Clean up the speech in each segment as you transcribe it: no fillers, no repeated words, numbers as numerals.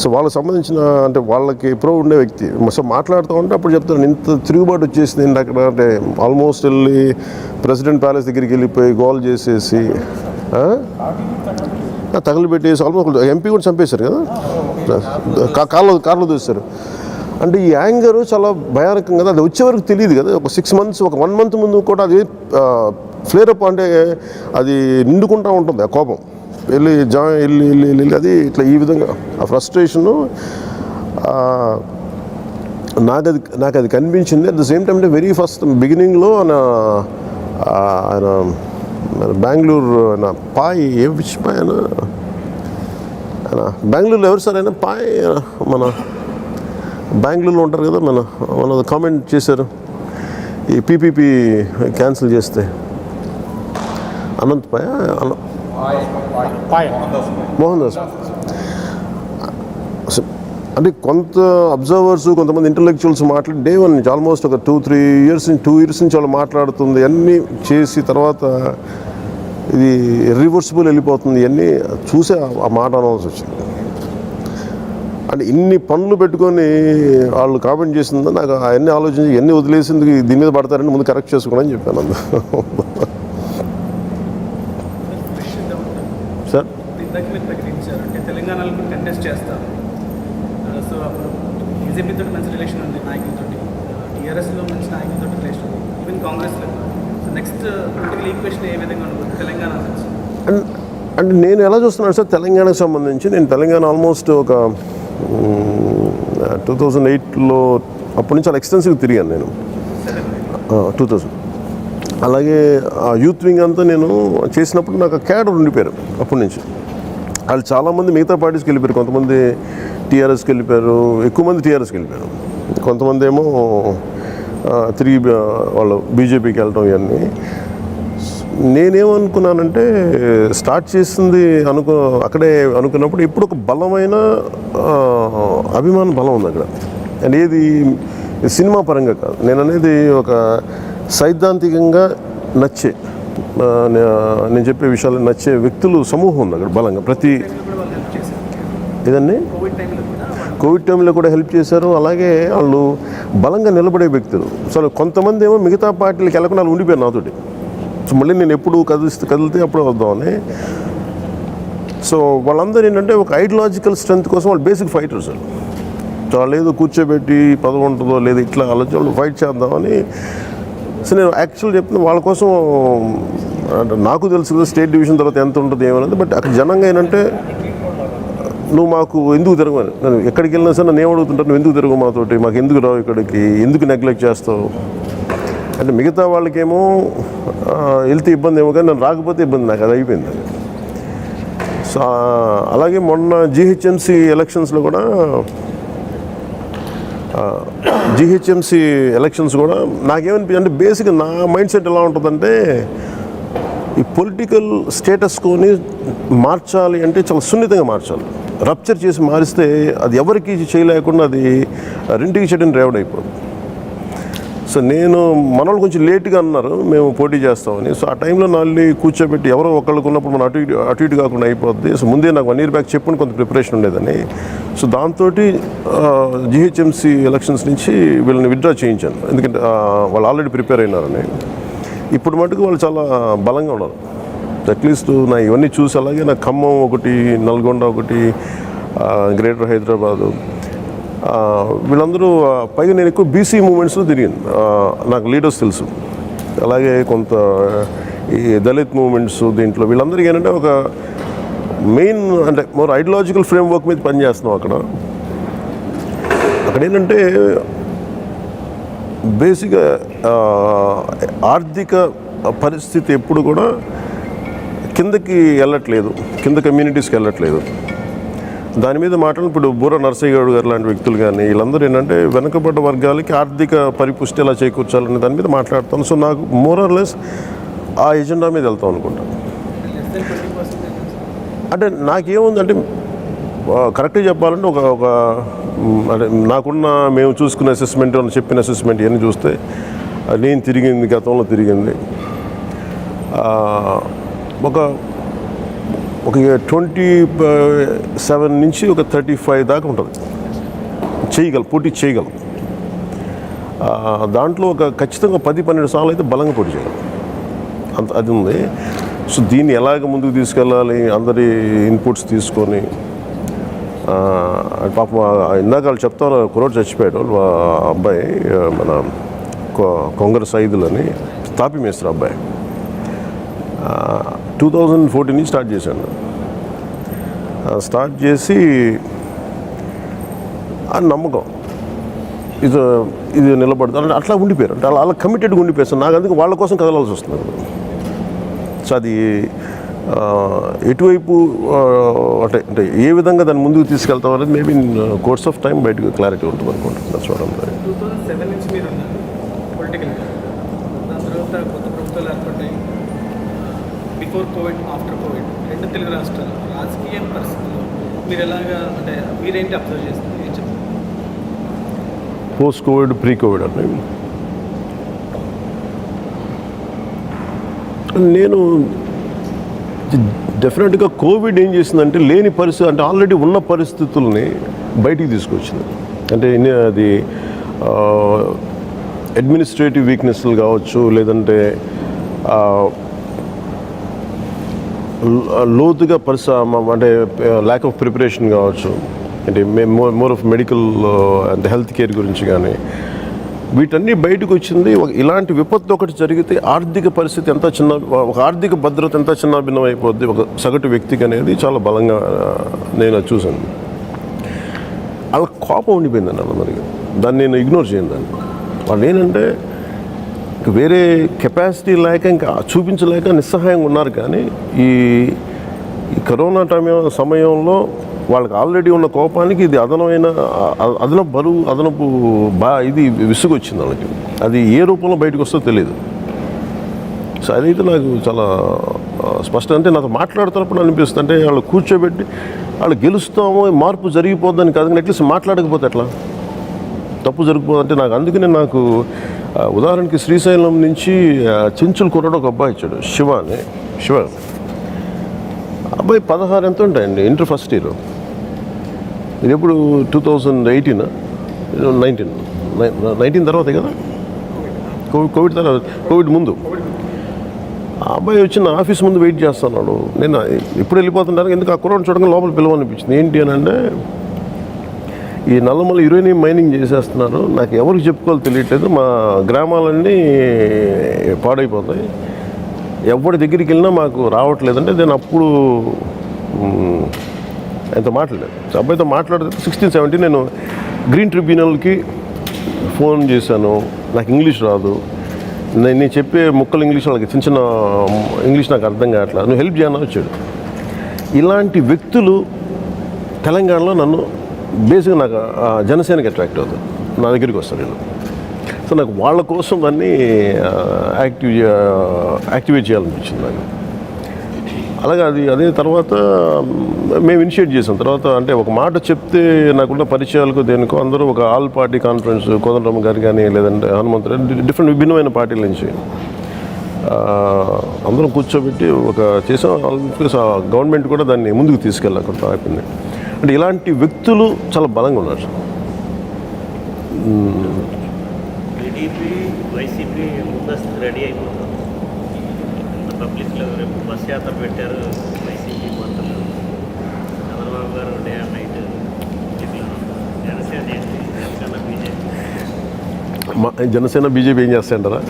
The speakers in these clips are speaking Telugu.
సో వాళ్ళకి సంబంధించిన అంటే వాళ్ళకి ప్రో ఉండే వ్యక్తి. సో మాట్లాడుతూ ఉంటే అప్పుడు చెప్తాను, ఇంత తిరుగుబాటు వచ్చేసింది ఏంటి అక్కడ అంటే ఆల్మోస్ట్ వెళ్ళి ప్రెసిడెంట్ ప్యాలెస్ దగ్గరికి వెళ్ళిపోయి గోల్ చేసేసి తగలబెట్టేసి ఆల్మోస్ట్ ఎంపీ కూడా చంపేశారు కదా, కార్లో దూసారు. అంటే ఈ యాంగరు చాలా భయానకం కదా, అది వచ్చే వరకు తెలియదు కదా. ఒక 6 months, ఒక 1 month ముందు కూడా అది ఫ్లేర్ అప్ అంటే అది నిండుకుంటూ ఉంటుంది ఆ కోపం. వెళ్ళి వెళ్ళి అది ఇట్లా ఈ విధంగా ఆ ఫ్రస్ట్రేషను నాకు అది కనిపించింది. అట్ ద సేమ్ టైం అంటే వెరీ ఫస్ట్ బిగినింగ్లో ఆయన బెంగళూరు పాయ్ విచ్ పాయ్ ఆయన బెంగళూరులో ఎవరు సార్ ఆయన పాయ్ మన బెంగళూరులో ఉంటారు కదా, మన కామెంట్ చేశారు ఈ పీపీపీ క్యాన్సిల్ చేస్తే. అనంత్ మోహన్ దాస్. అంటే కొంత అబ్జర్వర్స్, కొంతమంది ఇంటలెక్చువల్స్ మాట్లాడి డే 1 నుంచి ఆల్మోస్ట్ ఒక 2 years నుంచి వాళ్ళు మాట్లాడుతుంది అన్నీ చేసి తర్వాత ఇది రివర్సిబుల్ వెళ్ళిపోతుంది ఇవన్నీ చూసే ఆ మాట అనాల్సి వచ్చింది. అంటే ఇన్ని పనులు పెట్టుకొని వాళ్ళు కామెంట్ చేసిందో నాకు అవన్నీ ఆలోచించి ఎన్ని వదిలేసింది దీని మీద పడతారని ముందు కరెక్ట్ చేసుకోమని చెప్పాను. సార్ తెలంగాణలో కంటెస్ట్ చేస్తారు. సో అప్పుడు బీజేపీతో మంచి రిలేషన్ ఉంది నాయకులతో, టీఆర్ఎస్లో మంచి నాయకులతో రిలేషన్ ఉంది, ఈవెన్ కాంగ్రెస్లో. సో నెక్స్ట్ పొలిటికల్ ఈక్వేషన్ ఏ విధంగా ఉంటుంది తెలంగాణ నుంచి? అంటే నేను ఎలా చూస్తున్నాను సార్, తెలంగాణకు సంబంధించి నేను తెలంగాణ ఆల్మోస్ట్ ఒక 2008లో అప్పటి నుంచి చాలా ఎక్స్టెన్సివ్గా తిరిగాను నేను. 2000 అలాగే యూత్ వింగ్ అంతా నేను చేసినప్పుడు నాకు క్యాడర్ ఉండిపోయారు. అప్పటి నుంచి వాళ్ళు చాలామంది మిగతా పార్టీస్కి వెళ్ళిపోయారు. కొంతమంది టీఆర్ఎస్కి వెళ్ళిపోయారు, ఎక్కువ మంది టీఆర్ఎస్కి వెళ్ళిపోయారు. కొంతమంది ఏమో తిరిగి వాళ్ళు బీజేపీకి వెళ్ళటం ఇవన్నీ. నేనేమనుకున్నానంటే స్టార్ట్ చేసింది అక్కడే అనుకున్నప్పుడు ఇప్పుడు ఒక బలమైన అభిమాన బలం ఉంది అక్కడ. అండ్ ఏది సినిమా పరంగా కాదు, నేను అనేది ఒక సైద్ధాంతికంగా నచ్చే నేను చెప్పే విషయాలు నచ్చే వ్యక్తులు సమూహం ఉంది అక్కడ బలంగా. ప్రతి ఇదన్నీ కోవిడ్ టైంలో కూడా హెల్ప్ చేశారు. అలాగే వాళ్ళు బలంగా నిలబడే వ్యక్తులు. సో కొంతమంది ఏమో మిగతా పార్టీలకు వెళ్ళకుండా వాళ్ళు ఉండిపోయారు నాతోటి. సో మళ్ళీ నేను ఎప్పుడు కదిలితే అప్పుడు వద్దామని. సో వాళ్ళందరూ ఏంటంటే ఒక ఐడియాలజికల్ స్ట్రెంత్ కోసం వాళ్ళు బేసిక్ ఫైటర్స్. సో వాళ్ళు ఏదో కూర్చోబెట్టి పదవి ఉంటుందో లేదు ఇట్లా ఆలోచన వాళ్ళు ఫైట్ చేద్దామని. సో నేను యాక్చువల్ చెప్తున్నా వాళ్ళ కోసం. అంటే నాకు తెలుసు కదా స్టేట్ డివిజన్ తర్వాత ఎంత ఉంటుంది ఏమన్నది. బట్ అక్కడ జనంగా ఏంటంటే నువ్వు మాకు ఎందుకు తిరగమని, నేను ఎక్కడికి వెళ్ళినా సరే నన్ను ఏమడుగుతుంటాను, నువ్వు ఎందుకు తిరగవు మాతోటి, మాకు ఎందుకు రావు ఇక్కడికి, ఎందుకు నెగ్లెక్ట్ చేస్తావు అంటే. మిగతా వాళ్ళకేమో వెళ్తే ఇబ్బంది ఏమో కానీ నన్ను రాకపోతే ఇబ్బంది, నాకు అది అయిపోయింది. సో అలాగే మొన్న జిహెచ్ఎంసీ ఎలక్షన్స్లో కూడా నాకేమనిపించింది అంటే బేసిక్గా నా మైండ్ సెట్ ఎలా ఉంటుందంటే ఈ పొలిటికల్ స్టేటస్కోని మార్చాలి అంటే చాలా సున్నితంగా మార్చాలి. రప్చర్ చేసి మారిస్తే అది ఎవరికి చేయలేకుండా అది రెంటికి చెట్టుని రేవడ్ అయిపోతుంది. సో నేను మనోళ్ళు కొంచెం లేట్గా అన్నారు మేము పోటీ చేస్తామని. సో ఆ టైంలో నాళ్ళు కూర్చోబెట్టి ఎవరో ఒకళ్ళకు ఉన్నప్పుడు మనం అటు ఇటు కాకుండా అయిపోద్ది. సో ముందే నాకు 1 year బ్యాక్ చెప్పుని కొంత ప్రిపరేషన్ ఉండేదని. సో దాంతో జిహెచ్ఎంసీ ఎలక్షన్స్ నుంచి వీళ్ళని విత్డ్రా చేయించాను. ఎందుకంటే వాళ్ళు ఆల్రెడీ ప్రిపేర్ అయినారని. ఇప్పుడు మటుకు వాళ్ళు చాలా బలంగా ఉన్నారు. అట్లీస్ట్ నా ఇవన్నీ చూసి అలాగే నాకు ఖమ్మం ఒకటి, నల్గొండ ఒకటి, గ్రేటర్ హైదరాబాదు వీళ్ళందరూ పైగా నేను ఎక్కువ బీసీ మూమెంట్స్లో తిరిగాను. నాకు లీడర్స్ తెలుసు. అలాగే కొంత ఈ దళిత్ మూమెంట్స్ దీంట్లో వీళ్ళందరికీ ఏంటంటే ఒక మెయిన్ అంటే మోర్ ఐడియాలజికల్ ఫ్రేమ్వర్క్ మీద పనిచేస్తున్నాం అక్కడ ఏంటంటే బేసిక్గా ఆర్థిక పరిస్థితి ఎప్పుడు కూడా కిందకి వెళ్ళట్లేదు, కింద కమ్యూనిటీస్కి వెళ్ళట్లేదు. దాని మీద మాట్లాడి ఇప్పుడు బూర నరసయ్య గౌడ్ గారు లాంటి వ్యక్తులు కానీ వీళ్ళందరూ ఏంటంటే వెనుకబడ్డ వర్గాలకి ఆర్థిక పరిపుష్టి ఎలా చేకూర్చాలనే దాని మీద మాట్లాడతాను. సో నాకు మోర్ ఆర్ లెస్ ఆ ఎజెండా మీద వెళ్తాం అనుకుంటాను. అంటే నాకేముందంటే కరెక్ట్గా చెప్పాలంటే ఒక అంటే నాకున్న మేము చూసుకున్న అసెస్మెంట్ చెప్పిన అసెస్మెంట్ ఇవన్నీ చూస్తే నేను తిరిగింది గతంలో తిరిగింది ఒక 27 నుంచి ఒక 35 దాకా ఉంటుంది, పోటీ చేయగలం. దాంట్లో ఒక ఖచ్చితంగా 10-12 సార్లు అయితే బలంగా పోటీ చేయగలం, అంత అది ఉంది. సో దీన్ని ఎలాగ ముందుకు తీసుకెళ్ళాలి, అందరి ఇన్పుట్స్ తీసుకొని. పాపం ఇందాక వాళ్ళు చెప్తాను, కుర్రోడు చచ్చిపోయాడు, అబ్బాయి మన కొంగర సైదులని తాపి మేస్త్రి అబ్బాయి. 2014 నుంచి స్టార్ట్ చేశాను. స్టార్ట్ చేసి ఆ నమ్మకం ఇది నిలబడుతుంది అంటే అట్లా ఉండిపోయారు, అంటే అలా కమిటెడ్గా ఉండిపోయారు. నాకు అందుకు వాళ్ళ కోసం కదలాల్సి వస్తుంది. సో అది ఎటువైపు అంటే ఏ విధంగా దాన్ని ముందుకు తీసుకెళ్తాం అనేది మేబీ కోర్స్ ఆఫ్ టైం బయటకు క్లారిటీ ఉంటుంది అనుకుంటున్నాను. చూడండి, 2007 నుంచి మీరు ఉన్నారు పొలిటికల్గా, దాని తర్వాత కొత్త ప్రభుత్వాలు ఏర్పడ్డాయి. Before Covid, after Covid, 2 Telugu రాష్ట్రాలు రాజకీయ పరిస్థితుల్లో మీరు ఎలాగా, అంటే మీరేంటి అబ్జర్వ్ చేస్తున్నారు, ఏం చెప్తారు? పోస్ట్ కోవిడ్, ప్రీ కోవిడ్ అని నేను డెఫినెట్గా కోవిడ్ ఏం చేసిందంటే లేని పరిస్థితి, అంటే ఆల్రెడీ ఉన్న పరిస్థితుల్ని బయటికి తీసుకొచ్చింది. అంటే అది అడ్మినిస్ట్రేటివ్ వీక్నెస్లు కావచ్చు, లేదంటే లోతుగా అంటే ల్యాక్ ఆఫ్ ప్రిపరేషన్ కావచ్చు, అంటే మోర్ ఆఫ్ మెడికల్ అంటే హెల్త్ కేర్ గురించి కానీ, వీటన్నీ బయటకు వచ్చింది. ఇలాంటి విపత్తు ఒకటి జరిగితే ఆర్థిక పరిస్థితి ఎంత చిన్న, ఒక ఆర్థిక భద్రత ఎంత చిన్న భిన్నం అయిపోద్ది ఒక సగటు వ్యక్తికి అనేది చాలా బలంగా నేను చూశాను. అలా కోపం ఉండిపోయిందండి అందరికి. దాన్ని నేను ఇగ్నోర్ చేయను. దాన్ని వాళ్ళు ఏంటంటే ఇంక వేరే కెపాసిటీ లేక ఇంకా చూపించలేక నిస్సహాయంగా ఉన్నారు. కానీ ఈ కరోనా సమయంలో వాళ్ళకి ఆల్రెడీ ఉన్న కోపానికి ఇది అదనపు బరువు, ఇది విసుగు వచ్చింది వాళ్ళకి. అది ఏ రూపంలో బయటకు వస్తుందో తెలియదు. సో అదైతే నాకు చాలా స్పష్టం. అంటే నాతో మాట్లాడుతున్నప్పుడు అనిపిస్తుంది, అంటే వాళ్ళు కూర్చోబెట్టి వాళ్ళు గెలుస్తామో మార్పు జరిగిపోద్దని కాదు, కానీ అట్లీస్ట్ మాట్లాడకపోతే ఎట్లా, తప్పు జరిగిపోదంటే నాకు. అందుకనే నాకు ఉదాహరణకి శ్రీశైలం నుంచి చెంచులు కుర్రాడు ఒక అబ్బాయి ఇచ్చాడు, శివ అబ్బాయి 16 ఎంత ఉంటాయండి, ఇంటర్ ఫస్ట్ ఇయర్. ఇది ఎప్పుడు 2018, 19 తర్వాతే కదా, కోవిడ్ తర్వాత, కోవిడ్ ముందు. ఆ అబ్బాయి వచ్చి నా ఆఫీస్ ముందు వెయిట్ చేస్తున్నాడు. నేను ఎప్పుడు వెళ్ళిపోతుంటాను, ఎందుకు ఆ కుర్రాడు చూడగా లోపల పిలవనిపించింది. ఏంటి అని అంటే, ఈ నల్లమల యురేనియం మైనింగ్ చేసేస్తున్నారు, నాకు ఎవరికి చెప్పుకోవాలో తెలియట్లేదు, మా గ్రామాలన్నీ పాడైపోతాయి, ఎవరి దగ్గరికి వెళ్ళినా మాకు రావట్లేదంటే నేను అప్పుడు ఆయనతో మాట్లాడలేదు. అబ్బాయితో మాట్లాడితే 16-17 నేను గ్రీన్ ట్రిబ్యునల్కి ఫోన్ చేశాను. నాకు ఇంగ్లీష్ రాదు, నేను చెప్పే ముక్కలు ఇంగ్లీష్, వాళ్ళకి చిన్న చిన్న ఇంగ్లీష్ నాకు అర్థం కావట్లేదు, నువ్వు హెల్ప్ చేయనా వచ్చాడు. ఇలాంటి వ్యక్తులు తెలంగాణలో నన్ను బేసిక్గా నాకు జనసేనకి అట్రాక్ట్ అవుతుంది, నా దగ్గరికి వస్తారు వీళ్ళు. సో నాకు వాళ్ళ కోసం దాన్ని యాక్టివేట్ చేయాలనిపించింది నాకు. అలాగే అదే తర్వాత మేము ఇనిషియేట్ చేసాం. తర్వాత అంటే ఒక మాట చెప్తే నాకున్న పరిచయాలకు దేనికో అందరూ ఒక ఆల్ పార్టీ కాన్ఫరెన్స్, కోదండరామ్ గారు కానీ లేదంటే హనుమంతు, డిఫరెంట్ విభిన్నమైన పార్టీల నుంచి అందరం కూర్చోబెట్టి చేసాం. గవర్నమెంట్ కూడా దాన్ని ముందుకు తీసుకెళ్ళకుండా అయిపోయింది. అంటే ఇలాంటి వ్యక్తులు చాలా బలంగా ఉన్నారు. టీడీపీ, వైసీపీ ముందస్తు రెడీ అయిపోతుంది. పబ్లిక్లో రేపు బస్ యాత్ర పెట్టారు వైసీపీ మంత్రులు, చంద్రబాబు గారు డే అండ్ నైట్ జనసేన ఏంటి, జనసేన బీజేపీ ఏం చేస్తాయంటారా?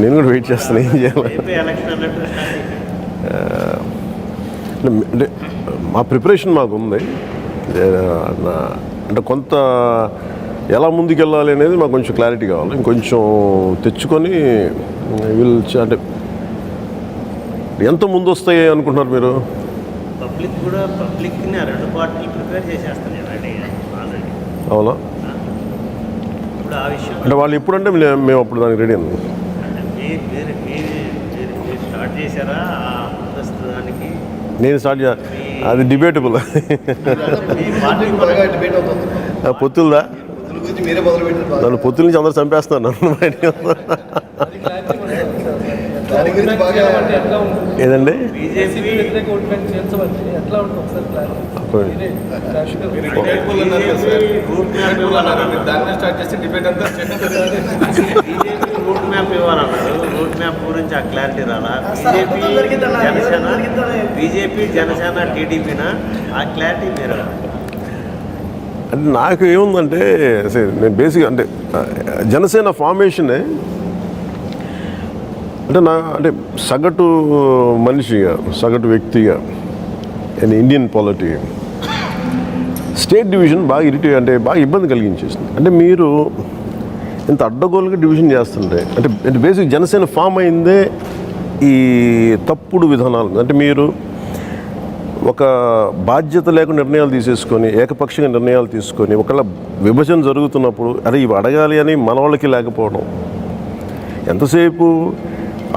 నేను కూడా వెయిట్ చేస్తాను, ఏం చేయాలి. ఎలక్షన్ అన్నట్టు అంటే మా ప్రిపరేషన్ మాకు ఉంది. అంటే కొంత ఎలా ముందుకెళ్ళాలి అనేది మాకు కొంచెం క్లారిటీ కావాలి. ఇంకొంచెం తెచ్చుకొని అంటే ఎంత ముందు వస్తాయి అనుకుంటున్నారు మీరు? పబ్లిక్ కూడా పబ్లిక్ని 2 పార్టీలు ప్రిపేర్ చేసేస్తాను రెడీ ఆల్రెడీ. అవునా? ఇప్పుడు ఆ విషయం అంటే వాళ్ళు ఎప్పుడంటే మేము అప్పుడు దానికి రెడీ అన్నాం. మీరు స్టార్ట్ చేశారా ఆ ముందస్తు దానికి? నేను స్టార్ట్ చేయాలి, అది డిబేటబుల్. పొత్తులదా? నన్ను పొత్తుల నుంచి అందరూ చంపేస్తున్నారు నన్ను బయట. దాని గురించి బాగా అంటే ఎట్లా ఉంటుంది? ఏదండి బీజేపీ వ్యతిరేక ఓట్ బ్యాంక్ చేర్చమంటే ఎట్లా ఉంటుంది ఒకసారి క్లారిటీ. మీరే రూట్ మ్యాప్ ఇవ్వాలన్నారు. దాన్ని స్టార్ట్ చేసి డిబేట్ అంతా బీజేపీ రూట్ మ్యాప్ ఇవ్వాలన్నారు. రూట్ మ్యాప్ గురించి ఆ క్లారిటీ రాలా. బీజేపీ జనసేన టీడీపీనా ఆ క్లారిటీ మీరు అంటే నాకు ఏముందంటే నేను బేసిక్ అంటే జనసేన ఫార్మేషనే అంటే సగటు మనిషిగా సగటు వ్యక్తిగా ఇండియన్ పాలిటీ స్టేట్ డివిజన్ బాగా అంటే బాగా ఇబ్బంది కలిగించేసింది. అంటే మీరు ఇంత అడ్డగోలుగా డివిజన్ చేస్తుంటే అంటే బేసిక్ జనసేన ఫామ్ అయిందే ఈ తప్పుడు విధానాలు. అంటే మీరు ఒక బాధ్యత లేకుండా నిర్ణయాలు తీసేసుకొని ఏకపక్షంగా నిర్ణయాలు తీసుకొని ఒకళ్ళ విభజన జరుగుతున్నప్పుడు అరే ఇవి అడగాలి అని మన వాళ్ళకి లేకపోవడం. ఎంతసేపు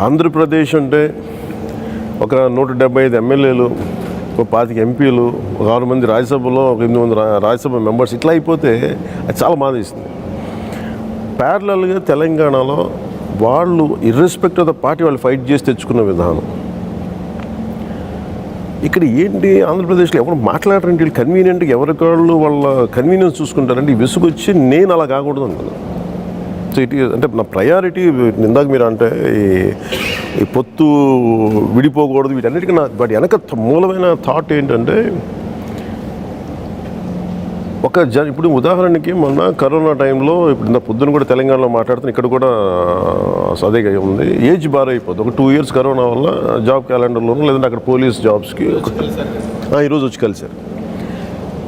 ఆంధ్రప్రదేశ్ అంటే ఒక 175 ఎమ్మెల్యేలు, ఒక 25 ఎంపీలు, ఒక 6 మంది రాజ్యసభలో, ఒక 8 మంది రాజ్యసభ మెంబర్స్ ఇట్లా అయిపోతే అది చాలా బాధేస్తుంది. ప్యారలల్గా తెలంగాణలో వాళ్ళు ఇర్రెస్పెక్ట్ ఆఫ్ ద పార్టీ వాళ్ళు ఫైట్ చేసి తెచ్చుకున్న విధానం. ఇక్కడ ఏంటి ఆంధ్రప్రదేశ్లో ఎవరు మాట్లాడరంటే వీళ్ళు కన్వీనియంట్గా ఎవరికాళ్ళు వాళ్ళ కన్వీనియన్స్ చూసుకుంటారంటే ఈ విసుగొచ్చి నేను అలా కాకూడదు అనుకున్నాను. సో అంటే నా ప్రయారిటీ ఇందాక మీరు అంటే ఈ పొత్తు విడిపోకూడదు వీటన్నిటికీ వాటి వెనక మూలమైన థాట్ ఏంటంటే ఇప్పుడు ఉదాహరణకి మొన్న కరోనా టైంలో ఇప్పుడు నా పొద్దున కూడా తెలంగాణలో మాట్లాడుతున్నా, ఇక్కడ కూడా అదే ఉంది, ఏజ్ బార్ అయిపోతుంది. ఒక 2 years కరోనా వల్ల జాబ్ క్యాలెండర్లోనూ లేదంటే అక్కడ పోలీస్ జాబ్స్కి ఈరోజు వచ్చి కలిశారు.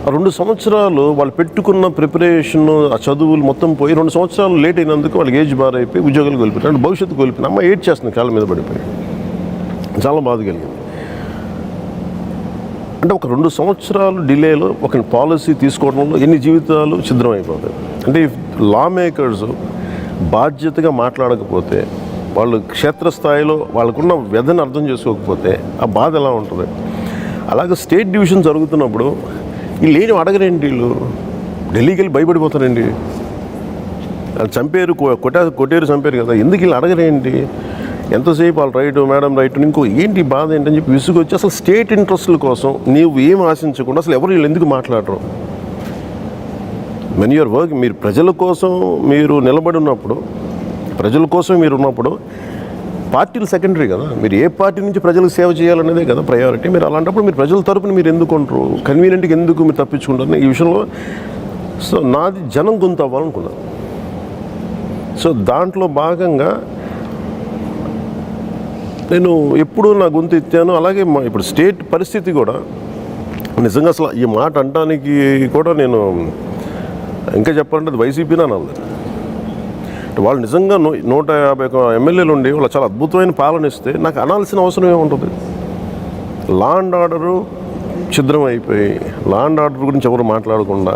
ఆ 2 సంవత్సరాలు వాళ్ళు పెట్టుకున్న ప్రిపరేషన్ ఆ చదువులు మొత్తం పోయి 2 సంవత్సరాలు లేట్ అయినందుకు వాళ్ళకి ఏజ్ బార్ అయిపోయి ఉద్యోగాలు కోల్పోయారు. అంటే భవిష్యత్తు కోల్పోయింది. అమ్మ ఏడ్ చేస్తుంది, కాళ్ళ మీద పడిపోయి చాలా బాధ కలిగింది. అంటే ఒక 2 సంవత్సరాలు డిలేలో ఒక పాలసీ తీసుకోవడంలో ఎన్ని జీవితాలు ఛిద్రమైపోతాయి. అంటే లా మేకర్స్ బాధ్యతగా మాట్లాడకపోతే, వాళ్ళు క్షేత్రస్థాయిలో వాళ్ళకున్న వ్యధను అర్థం చేసుకోకపోతే ఆ బాధ ఎలా ఉంటుంది. అలాగే స్టేట్ డివిజన్ జరుగుతున్నప్పుడు వీళ్ళు ఏం అడగరేంటి, వీళ్ళు ఢిల్లీకి వెళ్ళి భయపడిపోతారండి. వాళ్ళు చంపారు, కొట్టేరు చంపారు కదా, ఎందుకు వీళ్ళు అడగరేంటి, ఎంతసేపు వాళ్ళు రైట్ మేడం రైట్ ఇంకో ఏంటి బాధ ఏంటని చెప్పి విసుగొచ్చి అసలు స్టేట్ ఇంట్రెస్ట్ల కోసం నీవు ఏం ఆశించకుండా అసలు ఎవరు వీళ్ళు ఎందుకు మాట్లాడరు. మెన్ యువర్ వర్క్, మీరు ప్రజల కోసం మీరు నిలబడి ఉన్నప్పుడు, ప్రజల కోసం మీరు ఉన్నప్పుడు పార్టీలు సెకండరీ కదా. మీరు ఏ పార్టీ నుంచి ప్రజలకు సేవ చేయాలనేదే కదా ప్రయారిటీ. మీరు అలాంటప్పుడు మీరు ప్రజల తరపున మీరు ఎందుకు ఉంటారు, కన్వీనియంట్గా ఎందుకు మీరు తప్పించుకుంటారు ఈ విషయంలో. సో నాది జనం గొంతు అవ్వాలనుకున్నాను. సో దాంట్లో భాగంగా నేను ఎప్పుడూ నా గొంతు ఎత్తాను. అలాగే ఇప్పుడు స్టేట్ పరిస్థితి కూడా నిజంగా అసలు ఈ మాట అనడానికి కూడా నేను ఇంకా చెప్పాలంటే అది వైసీపీని అనాలి. వాళ్ళు నిజంగా 150 ఎమ్మెల్యేలు ఉండి వాళ్ళు చాలా అద్భుతమైన పాలన ఇస్తే నాకు అనాల్సిన అవసరం ఏముంటుంది. లా అండ్ ఆర్డరు ఛిద్రం అయిపోయి, లా అండ్ ఆర్డర్ గురించి ఎవరు మాట్లాడకుండా,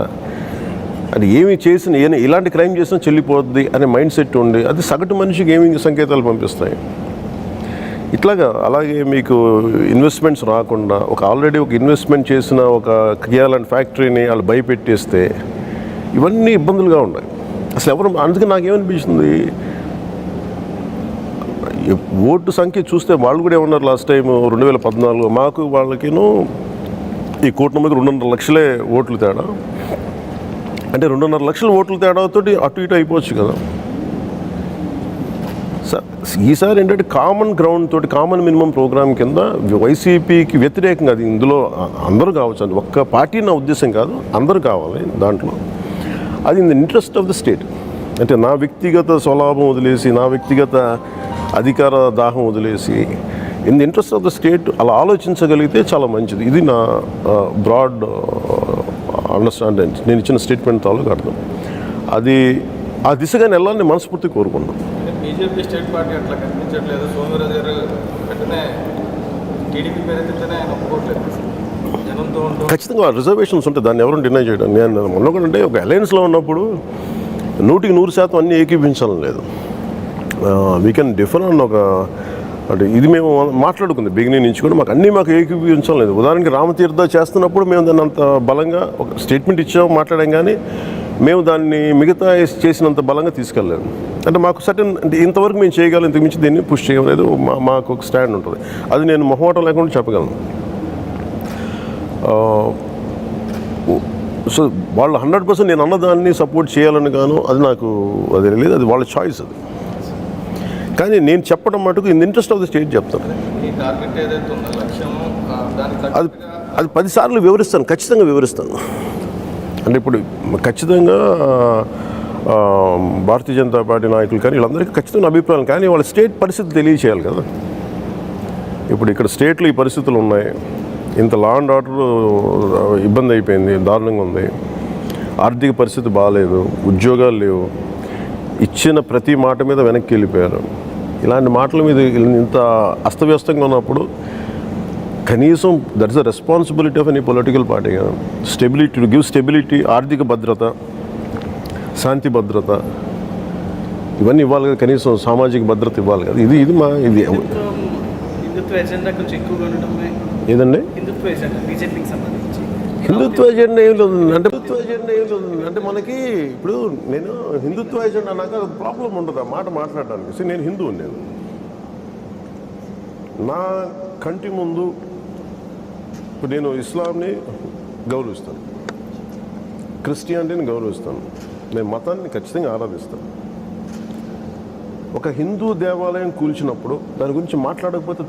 అది ఏమి చేసిన ఇలాంటి క్రైమ్ చేసినా చెల్లిపోద్ది అనే మైండ్ సెట్ ఉండి అది సగటు మనిషికి ఏమి సంకేతాలు పంపిస్తాయి. ఇట్లాగా అలాగే మీకు ఇన్వెస్ట్మెంట్స్ రాకుండా ఆల్రెడీ ఒక ఇన్వెస్ట్మెంట్ చేసిన ఒక కియాలాండ్ ఫ్యాక్టరీని వాళ్ళు భయపెట్టేస్తే ఇవన్నీ ఇబ్బందులుగా ఉన్నాయి. అసలు ఎవరు అందుకే నాకేమనిపించింది, ఓటు సంఖ్య చూస్తే వాళ్ళు కూడా ఏమన్నారు లాస్ట్ టైం 2014 మాకు వాళ్ళకిను ఈ కూటమికి 2.5 లక్షలే ఓట్లు తేడా. అంటే 2.5 లక్షల ఓట్ల తేడాతో అటు ఇటు అయిపోవచ్చు కదా. ఈసారి ఏంటంటే కామన్ గ్రౌండ్ తోటి కామన్ మినిమం ప్రోగ్రామ్ కింద వైసీపీకి వ్యతిరేకంగా, అది ఇందులో అందరూ కావచ్చు, అది ఒక్క పార్టీ నా ఉద్దేశం కాదు, అందరూ కావాలి దాంట్లో. అది in the interest of the state. అంటే నా వ్యక్తిగత స్వలాభం వదిలేసి, నా వ్యక్తిగత అధికార దాహం వదిలేసి in the interest of the state అలా ఆలోచించగలిగితే చాలా మంచిది. ఇది నా బ్రాడ్ అండర్స్టాండింగ్. నేను ఇచ్చిన స్టేట్మెంట్ తాలూకు అర్థం. అది ఆ దిశగానే వెళ్ళాలని మనస్ఫూర్తి కోరుకున్నాను. బీజేపీ స్టేట్ పార్టీ అట్లా కనిపించట్లేదు. సోమవీరాజు గారు వెంటనే టీడీపీ పేరు ఎత్తితేనే ఆయన ఒప్పుకోవట్లేదు. జనంతో ఖచ్చితంగా రిజర్వేషన్స్ ఉంటాయి, దాన్ని ఎవరు డినై చేయడం. నేను మొన్న కూడా అంటే ఒక అలయన్స్లో ఉన్నప్పుడు 100% అన్నీ ఏకీపించాలని లేదు. వీ కెన్ డిఫర్ అన్న ఒక అంటే ఇది మేము మాట్లాడుకుంది బిగినింగ్ నుంచి కూడా, మాకు ఏకీపించాలని లేదు. ఉదాహరణకి రామతీర్థ చేస్తున్నప్పుడు మేము దాన్ని అంత బలంగా ఒక స్టేట్మెంట్ ఇచ్చాము, మాట్లాడాం. కానీ మేము దాన్ని మిగతా చేసినంత బలంగా తీసుకెళ్ళలేము. అంటే మాకు సర్టన్ అంటే ఇంతవరకు మేము చేయగలం, ఇంతకు మించి దీన్ని పుష్ చేయలేదు. మాకు ఒక స్టాండ్ ఉంటుంది, అది నేను మొహమాటం లేకుండా చెప్పగలను. సో వాళ్ళు 100% నేను అన్నదాన్ని సపోర్ట్ చేయాలని గాను అది నాకు అది లేదు, అది వాళ్ళ చాయిస్. అది కానీ నేను చెప్పడం మటుకు in interest of the state చెప్తాను. ఈ టార్గెట్ ఏదైతే ఉందో లక్ష్యము అది అది 10 సార్లు వివరిస్తాను, ఖచ్చితంగా వివరిస్తాను. అంటే ఇప్పుడు ఖచ్చితంగా భారతీయ జనతా పార్టీ నాయకులు కానీ వీళ్ళందరికీ ఖచ్చితంగా అభిప్రాయం, కానీ వాళ్ళ స్టేట్ పరిస్థితి తెలియచేయాలి కదా. ఇప్పుడు ఇక్కడ స్టేట్లో ఈ పరిస్థితులు ఉన్నాయి, ఇంత లా అండ్ ఆర్డర్ ఇబ్బంది అయిపోయింది, దారుణంగా ఉంది, ఆర్థిక పరిస్థితి బాగాలేదు, ఉద్యోగాలు లేవు, ఇచ్చిన ప్రతి మాట మీద వెనక్కి వెళ్ళిపోయారు. ఇలాంటి మాటల మీద ఇంత అస్తవ్యస్తంగా ఉన్నప్పుడు కనీసం that is the responsibility of any political party కదా, స్టెబిలిటీ, టు గివ్ స్టెబిలిటీ, ఆర్థిక భద్రత, శాంతి భద్రత, ఇవన్నీ ఇవ్వాలి కదా, కనీసం సామాజిక భద్రత ఇవ్వాలి కదా. ఇది మా ఇది హిందుత్వ ఎజెండా కొంచెం ఎక్కువగా ఉండడమే. ఏదండి హిందుత్వ ఎజెండా బీజేపీకి సంబంధించి హిందుత్వ ఎజెండా ఏం లేదు అంటే మనకి ఇప్పుడు నేను హిందుత్వ ఎజెండా నాకు అది ప్రాబ్లం ఉండదు ఆ మాట మాట్లాడడానికి. నేను హిందువు, నా కంటి ముందు ఇప్పుడు నేను ఇస్లాంని గౌరవిస్తాను, క్రిస్టియానిటీని గౌరవిస్తాను, నేను మతాన్ని ఖచ్చితంగా ఆరాధిస్తాను. ఒక హిందూ దేవాలయం కూల్చినప్పుడు దాని గురించి మాట్లాడకపోతే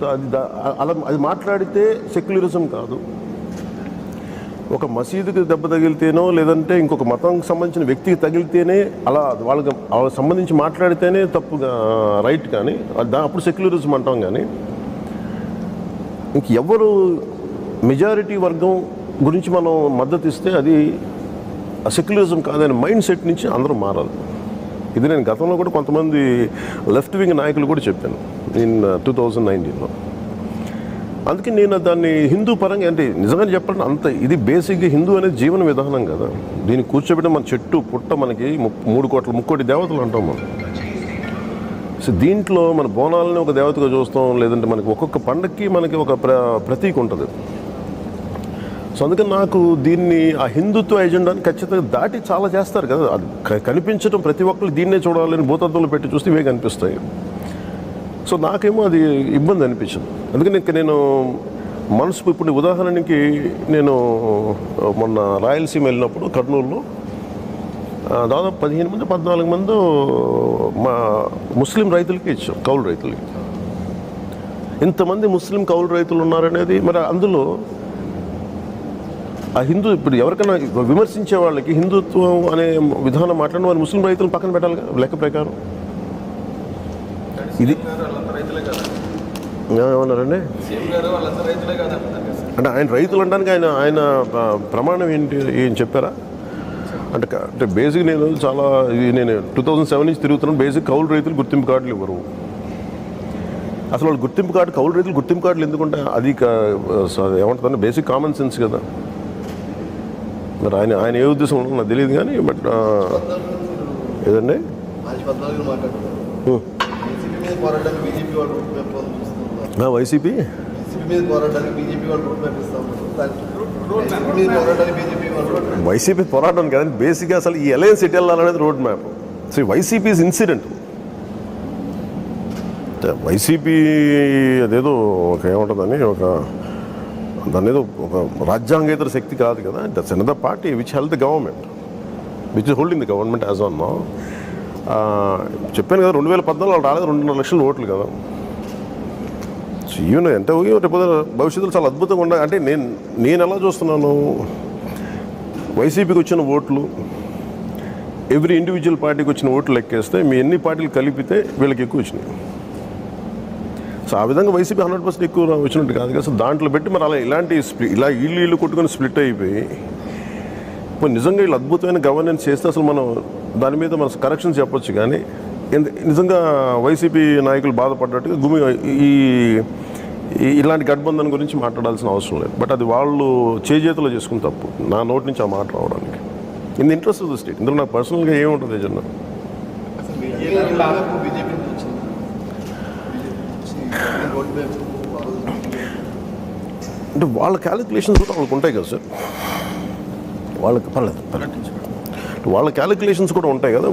అది మాట్లాడితే సెక్యులరిజం కాదు. ఒక మసీదుకి దెబ్బ తగిలితేనో లేదంటే ఇంకొక మతంకి సంబంధించిన వ్యక్తికి తగిలితేనే వాళ్ళకి సంబంధించి మాట్లాడితేనే తప్పుగా రైట్, కానీ అప్పుడు సెక్యులరిజం అంటాం. కానీ ఇంక ఎవరు మెజారిటీ వర్గం గురించి మనం మద్దతు ఇస్తే అది సెక్యులరిజం కాదని మైండ్ సెట్ నుంచి అందరూ మారాలి. ఇది నేను గతంలో కూడా కొంతమంది లెఫ్ట్ వింగ్ నాయకులు కూడా చెప్పాను ఇన్ 2019లో. అందుకే నేను దాన్ని హిందూ పరంగా అంటే నిజంగా చెప్పాలంటే అంత ఇది బేసిక్గా హిందూ అనేది జీవన విధానం కదా. దీన్ని కూర్చోబెట్టి మన చెట్టు పుట్ట మనకి 3 కోటి దేవతలు అంటాం మనం. సో దీంట్లో మన బోనాలని ఒక దేవతగా చూస్తాం, లేదంటే మనకి ఒక్కొక్క పండగకి మనకి ఒక ప్రతీక ఉంటుంది. సో అందుకని నాకు దీన్ని ఆ హిందుత్వ ఎజెండాని ఖచ్చితంగా దాటి చాలా చేస్తారు కదా. అది కనిపించడం ప్రతి ఒక్కరు దీన్నే చూడాలని భూతత్వంలో పెట్టి చూస్తే ఇవే కనిపిస్తాయి. సో నాకేమో అది ఇబ్బంది అనిపించింది. అందుకని ఇంకా నేను మనసు ఇప్పుడు ఉదాహరణకి నేను మొన్న రాయలసీమ వెళ్ళినప్పుడు కర్నూలులో దాదాపు 15 మంది 14 మంది మా ముస్లిం రైతులకి ఇచ్చాం, కౌలు రైతులకి. ఇంతమంది ముస్లిం కౌలు రైతులు ఉన్నారనేది మరి అందులో ఆ హిందూ ఇప్పుడు ఎవరికైనా విమర్శించే వాళ్ళకి హిందుత్వం అనే విధానం మాట్లాడిన వారు ముస్లిం రైతులను పక్కన పెట్టాలిగా లెక్క ప్రకారం. ఇది ఏమన్నారండి అంటే ఆయన రైతులు అనడానికి ఆయన ప్రమాణం ఏంటి ఏం చెప్పారా అంటే బేసిక్ నేను చాలా నేను 2007 నుంచి తిరుగుతున్నాను. బేసిక్ కౌలు రైతులు గుర్తింపు కార్డులు ఇవ్వరు అసలు. వాళ్ళు గుర్తింపు కార్డు కౌలు రైతులు గుర్తింపు కార్డులు ఎందుకుంటే అది ఏమంటుందంటే బేసిక్ కామన్ సెన్స్ కదా. మరి ఆయన ఏ ఉద్దేశం ఉండదు నాకు తెలియదు కానీ బట్ ఏదండి వైసీపీ వైసీపీ పోరాటం కదండి బేసిక్గా అసలు ఈ అలయన్స్ ఎటు వెళ్ళాలనేది road map. So YCP is incident. YCP అదేదో ఒక ఏముంటుందని దాని ఏదో ఒక రాజ్యాంగేతర శక్తి కాదు కదా. That's another party which health government which is holding the government as on now. చెప్పాను కదా 2014 వాళ్ళు రాలేదు 2.5 లక్షల ఓట్లు కదా. సో ఈవెన్ ఎంత రేపు భవిష్యత్తులో చాలా అద్భుతంగా ఉండాలి. అంటే నేను ఎలా చూస్తున్నాను వైసీపీకి వచ్చిన ఓట్లు ఎవ్రీ ఇండివిజువల్ పార్టీకి వచ్చిన ఓట్లు లెక్కేస్తే మీ ఎన్ని పార్టీలు కలిపితే వీళ్ళకి ఎక్కువ వచ్చినాయి. సో ఆ విధంగా వైసీపీ 100% ఎక్కువ వచ్చినట్టు కాదు కదా. సో దాంట్లో పెట్టి మరి అలా ఇలాంటి ఇలా ఇల్లు కొట్టుకొని స్ప్లిట్ అయిపోయి ఇప్పుడు నిజంగా వీళ్ళు అద్భుతమైన గవర్నెన్స్ చేస్తే అసలు మనం దాని మీద మనం కరెక్షన్స్ చెప్పొచ్చు. కానీ నిజంగా వైసీపీ నాయకులు బాధపడ్డట్టుగా ఇలాంటి గఠబంధన్ గురించి మాట్లాడాల్సిన అవసరం లేదు. బట్ అది వాళ్ళు చేజేతలో చేసుకుని తప్పు నా నోటి నుంచి ఆ మాట రావడానికి. In interest of the state. ఇందులో నాకు పర్సనల్గా ఏముంటుంది ఏజెండా అంటే వాళ్ళ క్యాలిక్యులేషన్స్ కూడా వాళ్ళకు ఉంటాయి కదా సార్. వాళ్ళకి పర్లేదు వాళ్ళ క్యాలిక్యులేషన్స్ కూడా ఉంటాయి కదా,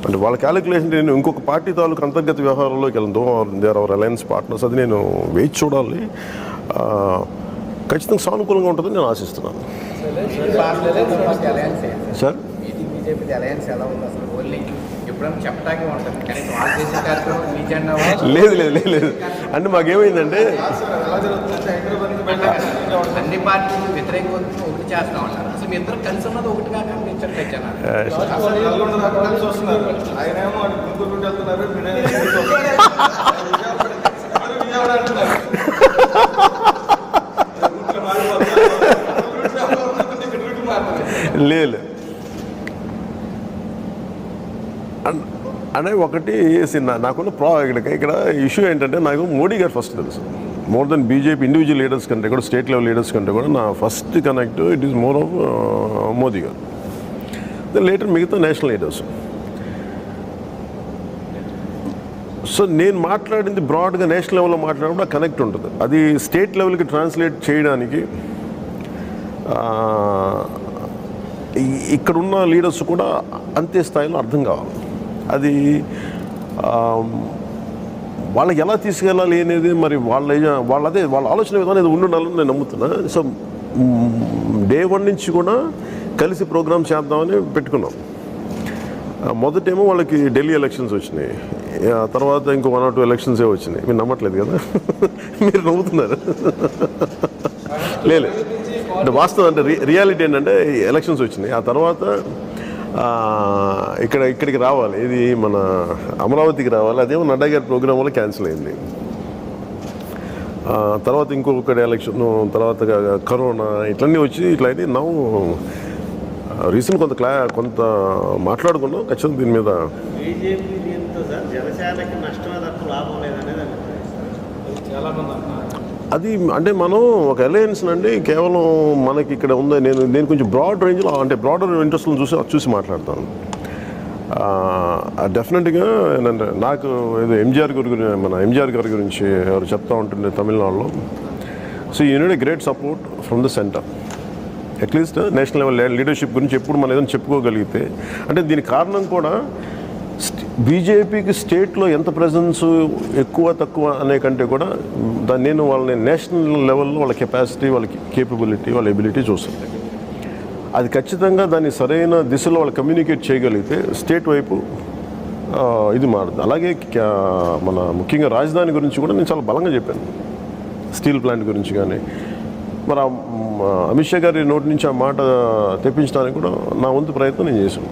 అంటే వాళ్ళ క్యాలిక్యులేషన్. నేను ఇంకొక పార్టీ తాలూకు అంతర్గత వ్యవహారాల్లోకి వెళ్ళను. దేర్ అవర్ అలయన్స్ పార్ట్నర్స్, అది నేను వేచి చూడాలి. ఖచ్చితంగా సానుకూలంగా ఉంటుందని నేను ఆశిస్తున్నాను. సార్ బీజేపీ అలయన్స్ ఎలా ఉంది అసలు? ఓన్లీ ఎప్పుడైనా చెప్తాకే ఉంటుంది కానీ వాళ్ళు చేసే కార్యక్రమం మీ జెండా లేదు అంటే మాకేమైందంటే ఎలా జరుగుతుందంటే హైదరాబాద్ అన్ని పార్టీలు వ్యతిరేకంగా ఒకటి చేస్తా ఉంటారు. అసలు మీ ఇద్దరు కలిసి ఉన్నది ఒకటి కాక కనిపించట్లేదు నల్గొండ దాకా కలిసి వస్తున్నారు. ఆయనేమో అటు గుంటూరు నుండి వెళ్తున్నారు, విజయవాడ అంటున్నారు. లేదు అంటే ఒకటి నాకున్న ఇక్కడ ఇష్యూ ఏంటంటే, నాకు మోడీ గారు ఫస్ట్ తెలుసు. More than BJP individual leaders కంటే కూడా, స్టేట్ లెవెల్ లీడర్స్ కంటే కూడా నా first connect it is more of Modi గారు. దెన్ లేటర్ మిగతా నేషనల్ లీడర్స్. సో నేను మాట్లాడింది బ్రాడ్గా నేషనల్ లెవెల్లో మాట్లాడినప్పుడు కనెక్ట్ ఉంటుంది. అది స్టేట్ లెవెల్కి ట్రాన్స్లేట్ చేయడానికి ఇక్కడున్న లీడర్స్ కూడా అంతే స్థాయిలో అర్థం కావాలి. అది వాళ్ళకి ఎలా తీసుకెళ్ళాలి అనేది మరి వాళ్ళ ఆలోచన విధానం ఏదో ఉండాలని నేను నమ్ముతున్నా. సో డే 1 నుంచి కూడా కలిసి ప్రోగ్రామ్ చేద్దామని పెట్టుకున్నాం. మొదటేమో వాళ్ళకి ఢిల్లీ ఎలక్షన్స్ వచ్చినాయి, తర్వాత ఇంకో 1 or 2 ఎలక్షన్సే వచ్చినాయి. మీరు నమ్మట్లేదు కదా, మీరు నవ్వుతున్నారు. లేదు అంటే వాస్తవం, అంటే రియాలిటీ ఏంటంటే ఎలక్షన్స్ వచ్చినాయి. ఆ తర్వాత ఇక్కడికి రావాలి, ఇది మన అమరావతికి రావాలి. అదేమో నడ్డా గారి ప్రోగ్రామ్ వల్ల క్యాన్సిల్ అయింది. తర్వాత ఇంకొకటి ఎలక్షన్, తర్వాత కరోనా, ఇట్లన్నీ వచ్చి ఇట్లా అయితే నవ్వు రీసెంట్ కొంత మాట్లాడుకున్నాం. ఖచ్చితంగా దీని మీద బీజేపీ దీంతో సార్ జనసేనకి నష్టమే తప్ప లాభం లేదనేది చాలా మంది అంటున్నారు. అది అంటే మనం ఒక అలయన్స్ అండి, కేవలం మనకి ఇక్కడ ఉందా, నేను కొంచెం బ్రాడ్ రేంజ్లో, అంటే బ్రాడర్ ఇంట్రెస్ట్లను చూసి మాట్లాడతాను. డెఫినెట్గా ఏంటంటే నాకు ఏదో మన ఎంజీఆర్ గారి గురించి ఎవరు చెప్తా ఉంటుండే తమిళనాడులో. So you need a great support from the centre. At least national level leadership గురించి ఎప్పుడు మనం ఏదైనా చెప్పుకోగలిగితే, అంటే దీనికి కారణం కూడా బీజేపీకి స్టేట్లో ఎంత ప్రెజెన్స్ ఎక్కువ తక్కువ అనే కంటే కూడా నేను వాళ్ళని నేషనల్ లెవెల్లో వాళ్ళ కెపాసిటీ, వాళ్ళ కేపబిలిటీ, వాళ్ళ ఎబిలిటీ చూస్తాను. అది ఖచ్చితంగా దాన్ని సరైన దిశలో వాళ్ళు కమ్యూనికేట్ చేయగలిగితే స్టేట్ వైపు ఇది మారుతుంది. అలాగే మన ముఖ్యంగా రాజధాని గురించి కూడా నేను చాలా బలంగా చెప్పాను, స్టీల్ ప్లాంట్ గురించి కానీ. మరి అమిత్ షా గారి నోటి నుంచి ఆ మాట తెప్పించడానికి కూడా నా వంతు ప్రయత్నం నేను చేశాను.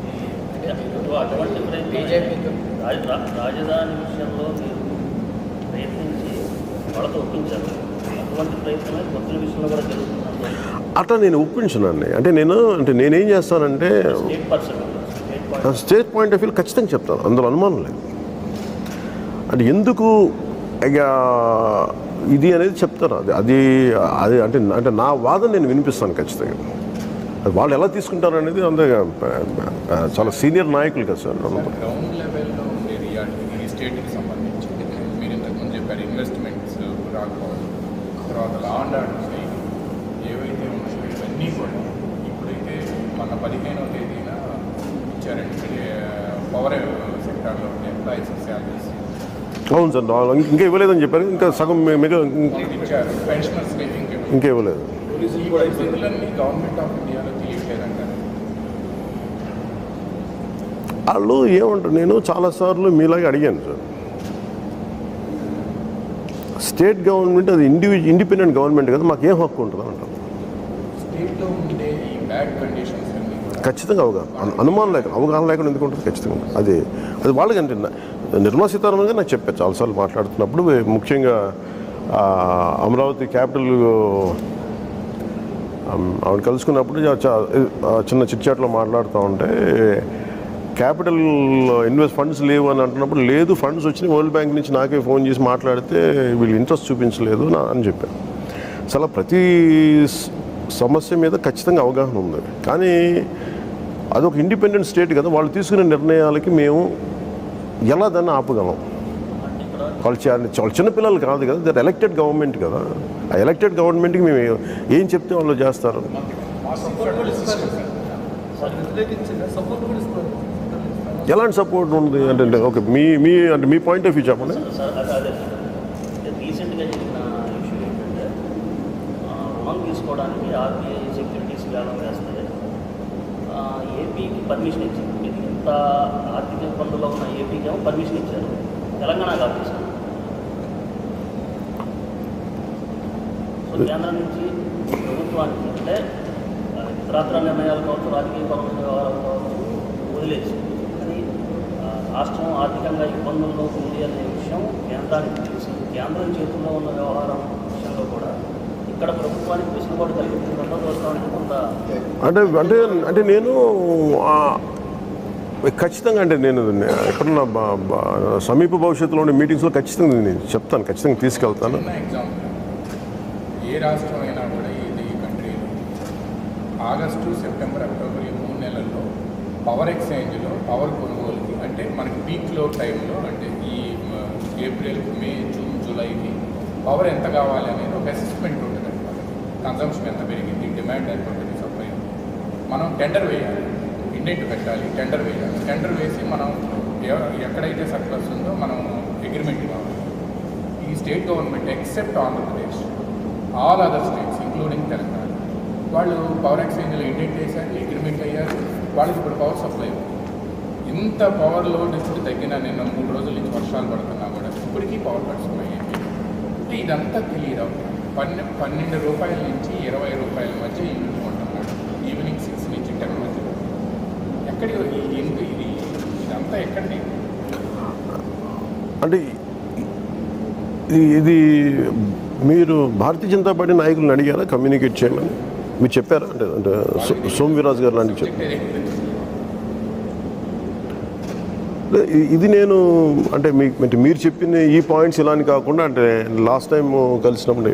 రాజధాని విషయంలో మీరు ప్రయత్నించి వాళ్ళతో ఒప్పించారు. అటువంటి ప్రయత్నమే కొత్త విషయంలో కూడా జరుగుతుంది. అట్లా నేను ఒప్పించానండి. అంటే నేనేం చేస్తానంటే స్టేట్ పాయింట్ ఆఫ్ వ్యూ ఖచ్చితంగా చెప్తాను, అందులో అనుమానం లేదు. అంటే ఎందుకు ఇది అనేది చెప్తారు. అది అంటే నా వాదన నేను వినిపిస్తాను ఖచ్చితంగా. అది వాళ్ళు ఎలా తీసుకుంటారు అనేది అంతే చాలా సీనియర్ నాయకులు కదా సార్. గ్రౌండ్ లెవెల్లో ఉండే రియాలిటీ ఈ స్టేట్కి సంబంధించి మీరు ఇంతకుముందు చెప్పారు, ఇన్వెస్ట్మెంట్స్ రాకపోవడం, తర్వాత లా అండ్ ఆర్డర్ ఏవైతే ఉన్నాయో ఇవన్నీ కూడా ఇప్పుడైతే మన 15వ తేదీన ఇచ్చారంటే పవర్ సెక్టార్లో ఉండే ఎంప్లాయీస్ శాలరీస్. అవును సార్, ఇంకా ఇవ్వలేదని చెప్పారు. ఇంకా సగం ఇచ్చారు. పెన్షనర్స్ ఇంకా ఇవ్వలేదు. నిధులన్నీ గవర్నమెంట్ ఆఫ్ ఇండియాలో తెలియట్లేదంటారు. వాళ్ళు ఏమంటారు, నేను చాలాసార్లు మీలాగే అడిగాను సార్. స్టేట్ గవర్నమెంట్ అది ఇండిపెండెంట్ గవర్నమెంట్ కదా, మాకు ఏం హక్కు ఉంటుంది అంటారు. స్టేట్లో ఉండే ఈ బ్యాడ్ కండిషన్స్ అన్నీ ఖచ్చితంగా అనుమానం లేకుండా, అవగాహన లేకుండా ఎందుకు ఉంటుంది? ఖచ్చితంగా అది వాళ్ళకి అంటే నిర్మలా సీతారామన్ గారు నాకు చెప్పారు చాలాసార్లు మాట్లాడుతున్నప్పుడు. ముఖ్యంగా అమరావతి క్యాపిటల్ ఆవిడ కలుసుకున్నప్పుడు చిన్న చిట్చాట్లో మాట్లాడుతూ ఉంటే, క్యాపిటల్ ఫండ్స్ లేవు అని అంటున్నప్పుడు, లేదు ఫండ్స్ వచ్చినాయి, వరల్డ్ బ్యాంక్ నుంచి నాకే ఫోన్ చేసి మాట్లాడితే వీళ్ళు ఇంట్రెస్ట్ చూపించలేదు అని చెప్పాను. చాలా ప్రతి సమస్య మీద ఖచ్చితంగా అవగాహన ఉంది. కానీ అదొక ఇండిపెండెంట్ స్టేట్ కదా, వాళ్ళు తీసుకునే నిర్ణయాలకి మేము ఎలా దాన్ని ఆపగలం? వాళ్ళు చిన్నపిల్లలు కాదు కదా, దర్ ఎలక్టెడ్ గవర్నమెంట్ కదా. ఆ ఎలక్టెడ్ గవర్నమెంట్కి మేము ఏం చెప్తే వాళ్ళు చేస్తారు. వ్యతిరేకించిన సపోర్ట్ కూడా ఇస్తారు. ఎలాంటి సపోర్ట్ ఉంది అంటే ఓకే అంటే మీ పాయింట్ ఆఫ్ వ్యూ చెప్పండి. సార్ అదే రీసెంట్గా జరిగిన ఇష్యూ ఏంటంటే రుణం తీసుకోవడానికి ఆర్బీఐ సెక్యూరిటీస్ వేలం వేస్తుంది. ఏపీకి పర్మిషన్ ఇచ్చింది. ఇంత ఆర్థిక ఇబ్బందుల్లో ఉన్న ఏపీకి ఏమో పర్మిషన్ ఇచ్చారు, తెలంగాణకు ఆపేశారు. సో కేంద్రం నుంచి ప్రభుత్వానికి అంటే ఇతరాతర నిర్ణయాలు కావచ్చు, రాజకీయ పరమైన వ్యవహారాలు కావచ్చు వదిలేసి, కానీ రాష్ట్రం ఆర్థికంగా ఇబ్బందుల్లో ఉంది అనే విషయం కేంద్రానికి తెలిసి కేంద్రం చేతుల్లో ఉన్న వ్యవహారం విషయంలో కూడా ఇక్కడ ప్రభుత్వానికి వెసులుబాటు కలిగించడంలో చూస్తామని కొంత అంటే అంటే అంటే నేను ఖచ్చితంగా అంటే నేను ఎప్పుడన్నా సమీప భవిష్యత్తులో ఉండే మీటింగ్స్లో ఖచ్చితంగా నేను చెప్తాను, ఖచ్చితంగా తీసుకెళ్తాను. ఎగ్జాంపుల్ ఏ రాష్ట్రం అయినా కూడా ఈ కంట్రీలో ఆగస్టు, సెప్టెంబర్, అక్టోబర్ ఈ 3 నెలల్లో పవర్ ఎక్స్చేంజ్లో పవర్ కొనుగోలుకి అంటే మనకి పీక్లో టైంలో అంటే ఈ ఏప్రిల్, మే, జూన్, జూలైకి పవర్ ఎంత కావాలి అనేది ఒక అసెస్మెంట్ ఉంటుంది. అనమాట కన్సంప్షన్ ఎంత పెరిగింది, డిమాండ్ ఎంత ఉంటుంది, సప్లై. మనం టెండర్ వేయాలి, ఇండెంట్ పెట్టాలి, టెండర్ వేయాలి. టెండర్ వేసి మనం ఎక్కడైతే సర్ప్లస్ ఉందో మనం అగ్రిమెంట్ కావాలి. ఈ state government except Andhra Pradesh, all other states including Telangana, వాళ్ళు పవర్ ఎక్స్చేంజ్లో ఇండెంట్ వేశారు, అగ్రిమెంట్ అయ్యారు. వాళ్ళకి ఇప్పుడు పవర్ సప్లై ఉంది. ఇంత పవర్ లోడ్ ఇప్పుడు తగ్గిన నిన్న 3 రోజుల నుంచి వర్షాలు పడుతున్నా కూడా ఇప్పటికీ పవర్ కట్స్ ఉన్నాయి. అంటే ఇదంతా తెలియదు. 12 రూపాయల నుంచి 20 రూపాయల మధ్య యూనిట్ కొంటున్నాడు, ఈవినింగ్ 6 నుంచి 10 మధ్య. ఎక్కడి ఇదంతా ఎక్కడి అంటే ఇది మీరు భారతీయ జనతా పార్టీ నాయకులను అడిగారా కమ్యూనికేట్ చేయమని? మీరు చెప్పారా? అంటే సోమవీరాజు గారు లాంటివి చెప్పారు. ఇది నేను అంటే మీరు చెప్పిన ఈ పాయింట్స్ ఇలా అని కాకుండా అంటే లాస్ట్ టైం కలిసినప్పుడు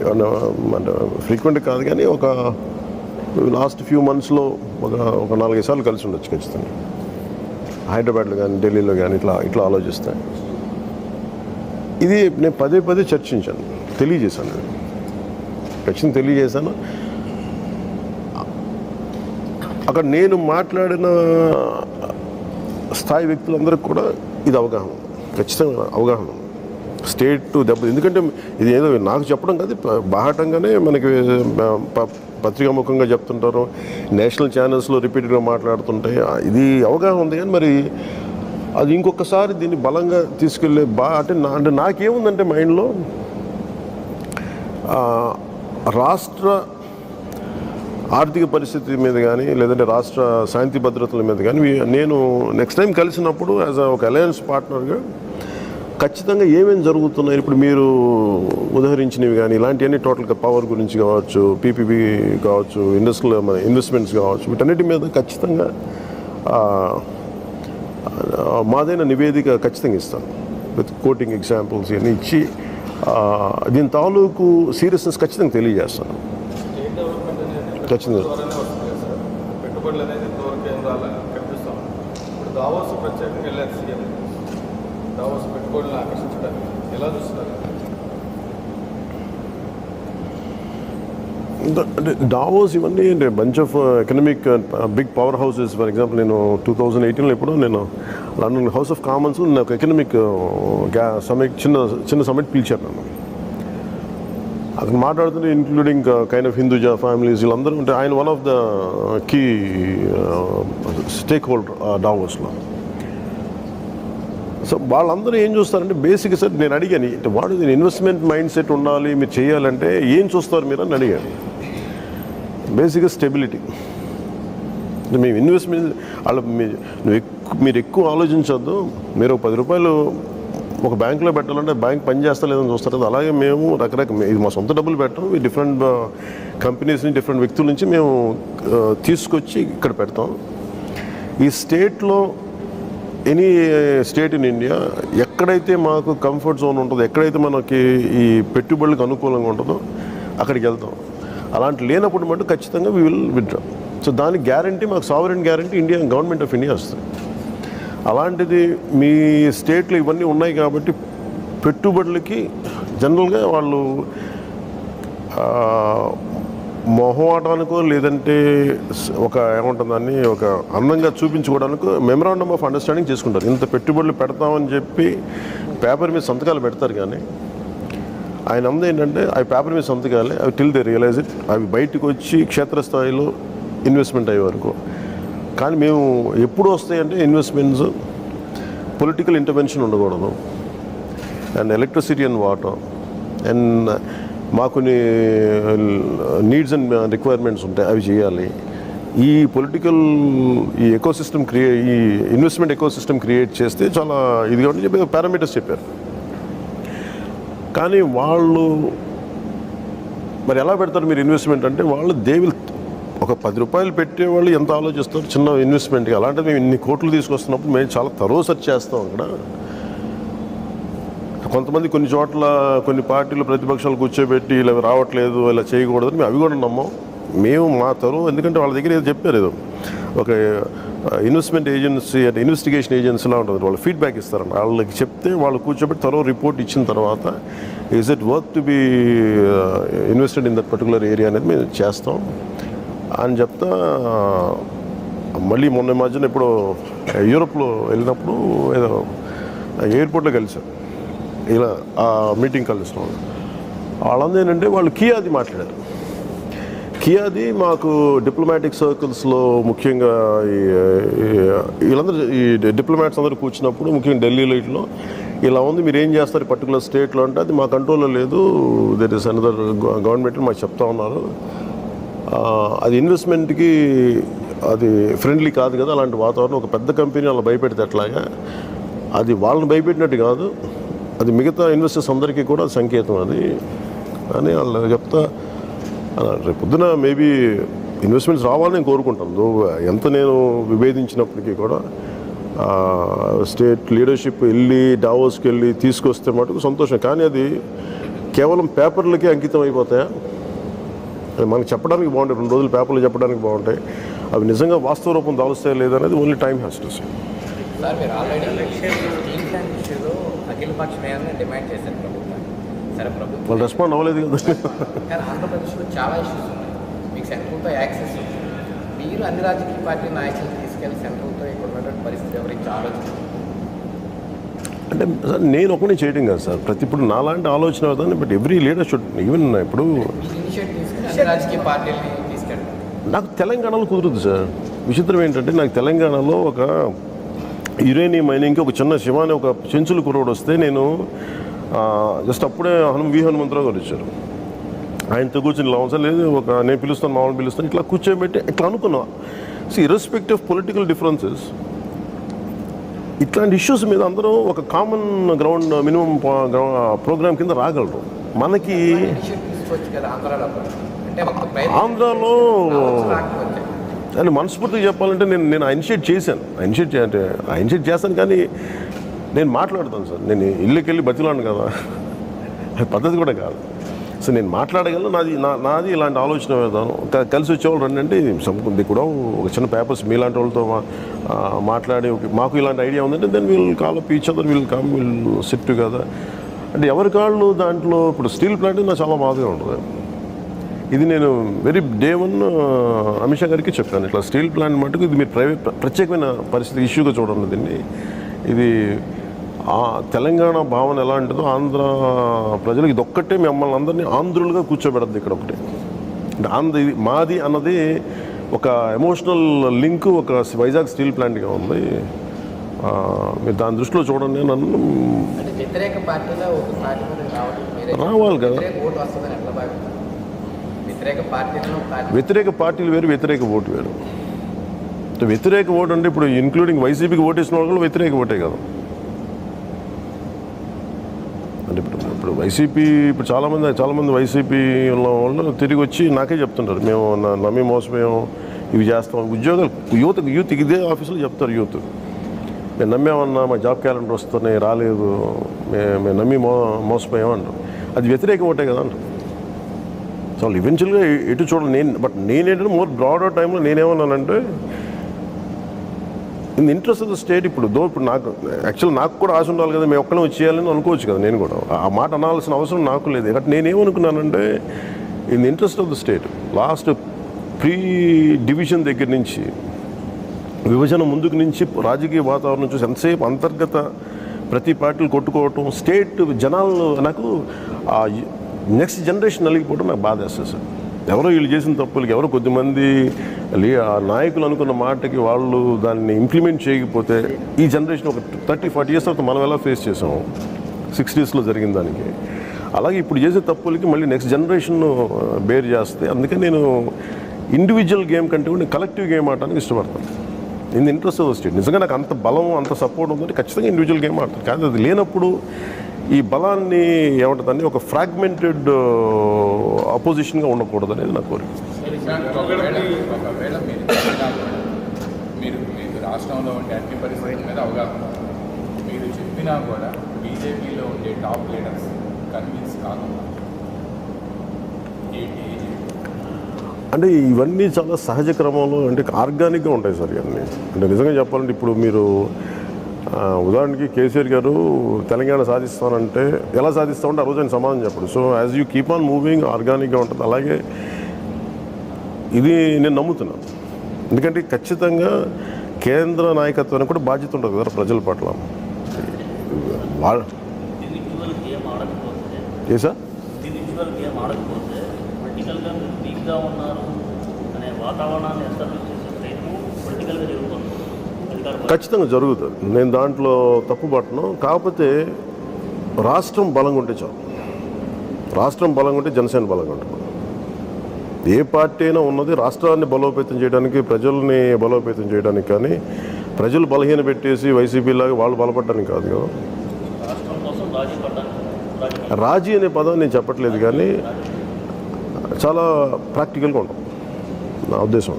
అంటే ఫ్రీక్వెంట్ కాదు కానీ ఒక లాస్ట్ ఫ్యూ మంత్స్లో ఒక 4-5 సార్లు కలిసి ఉండొచ్చు ఖచ్చితంగా. హైదరాబాద్లో కానీ ఢిల్లీలో కానీ ఇట్లా ఆలోచిస్తాను. ఇది నేను పదే చర్చించాను, తెలియజేశాను, ఖచ్చితంగా తెలియజేశాను. అక్కడ నేను మాట్లాడిన స్థాయి వ్యక్తులందరికీ కూడా ఇది అవగాహన, ఖచ్చితంగా అవగాహన స్టేట్ దెబ్బ. ఎందుకంటే ఇది ఏదో నాకు చెప్పడం కాదు, బాహటంగానే మనకి పత్రికాముఖంగా చెప్తుంటారు, నేషనల్ ఛానల్స్లో రిపీటెడ్గా మాట్లాడుతుంటాయి. ఇది అవగాహన ఉంది. కానీ మరి అది ఇంకొకసారి దీన్ని బలంగా తీసుకెళ్ళే అంటే నాకేముందంటే మైండ్లో రాష్ట్ర ఆర్థిక పరిస్థితి మీద కానీ లేదంటే రాష్ట్ర శాంతి భద్రతల మీద కానీ నేను నెక్స్ట్ టైం కలిసినప్పుడు యాజ్ ఒక అలయన్స్ పార్ట్నర్గా ఖచ్చితంగా ఏమేమి జరుగుతున్నాయి ఇప్పుడు మీరు ఉదహరించినవి కానీ ఇలాంటివన్నీ టోటల్గా పవర్ గురించి కావచ్చు, పీపీపీ కావచ్చు, ఇన్వెస్ట్మెంట్స్ కావచ్చు, వీటన్నిటి మీద ఖచ్చితంగా మాదైన నివేదిక ఖచ్చితంగా ఇస్తాను విత్ కోటింగ్ ఎగ్జాంపుల్స్ ఇవన్నీ ఇచ్చి దీని తాలూకు సీరియస్నెస్ ఖచ్చితంగా తెలియజేస్తాను. స్టేట్ డెవలప్మెంట్ అనేది ఖచ్చితంగా ద్వారానే వస్తుంది కదా సార్. పెట్టుబడులు అనేది ఇంతవరకు ఏం కనిపిస్తాం. ఇప్పుడు దావోస్ ప్రత్యేకంగా వెళ్ళారు సీఎం. దావోస్ పెట్టుబడులను ఆకర్షించడానికి ఎలా చూస్తున్నారు? అంటే డావోస్ ఇవన్నీ అంటే bunch of economic big power houses. For example నేను 2018లో ఎప్పుడో నేను లండన్ హౌస్ ఆఫ్ కామన్స్లో నాకు ఎకనామిక్ సమిట్ చిన్న సమిట్ పిలిచారు నన్ను. అక్కడ మాట్లాడుతుంటే including kind of Hinduja families వీళ్ళందరూ ఉంటే ఆయన one of the key stakeholder డావోస్లో. సో వాళ్ళందరూ ఏం చూస్తారంటే బేసిక్గా సార్ నేను అడిగాను వాడు ఇన్వెస్ట్మెంట్ మైండ్ సెట్ ఉండాలి మీరు చేయాలంటే ఏం చూస్తారు మీరు అని అడిగాను. బేసిక్గా స్టెబిలిటీ. మేము ఇన్వెస్ట్మెంట్ వాళ్ళు మీరు ఎక్కువ ఆలోచించొద్దు. మీరు 10 రూపాయలు ఒక బ్యాంకులో పెట్టాలంటే బ్యాంక్ పని చేస్తా లేదని చూస్తారు కదా. అలాగే మేము రకరకాల ఇది మా సొంత డబ్బులు పెట్టాం, డిఫరెంట్ కంపెనీస్ నుంచి డిఫరెంట్ వ్యక్తుల నుంచి మేము తీసుకొచ్చి ఇక్కడ పెడతాం. ఈ స్టేట్లో ఎనీ స్టేట్ ఇన్ ఇండియా ఎక్కడైతే మాకు కంఫర్ట్ జోన్ ఉంటుందో, ఎక్కడైతే మనకి ఈ పెట్టుబడులకు అనుకూలంగా ఉంటుందో అక్కడికి వెళ్తాం. అలాంటి లేనప్పుడు మటు ఖచ్చితంగా వీ విల్ విత్డ్రా. సో దానికి గ్యారంటీ మాకు sovereign guarantee India government of India వస్తుంది. అలాంటిది మీ స్టేట్లో ఇవన్నీ ఉన్నాయి కాబట్టి పెట్టుబడులకి జనరల్గా వాళ్ళు మొహమాటానికో లేదంటే ఒక ఏమంటుందని ఒక అందంగా చూపించుకోవడానికి మెమరాండమ్ ఆఫ్ అండర్స్టాండింగ్ చేసుకుంటారు. ఇంత పెట్టుబడులు పెడతామని చెప్పి పేపర్ మీద సంతకాలు పెడతారు, కానీ ఆయన అంద ఏంటంటే అవి పేపర్ మీద సంతకాలే, అవి టిల్ దే రియలైజ్ ఇట్, అవి బయటకు వచ్చి క్షేత్రస్థాయిలో ఇన్వెస్ట్మెంట్ అయ్యే వరకు. కానీ మేము ఎప్పుడు వస్తాయంటే ఇన్వెస్ట్మెంట్స్ పొలిటికల్ ఇంటర్వెన్షన్ ఉండకూడదు, and electricity and water, and మాకు కొన్ని నీడ్స్ అండ్ రిక్వైర్మెంట్స్ ఉంటాయి, అవి చేయాలి. ఈ పొలిటికల్ ఈ ఎకోసిస్టమ్ ఈ ఇన్వెస్ట్మెంట్ ఎకోసిస్టమ్ క్రియేట్ చేస్తే చాలా ఇదిగా ఉంటే చెప్పి పారామీటర్స్ చెప్పారు. కానీ వాళ్ళు మరి ఎలా పెడతారు మీరు ఇన్వెస్ట్మెంట్ అంటే, వాళ్ళు విల్ ఒక 10 రూపాయలు పెట్టేవాళ్ళు ఎంత ఆలోచిస్తారు చిన్న ఇన్వెస్ట్మెంట్కి. అలాంటి మేము ఇన్ని కోట్లు తీసుకొస్తున్నప్పుడు మేము చాలా తరో సెర్చ్ చేస్తాం. అక్కడ కొంతమంది కొన్ని చోట్ల కొన్ని పార్టీలు ప్రతిపక్షాలు కూర్చోబెట్టి ఇలా రావట్లేదు ఇలా చేయకూడదు, మేము అవి కూడా నమ్మం. మేము మా తరువు, ఎందుకంటే వాళ్ళ దగ్గర ఏదో చెప్పారు, ఏదో ఒక ఇన్వెస్ట్మెంట్ ఏజెన్సీ అంటే ఇన్వెస్టిగేషన్ ఏజెన్సీలా ఉంటుంది, వాళ్ళు ఫీడ్బ్యాక్ ఇస్తారంట. వాళ్ళకి చెప్తే వాళ్ళు కూర్చోబెట్టి తరువు రిపోర్ట్ ఇచ్చిన తర్వాత is it worth to be invested in that particular area అనేది మేము చేస్తాం అని చెప్తా. మళ్ళీ మొన్న మధ్యన ఇప్పుడు యూరోప్లో వెళ్ళినప్పుడు ఏదో ఎయిర్పోర్ట్లో కలిసాం, ఇలా ఆ మీటింగ్ కలుస్తున్నాం. వాళ్ళందరూ ఏంటంటే వాళ్ళు కియాది మాట్లాడారు. కియాది మాకు డిప్లొమాటిక్ సర్కిల్స్లో ముఖ్యంగా వీళ్ళందరూ ఈ డిప్లొమాట్స్ అందరూ కూర్చున్నప్పుడు ముఖ్యంగా ఢిల్లీలో ఇట్లో ఇలా ఉంది, మీరు ఏం చేస్తారు పర్టికులర్ స్టేట్లో అంటే అది మా కంట్రోల్లో లేదు, దట్ ఈస్ అనదర్ గవర్నమెంట్ మాకు చెప్తా ఉన్నారు. అది ఇన్వెస్ట్మెంట్కి అది ఫ్రెండ్లీ కాదు కదా అలాంటి వాతావరణం. ఒక పెద్ద కంపెనీ వాళ్ళని భయపెడితే అట్లాగా, అది వాళ్ళని భయపెట్టినట్టు కాదు, అది మిగతా ఇన్వెస్టర్స్ అందరికీ కూడా సంకేతం అది అని వాళ్ళు చెప్తా. రేపు పొద్దున మేబీ ఇన్వెస్ట్మెంట్స్ రావాలని నేను కోరుకుంటాను. ఎంత నేను విభేదించినప్పటికీ కూడా స్టేట్ లీడర్షిప్ వెళ్ళి డావోస్కి వెళ్ళి తీసుకొస్తే మటుకు సంతోషం. కానీ అది కేవలం పేపర్లకి అంకితం అయిపోతాయా? అది మనకు చెప్పడానికి బాగుంటాయి, 2 రోజులు పేపర్లు చెప్పడానికి బాగుంటాయి, అవి నిజంగా వాస్తవ రూపం దాలుస్తాయా లేదనేది only time has to see. Sir, మీరు ఆల్రెడీ స్టీల్ ప్లాంట్ ఇష్యూలో అఖిలపక్ష మేయర్ని డిమాండ్ చేశారు ప్రభుత్వం. సరే, ప్రభుత్వం వాళ్ళు రెస్పాండ్ అవ్వలేదు కదా. కానీ ఆంధ్రప్రదేశ్లో చాలా ఇష్యూస్ ఉన్నాయి, మీకు సెంట్రల్తో యాక్సెస్ ఉంది. మీరు అన్ని రాజకీయ పార్టీ నాయకులు తీసుకెళ్ళి సెంట్రల్తో ఇక్కడ ఉన్నటువంటి పరిస్థితి ఎవరికి ఆలోచన అంటే సార్ నేను ఒకనే చేయడం కాదు సార్, ప్రతి ఇప్పుడు నాలాంటి ఆలోచన అవుతుంది. But every leader should even ఇప్పుడు ఇనిషియేటివ్ తీసుకుని అన్ని రాజకీయ పార్టీలని తీసుకెళ్ళండి. నాకు తెలంగాణలో కుదురుతుంది సార్. విచిత్రం ఏంటంటే నాకు తెలంగాణలో ఒక యురేనియం మైనింగ్కి ఒక చిన్న శివాని ఒక చెంచులు కురవడు వస్తే నేను జస్ట్ అప్పుడే హనుమంతరావు గారు వచ్చారు, ఆయనతో కూర్చొని లాభం లేదు ఒక నేను పిలుస్తాను మామూలు పిలుస్తాను ఇట్లా కూర్చోబెట్టి ఇట్లా అనుకున్నా. So irrespective of political differences ఇట్లాంటి ఇష్యూస్ మీద అందరూ ఒక కామన్ గ్రౌండ్ మినిమం ప్రోగ్రామ్ కింద రాగలరు. మనకి ఆంధ్రాలో అని మనస్ఫూర్తిగా చెప్పాలంటే నేను ఇనిషియేట్ చేశాను, ఇనిషియేట్ చేస్తాను కానీ నేను మాట్లాడతాను సార్. నేను ఇల్లుకి వెళ్ళి బతిలాను కదా, అది పద్ధతి కూడా కాదు. సో నేను మాట్లాడగలను, నాది ఇలాంటి ఆలోచన విధానం. కలిసి వచ్చేవాళ్ళు రండి అంటే ఇది కూడా ఒక చిన్న పేపర్స్ మీలాంటి వాళ్ళతో మాట్లాడి మాకు ఇలాంటి ఐడియా ఉందంటే then we'll call up each other, we'll come, we'll sit together. అంటే ఎవరి కాళ్ళు దాంట్లో ఇప్పుడు స్టీల్ ప్లాంట్ నాకు చాలా బాధగా ఉంటుంది. ఇది నేను వెరీ డే 1 అమిత్ షా గారికి చెప్పాను, ఇట్లా స్టీల్ ప్లాంట్ మటుకు ఇది మీరు ప్రత్యేకమైన పరిస్థితి ఇష్యూగా చూడండి దీన్ని. ఇది తెలంగాణ భావన ఎలా ఉంటుందో ఆంధ్ర ప్రజలకు ఇది ఒక్కటే మిమ్మల్ని అందరినీ ఆంధ్రులుగా కూర్చోబెడద్దు ఇక్కడ ఒకటి. అంటే ఇది మాది అన్నది ఒక ఎమోషనల్ లింక్ ఒక వైజాగ్ స్టీల్ ప్లాంట్గా ఉంది. మీరు దాని దృష్టిలో చూడండి. నన్ను వ్యతిరేక పార్టీలో ఒక పార్టీ రావాలి కదా, ఓటు వస్తుందని ఎట్లా భావిస్తారు? వ్యతిరేక పార్టీలు వేరు, వ్యతిరేక ఓటు వేరు. వ్యతిరేక ఓటు అంటే ఇప్పుడు ఇంక్లూడింగ్ వైసీపీకి ఓటేసిన వాళ్ళు కూడా వ్యతిరేక ఓటే కదా. అంటే ఇప్పుడు వైసీపీ ఇప్పుడు చాలామంది వైసీపీ ఉన్న వాళ్ళు తిరిగి వచ్చి నాకే చెప్తుంటారు, మేము నమ్మి మోసపోయాం, ఇవి చేస్తాం. ఉద్యోగాలు యూత్ ఇదే ఆఫీసులో చెప్తారు, యూత్ మేము నమ్మేమన్నా మా జాబ్ క్యాలెండర్ వస్తున్నాయి రాలేదు, మేము నమ్మి మోసపోయాం అంటారు. అది వ్యతిరేక ఓటే కదా అంటారు. సో ఈవెన్చువల్గా ఎటు చూడండి. నేనేంటంటే మోర్ బ్రాడర్ టైంలో నేనేమన్నానంటే in the interest of the state. ఇప్పుడు నాకు కూడా ఆశ ఉండాలి కదా, మేము ఒక్కనే వచ్చేయాలని అనుకోవచ్చు కదా. నేను కూడా ఆ మాట అనాల్సిన అవసరం నాకు లేదు. నేనేమనుకున్నానంటే in the interest of the state last pre division దగ్గర నుంచి విభజన ముందుకు నుంచి రాజకీయ వాతావరణం చూసి ఎంతసేపు అంతర్గత ప్రతి పార్టీలు కొట్టుకోవటం స్టేట్ జనాలు నాకు ఆ నెక్స్ట్ జనరేషన్ నలిగిపోవడం నాకు బాధ వేస్తుంది సార్. ఎవరో వీళ్ళు చేసిన తప్పులకి ఎవరో కొద్దిమంది ఆ నాయకులు అనుకున్న మాటకి వాళ్ళు దాన్ని ఇంప్లిమెంట్ చేయకపోతే ఈ జనరేషన్ ఒక 30-40 ఇయర్స్ తర్వాత మనం ఎలా ఫేస్ చేసాం 60s జరిగిన దానికి, అలాగే ఇప్పుడు చేసే తప్పులకి మళ్ళీ నెక్స్ట్ జనరేషన్ బేర్ చేస్తే అందుకని నేను ఇండివిజువల్ గేమ్ కంటే కూడా కలెక్టివ్ గేమ్ ఆడటానికి ఇష్టపడతాను. In the interest of the state. నిజంగా నాకు అంత బలం అంత సపోర్ట్ ఉందంటే ఖచ్చితంగా ఇండివిజువల్ గేమ్ ఆడతాను. కానీ అది లేనప్పుడు ఈ బలాన్ని ఏమంటుందని ఒక ఫ్రాగ్మెంటెడ్ అపోజిషన్గా ఉండకూడదు అనేది నా కోరిక. ఒకవేళ మీరు చెప్పినా కూడా మీకు రాష్ట్రంలో ఉండే అన్ని పరిస్థితుల మీద అవగాహన మీరు చెప్పినా కూడా బీజేపీలో ఉండే టాప్ లీడర్స్ కన్విన్స్ కాకుండా ఏంటి అంటే ఇవన్నీ చాలా సహజ క్రమంలో అంటే ఆర్గానిక్గా ఉంటాయి సార్ ఇవన్నీ. అంటే నిజంగా చెప్పాలంటే ఇప్పుడు మీరు ఉదాహరణకి కేసీఆర్ గారు తెలంగాణ సాధిస్తానంటే ఎలా సాధిస్తామంటే ఆ రోజు ఆయన సమాధానం చెప్పడు. So as you keep on moving ఆర్గానిక్గా ఉంటుంది. అలాగే ఇది నేను నమ్ముతున్నాను. ఎందుకంటే ఖచ్చితంగా కేంద్ర నాయకత్వానికి కూడా బాధ్యత ఉంటుంది కదా ప్రజల పట్ల. ఇండివిజువల్ గేమ్ ఆడకపోతే ఏ సార్ ఇండివిజువల్ గేమ్ ఆడకపోతే పొలిటికల్గా మీరు వీక్గా ఉన్నారు అనే వాతావరణాన్ని ఎస్టాబ్లిష్ చేసే ప్రయత్నం పొలిటికల్గా జరుగుతుంది. ఖచ్చితంగా జరుగుతుంది. నేను దాంట్లో తప్పు పట్టను. కాకపోతే రాష్ట్రం బలంగా ఉంటే చాలు. రాష్ట్రం బలంగా ఉంటే జనసేన బలంగా ఉంటుంది. ఏ పార్టీ అయినా ఉన్నది రాష్ట్రాన్ని బలోపేతం చేయడానికి, ప్రజల్ని బలోపేతం చేయడానికి, కానీ ప్రజలు బలహీన పెట్టేసి వైసీపీలాగా వాళ్ళు బలపడడానికి కాదు కదా. రాష్ట్రం కోసం రాజీ పడ్డానికి రాజీ అనే పదం నేను చెప్పట్లేదు, కానీ చాలా ప్రాక్టికల్గా ఉంటాం నా ఉద్దేశం.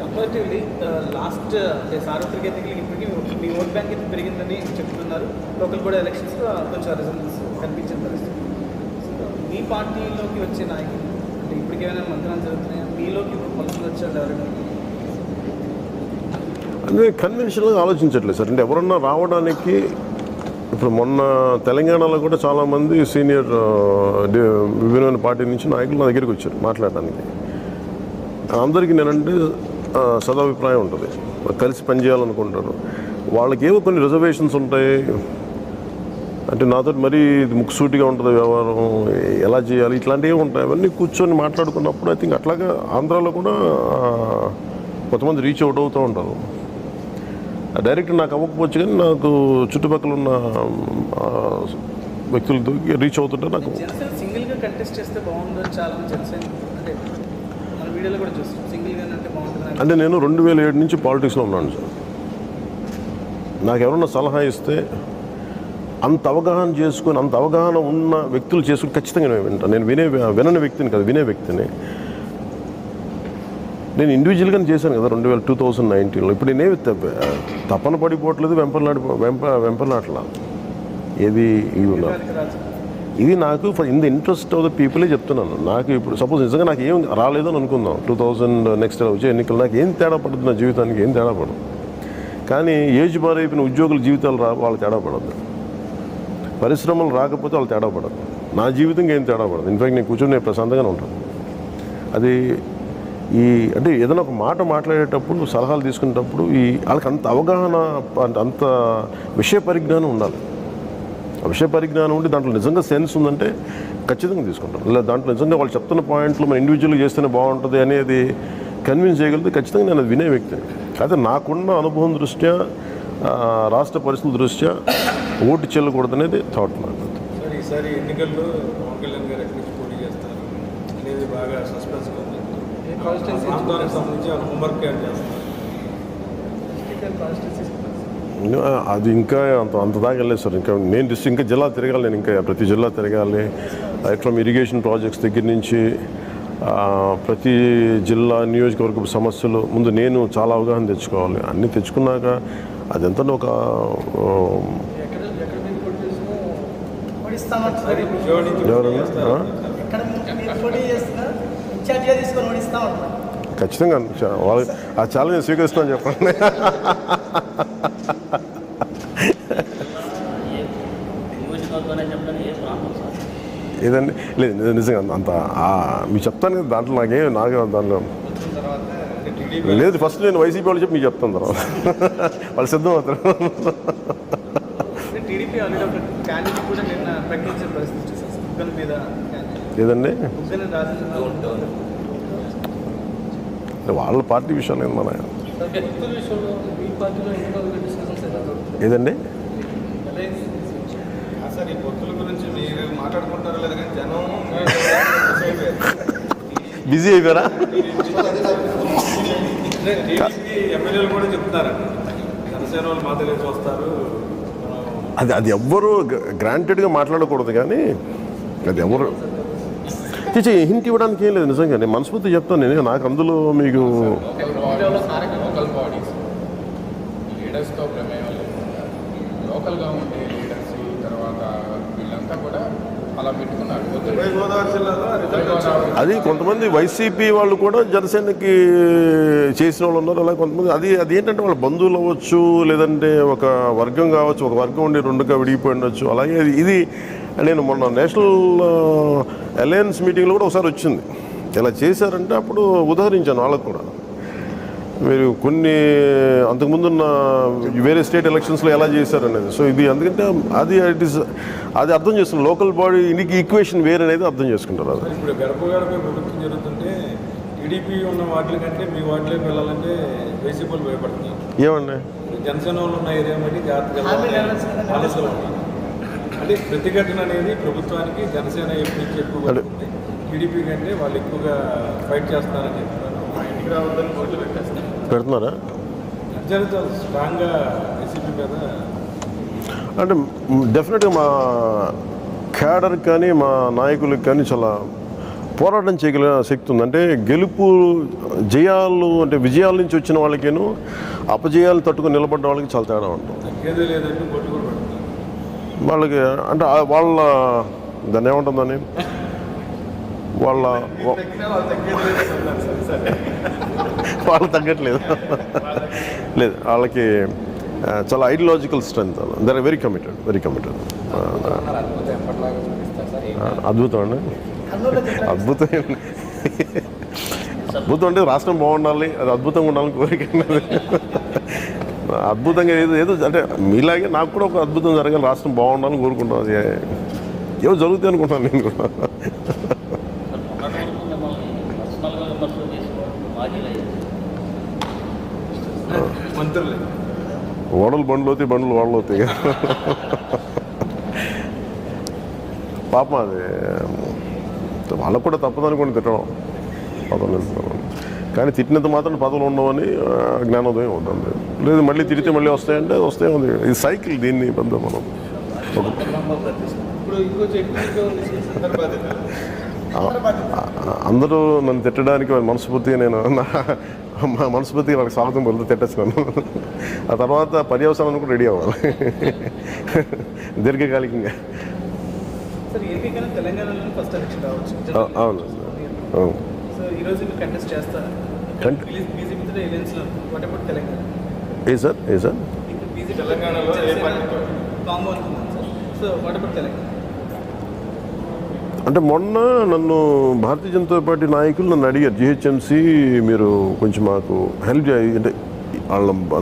కంపారిటివ్లీ లాస్ట్ అంటే సార్వత్రిక ఎన్నికలకి ఇప్పటికీ మీ ఓట్ బ్యాంక్ అయితే పెరిగిందని చెప్తున్నారు. లోకల్ కూడా ఎలక్షన్స్లో కొంచెం రిజల్ట్స్ కనిపించిన పరిస్థితి. మీ పార్టీలోకి వచ్చే నాయకులు అంటే ఇప్పటికేమైనా మంత్రాలు జరుగుతున్నాయా? మీలోకి మనుషులు వచ్చారు ఎవరైనా? అంటే కన్వెన్షనల్గా ఆలోచించట్లేదు సార్. అంటే ఎవరన్నా రావడానికి ఇప్పుడు మొన్న తెలంగాణలో కూడా చాలామంది సీనియర్ విభిన్న పార్టీ నుంచి నాయకులు నా దగ్గరికి వచ్చారు మాట్లాడడానికి. అందరికీ నేనంటే సదాభిప్రాయం ఉంటుంది, కలిసి పనిచేయాలనుకుంటారు. వాళ్ళకి ఏవో కొన్ని రిజర్వేషన్స్ ఉంటాయి. అంటే నాతో మరీ ఇది ముక్కుసూటిగా ఉంటుంది వ్యవహారం, ఎలా చేయాలి ఇట్లాంటివి ఉంటాయి. అవన్నీ కూర్చొని మాట్లాడుకున్నప్పుడు ఐ థింక్ అట్లాగా ఆంధ్రాలో కూడా కొంతమంది రీచ్ అవుట్ అవుతూ ఉంటారు. డైరెక్ట్ నాకు అవ్వకపోవచ్చు, కానీ నాకు చుట్టుపక్కల ఉన్న వ్యక్తులతో రీచ్ అవుతుంటే నాకు జనసేన సింగిల్గా కంటెస్ట్ చేస్తే బాగుందని చాలా జనసేన అంటే మన వీడియోలో కూడా చూస్తాం. సింగిల్గా అంటే బాగుంటుంది అంటే నేను 2007 నుంచి పాలిటిక్స్లో ఉన్నాను సార్. నాకు ఎవరన్నా సలహా ఇస్తే అంత అవగాహన చేసుకొని అంత అవగాహన ఉన్న వ్యక్తులు చేసుకుని ఖచ్చితంగా నేను వింటాను. నేను వినని వ్యక్తిని కాదు, వినే వ్యక్తిని. నేను ఇండివిజువల్గానే చేశాను కదా 2019లో. ఇప్పుడు నేనేమి తప్పన పడిపోవట్లేదు, వెంపర్లాట్లా. ఏది ఇది నాకు in the interest of the పీపులే చెప్తున్నాను. నాకు ఇప్పుడు సపోజ్ నిజంగా నాకు ఏం రాలేదని అనుకుందాం, 2000 నెక్స్ట్ వచ్చే ఎన్నికలు నాకు ఏం తేడా పడుతుంది, నా జీవితానికి ఏం తేడా పడదు. కానీ ఏజ్ బార్ అయిపోయిన ఉద్యోగుల జీవితాలు వాళ్ళు తేడా పడదు, పరిశ్రమలు రాకపోతే వాళ్ళు తేడా పడదు, నా జీవితంగా ఏం తేడా పడదు. ఇన్ఫ్యాక్ట్ నేను కూర్చొని నేను ప్రశాంతంగానే ఉంటాను. అది అంటే ఏదైనా ఒక మాట మాట్లాడేటప్పుడు సలహాలు తీసుకునేటప్పుడు వాళ్ళకి అంత అవగాహన అంత విషయ పరిజ్ఞానం ఉండాలి. ఆ విషయ పరిజ్ఞానం ఉండి దాంట్లో నిజంగా సెన్స్ ఉందంటే ఖచ్చితంగా తీసుకుంటాను. లేదా దాంట్లో నిజంగా వాళ్ళు చెప్తున్న పాయింట్లు మనం ఇండివిజువల్గా చేస్తేనే బాగుంటుంది అనేది కన్విన్స్ చేయగలిగితే ఖచ్చితంగా నేను అది వినే వ్యక్తిని. అయితే నాకున్న అనుభవం దృష్ట్యా, రాష్ట్ర పరిస్థితుల దృష్ట్యా ఓటు చెల్లకూడదనేది థాట్ నాకు. సార్ ఈసారి ఎన్నికల్లో పవన్ కళ్యాణ్ గారు ఎక్కడి నుంచి పోటీ చేస్తారు అనేది బాగా సస్పెన్స్గా ఉంది. ప్రాంతానికి సంబంధించి హోంవర్క్ చేస్తారు. అది ఇంకా అంత దాకా వెళ్ళలేదు సార్. ఇంకా నేను ఇంకా జిల్లా తిరగాలి. నేను ఇంకా ప్రతి జిల్లా తిరగాలి. ఫ్రమ్ ఇరిగేషన్ ప్రాజెక్ట్స్ దగ్గర నుంచి ప్రతి జిల్లా నియోజకవర్గ సమస్యలు ముందు నేను చాలా అవగాహన తెచ్చుకోవాలి. అన్నీ తెచ్చుకున్నాక అదంతా ఒక ఖచ్చితంగా వాళ్ళు ఆ ఛాలెంజ్ స్వీకరిస్తున్నాను చెప్పండి. ఏదండి లేదు నిజంగా అంత మీకు చెప్తాను కదా దాంట్లో నాకే దాంట్లో వచ్చిన తర్వాత అంటే టీడీపీ లేదు. ఫస్ట్ నేను వైసీపీ వాళ్ళు చెప్పి మీకు చెప్తాను తర్వాత వాళ్ళు సిద్ధం అవుతారు. టీడీపీ ఆల్రెడీ ఒక క్యాండిడేట్ కూడా నిన్న ప్రకటించిన పరిస్థితి సార్ బుగ్గన మీద క్యాండిడేట్ ఏదండి బుగ్గన రాజేంద్ర వాళ్ళ పార్టీ విషయాలు ఏంది మన వ్యక్తుల విషయంలో మీ పార్టీలో ఎన్నో డిస్కషన్స్ ఏదండి సార్ ఈ పొత్తుల గురించి మీరు మాట్లాడుకుంటారో లేదు కానీ జనం బిజీ అయిపోయారా? టీడీపీ ఎమ్మెల్యేలు కూడా చెప్తున్నారండి జనసేన వాళ్ళు మా దగ్గర వస్తారు. అది ఎవ్వరు గ్రాంటెడ్గా మాట్లాడకూడదు కానీ అది ఎవరు హింట్ ఇవ్వడానికి ఏం లేదు. నిజంగా నేను మనస్ఫూర్తి చెప్తాను. నేను నాకు అందులో మీకు లోకల్ బాడీస్ లీడర్స్తో ప్రమేయం లేకుండా లోకల్గా ఉండే లీడర్స్ తర్వాత వీళ్ళంతా కూడా అలా పెట్టుకున్నారు. ఉభయ గోదావరి జిల్లాలో రిజల్ట్ వచ్చింది. అది కొంతమంది వైసీపీ వాళ్ళు కూడా జనసేనకి చేసిన వాళ్ళు ఉన్నారు. అలాగే కొంతమంది అది ఏంటంటే వాళ్ళ బంధువులు అవ్వచ్చు, లేదంటే ఒక వర్గం కావచ్చు, ఒక వర్గం ఉండి రెండుగా విడిగిపోయి ఉండొచ్చు. అలాగే ఇది నేను మొన్న నేషనల్ అలయన్స్ మీటింగ్లో కూడా ఒకసారి వచ్చింది. ఇలా చేశారంటే అప్పుడు ఉదాహరించాను వాళ్ళకు కూడా. మీరు కొన్ని అంతకుముందున్న వేరే స్టేట్ ఎలక్షన్స్లో ఎలా చేశారనేది. సో ఇది అందుకంటే అది అర్థం చేసుకున్నారు. లోకల్ బాడీ ఇంటికి ఈక్వేషన్ వేరే అనేది అర్థం చేసుకుంటారు. అది ఇప్పుడు గడప గడప ప్రభుత్వం జరుగుతుంటే టీడీపీ ఉన్న వాటి కంటే మీ వాటిలోకి వెళ్ళాలంటే వైసీపీలు భయపడుతున్నారు. ఏమండి జనసేన వాళ్ళు ఉన్న ఏరియా బట్టి జాగ్రత్తగా ఆలోచనలు ఉన్నాయి. అంటే ప్రతిఘటన అనేది ప్రభుత్వానికి జనసేన ఎక్కువ పడుతుంది. టీడీపీ కంటే వాళ్ళు ఎక్కువగా ఫైట్ చేస్తారని చెప్తున్నారు. మా ఇంటికి రావద్దని కోర్టు పెట్టేస్తారు. పెడుతున్నారా? జనం చాలా స్ట్రాంగ్గా వైసీపీ మీద అంటే డెఫినెట్గా మా క్యాడర్కి కానీ మా నాయకులకు కానీ చాలా పోరాటం చేయగల శక్తి ఉంది. అంటే గెలుపు జయాలు అంటే విజయాల నుంచి వచ్చిన వాళ్ళకేను అపజయాలు తట్టుకుని నిలబడ్డ వాళ్ళకి చాలా తేడా ఉంటుంది. తగ్గేదే లేదంటే కొట్టు కూడా పెడుతున్నారు. వాళ్ళకి అంటే వాళ్ళ దాన్ని ఏముంటుందని వాళ్ళు తగ్గట్లేదు. లేదు వాళ్ళకి చాలా ideological strength. They are very committed. అద్భుతం ఎప్పటిలాగా చూపిస్తారు సార్. అద్భుతం అండి. అద్భుతం అద్భుతం అంటే రాష్ట్రం బాగుండాలి, అది అద్భుతంగా ఉండాలని కోరిక. అద్భుతంగా ఏదో అంటే మీలాగే నాకు కూడా ఒక అద్భుతం జరగాలి, రాష్ట్రం బాగుండాలని కోరుకుంటాను. అది ఏమో జరుగుతాయి అనుకుంటాను నేను కూడా. మంత్రులే ఓడలు బండ్లు అవుతాయి, బండ్లు ఓడలు అవుతాయి. పాపం అది వాళ్ళకు కూడా తప్పదనుకోండి తిట్టడం, పదవులు. కానీ తిట్టినంత మాత్రం పదవులు ఉండవని జ్ఞానోదయం ఉంటుంది. లేదు మళ్ళీ తిరిగితే మళ్ళీ వస్తాయంటే అది వస్తే ఉంది. ఇది సైకిల్, దీన్ని ఇబ్బంది మనం. ఇప్పుడు ఇంకొంచెం ఎక్కువ అందరూ నన్ను తిట్టడానికి మనస్ఫూర్తిగా నేను మనస్ఫూర్తిగా వాళ్ళకి స్వాగతం పలుతూ తిట్టచ్చు. ఆ తర్వాత పర్యవసానాన్ని కూడా రెడీ అవ్వాలి దీర్ఘకాలికంగా. సార్ ఏపీ కన్నా తెలంగాణలో ఫస్ట్ ఎలక్షన్ రావచ్చు. అవును అవును. సో ఈరోజు మీరు కంటెస్ట్ చేస్తారు బీజేపీతో ఎలయన్స్లో. What about Telangana? ఏ సార్ ఇప్పుడు బీజేపీ తెలంగాణలో ఏ పార్టీతో కాంబో అనుకున్నాను sir. So what about Telangana? అంటే మొన్న నన్ను భారతీయ జనతా పార్టీ నాయకులు నన్ను అడిగారు, జిహెచ్ఎంసీ మీరు కొంచెం మాకు హెల్ప్ చేయాలి అంటే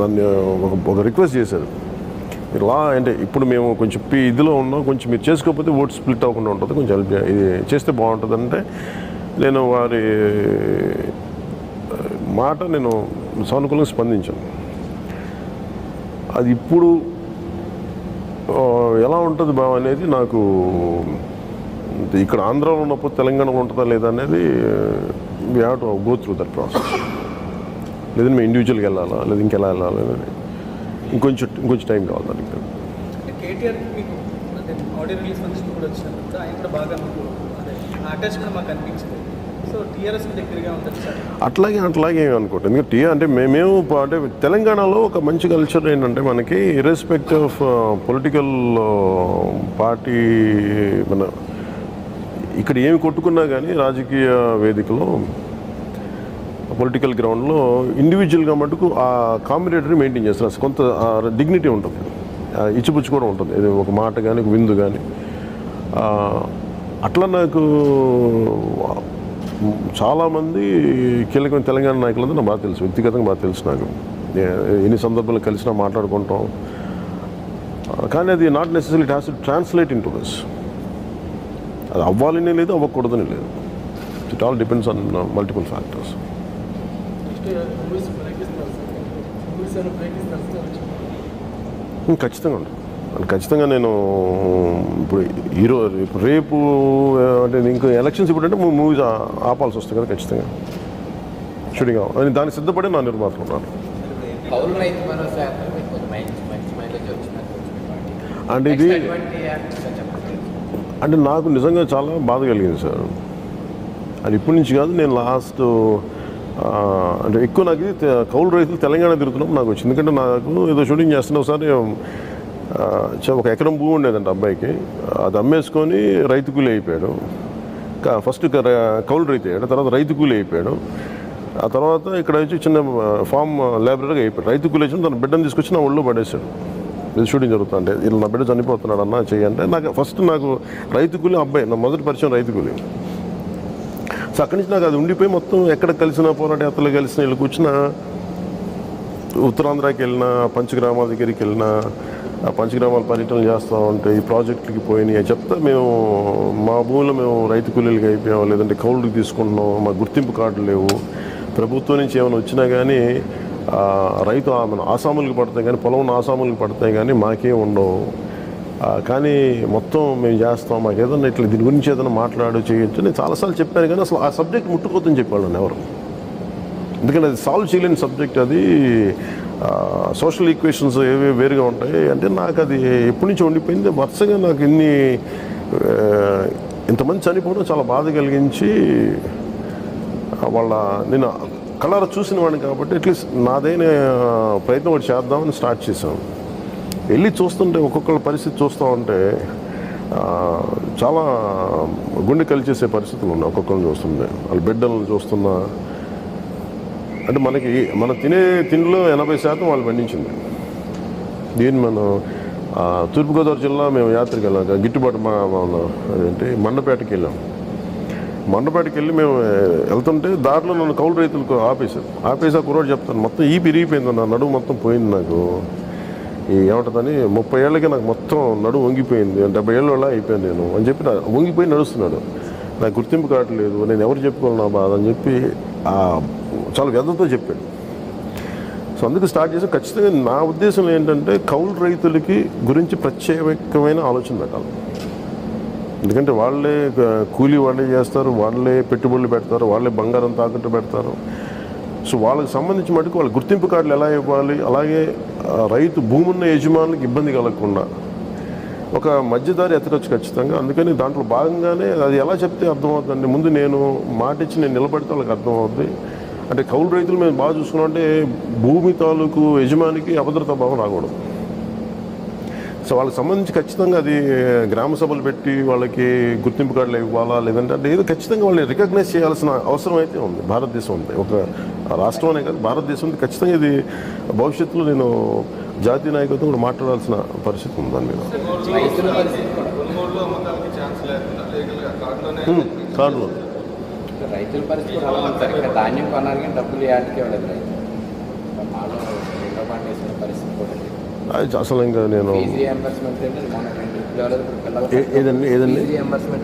నన్ను ఒక రిక్వెస్ట్ చేశారు. మీరు అంటే ఇప్పుడు మేము కొంచెం ఇదిలో ఉన్నాం, కొంచెం మీరు చేసుకోకపోతే ఓట్ స్ప్లిట్ అవ్వకుండా ఉంటుంది, కొంచెం హెల్ప్ ఇది చేస్తే బాగుంటుంది అంటే నేను వారి మాట నేను సానుకూలంగా స్పందించాను. అది ఇప్పుడు ఎలా ఉంటుంది బావ అనేది నాకు ఇక్కడ ఆంధ్రాలో ఉన్నప్పుడు తెలంగాణలో ఉంటుందా లేదా అనేది we have to go through that process. లేదంటే మేము ఇండివిజువల్గా వెళ్ళాలా, లేదా ఇంకెలా వెళ్ళాలి అనేది ఇంకొంచెం టైం కావాలి దానికి. అంటే కేటీఆర్ మీకు అంటే ఆడియో రిలీజ్ ఫంక్షన్ కూడా వచ్చినప్పుడు ఆయన కూడా బాగా మీకు అంటే అటాచ్ కూడా మాకు అనిపించింది. సో టీఆర్ఎస్ దగ్గరగా ఉంటుంది సార్. అట్లాగే అనుకోండి. ఎందుకంటే అంటే మేము అంటే తెలంగాణలో ఒక మంచి కల్చర్ ఏంటంటే మనకి ఇర్రెస్పెక్టివ్ ఆఫ్ పొలిటికల్ పార్టీ మన ఇక్కడ ఏమి కొట్టుకున్నా కానీ రాజకీయ వేదికలో పొలిటికల్ గ్రౌండ్లో ఇండివిజువల్గా మటుకు ఆ కాంబినేటరీ మెయింటైన్ చేస్తారు. కొంత డిగ్నిటీ ఉంటుంది, ఇచ్చిపుచ్చి కూడా ఉంటుంది. ఇది ఒక మాట కానీ ఒక విందు కానీ అట్లా నాకు చాలామంది కీలకమైన తెలంగాణ నాయకులంతా నాకు బాగా తెలుసు, వ్యక్తిగతంగా బాగా తెలుసు నాకు. ఎన్ని సందర్భాలు కలిసినా మాట్లాడుకుంటాం. కానీ అది not necessary it has to translate in to this. అది అవ్వాలనే లేదు, అవ్వకూడదని లేదు. It all depends on multiple factors. ఖచ్చితంగా ఉంటుంది. ఖచ్చితంగా నేను ఇప్పుడు రేపు అంటే ఇంకా ఎలక్షన్స్ ఇప్పుడు అంటే మూవీస్ ఆపాల్సి వస్తుంది కదా, ఖచ్చితంగా షూటింగ్ అని దానికి సిద్ధపడి నా నిర్మాతలు ఉన్నాను. కౌలు రైతు భరోసా యాత్ర మీకు కొంచెం మంచి మైలేజ్ వచ్చినట్టు అంటే ఇది అంటే నాకు నిజంగా చాలా బాధ కలిగింది సార్. అది ఇప్పటి నుంచి కాదు, నేను లాస్ట్ అంటే ఎక్కువ నాకు ఇది కౌలు రైతులు తెలంగాణ తిరుగుతున్నప్పుడు నాకు వచ్చింది. ఎందుకంటే నాకు ఏదో షూటింగ్ చేస్తున్నా ఒకసారి ఒక ఎకరం భూమి ఉండేదంట అబ్బాయికి, అది అమ్మేసుకొని రైతు కూలి అయిపోయాడు. ఫస్ట్ కౌలు రైతు అయ్యాడు, తర్వాత రైతు కూలి అయిపోయాడు. ఆ తర్వాత ఇక్కడ వచ్చి చిన్న ఫామ్ లైబ్రరీగా అయిపోయాడు. రైతు కూలి వచ్చి తన బిడ్డను తీసుకొచ్చి నా ఒళ్ళో పడేశాడు. ఇది షూటింగ్ జరుగుతుంటే ఇలా నా బిడ్డ చనిపోతున్నాడు అన్న చెయ్యంటే నాకు రైతు కూలి అబ్బాయి, నా మొదటి పరిచయం రైతు కూలి. సో అక్కడి నుంచి నాకు అది ఉండిపోయి మొత్తం ఎక్కడ కలిసిన పోరాట యాత్రలు కలిసిన వీళ్ళు కూర్చున్న ఉత్తరాంధ్రకి వెళ్ళినా, పంచగ్రామాల దగ్గరికి వెళ్ళినా, ఆ పంచగ్రామాల పర్యటనలు చేస్తూ ఉంటే ఈ ప్రాజెక్టులకి పోయినాయి చెప్తా మేము మా భూమిలో మేము రైతు కూలీలకి అయిపోయాం, లేదంటే కౌలుకి తీసుకుంటున్నాం, మా గుర్తింపు కార్డులు లేవు, ప్రభుత్వం నుంచి ఏమైనా వచ్చినా కానీ రైతు మన ఆసాములకు పడతాయి కానీ పొలం ఆసాములకు పడతాయి కానీ మాకేం ఉండవు, కానీ మొత్తం మేము చేస్తాం, మాకు ఏదన్నా ఇట్లా దీని గురించి ఏదైనా మాట్లాడు చేయొచ్చు. నేను చాలాసార్లు చెప్పాను కానీ అసలు ఆ సబ్జెక్ట్ ముట్టుకోవద్దని చెప్పాను ఎవరు. ఎందుకంటే అది సాల్వ్ చేయలేని సబ్జెక్ట్. అది సోషల్ ఈక్వేషన్స్ ఏవి వేరుగా ఉంటాయి. అంటే నాకు అది ఎప్పటి నుంచి ఉండిపోయింది. వరుసగా నాకు ఇంతమంది చనిపోవడం చాలా బాధ కలిగించి నేను కలర్ చూసిన వాడిని కాబట్టి అట్లీస్ట్ నాదైన ప్రయత్నం ఒకటి చేద్దామని స్టార్ట్ చేశాను. వెళ్ళి చూస్తుంటే ఒక్కొక్కళ్ళ పరిస్థితి చూస్తూ ఉంటే చాలా గుండె కలిచేసే పరిస్థితులు ఉన్నాయి. ఒక్కొక్కరిని చూస్తుంటే వాళ్ళ బిడ్డలను చూస్తున్నా, అంటే మనం తినే తిండిలో 80% వాళ్ళు పండించింది. దీన్ని మనం తూర్పుగోదావరి జిల్లా మేము యాత్రకి వెళ్ళాం, గిట్టుబాటు అదేంటి మండపేటకి వెళ్ళాం. మండపేటకి వెళ్ళి మేము వెళ్తుంటే దారిలో నన్ను కౌలు రైతులకు ఆపేసా కుర్రోడు చెప్తాను మొత్తం విరిగిపోయింది, నా నడుము మొత్తం పోయింది. నాకు ఏమంటుందని 30 ఏళ్ళకి నాకు మొత్తం నడుము వంగిపోయింది, 70 ఏళ్ళ వల్ల అయిపోయాను నేను అని చెప్పి వంగిపోయి నడుస్తున్నాడు. నాకు గుర్తింపు కావట్లేదు, నేను ఎవరు చెప్పుకోవాలి నా బాధ అని చెప్పి చాలా వ్యధతో చెప్పాడు. సో అందుకు స్టార్ట్ చేసి ఖచ్చితంగా నా ఉద్దేశం ఏంటంటే కౌలు రైతులకి గురించి ప్రత్యేకమైన ఆలోచన పెట్టాలి. ఎందుకంటే వాళ్ళే కూలీ వాళ్ళే చేస్తారు, వాళ్ళే పెట్టుబడులు పెడతారు, వాళ్ళే బంగారం తాకట్టు పెడతారు. సో వాళ్ళకి సంబంధించి మటుకు వాళ్ళ గుర్తింపు కార్డులు ఎలా ఇవ్వాలి, అలాగే రైతు భూమి ఉన్న యజమానులకు ఇబ్బంది కలగకుండా ఒక మధ్యదారి ఎత్తకొచ్చు ఖచ్చితంగా. అందుకని దాంట్లో భాగంగానే అది ఎలా చెప్తే అర్థమవుతుందండి, ముందు నేను మాట ఇచ్చి నేను నిలబడితే వాళ్ళకి అర్థమవుతుంది. అంటే కౌలు రైతులు మేము బాగా చూసుకున్నాం అంటే భూమి తాలూకు యజమానికి అభద్రతా భావం రాకూడదు. సో వాళ్ళకి సంబంధించి ఖచ్చితంగా అది గ్రామ సభలు పెట్టి వాళ్ళకి గుర్తింపు కార్డులు ఇవ్వాలా, లేదంటే అంటే ఏదో ఖచ్చితంగా వాళ్ళని రికగ్నైజ్ చేయాల్సిన అవసరం అయితే ఉంది. భారతదేశం ఉంది, ఒక రాష్ట్రం అనే కాదు భారతదేశం ఉంది. ఖచ్చితంగా ఇది భవిష్యత్తులో నేను జాతీయ నాయకత్వం కూడా మాట్లాడాల్సిన పరిస్థితి ఉంది దాని మీద. కార్డులో రైతుల పరిస్థితి కూడా అలా ఉంది. ఇక్కడ ధాన్యం కొనాలి డబ్బులు యాడ్కి ఇవ్వలేదు రైతు. మాలో రెండో పంట వేసిన పరిస్థితి కూడా అది అసలు ఇంకా నేను రీఎంబర్స్మెంట్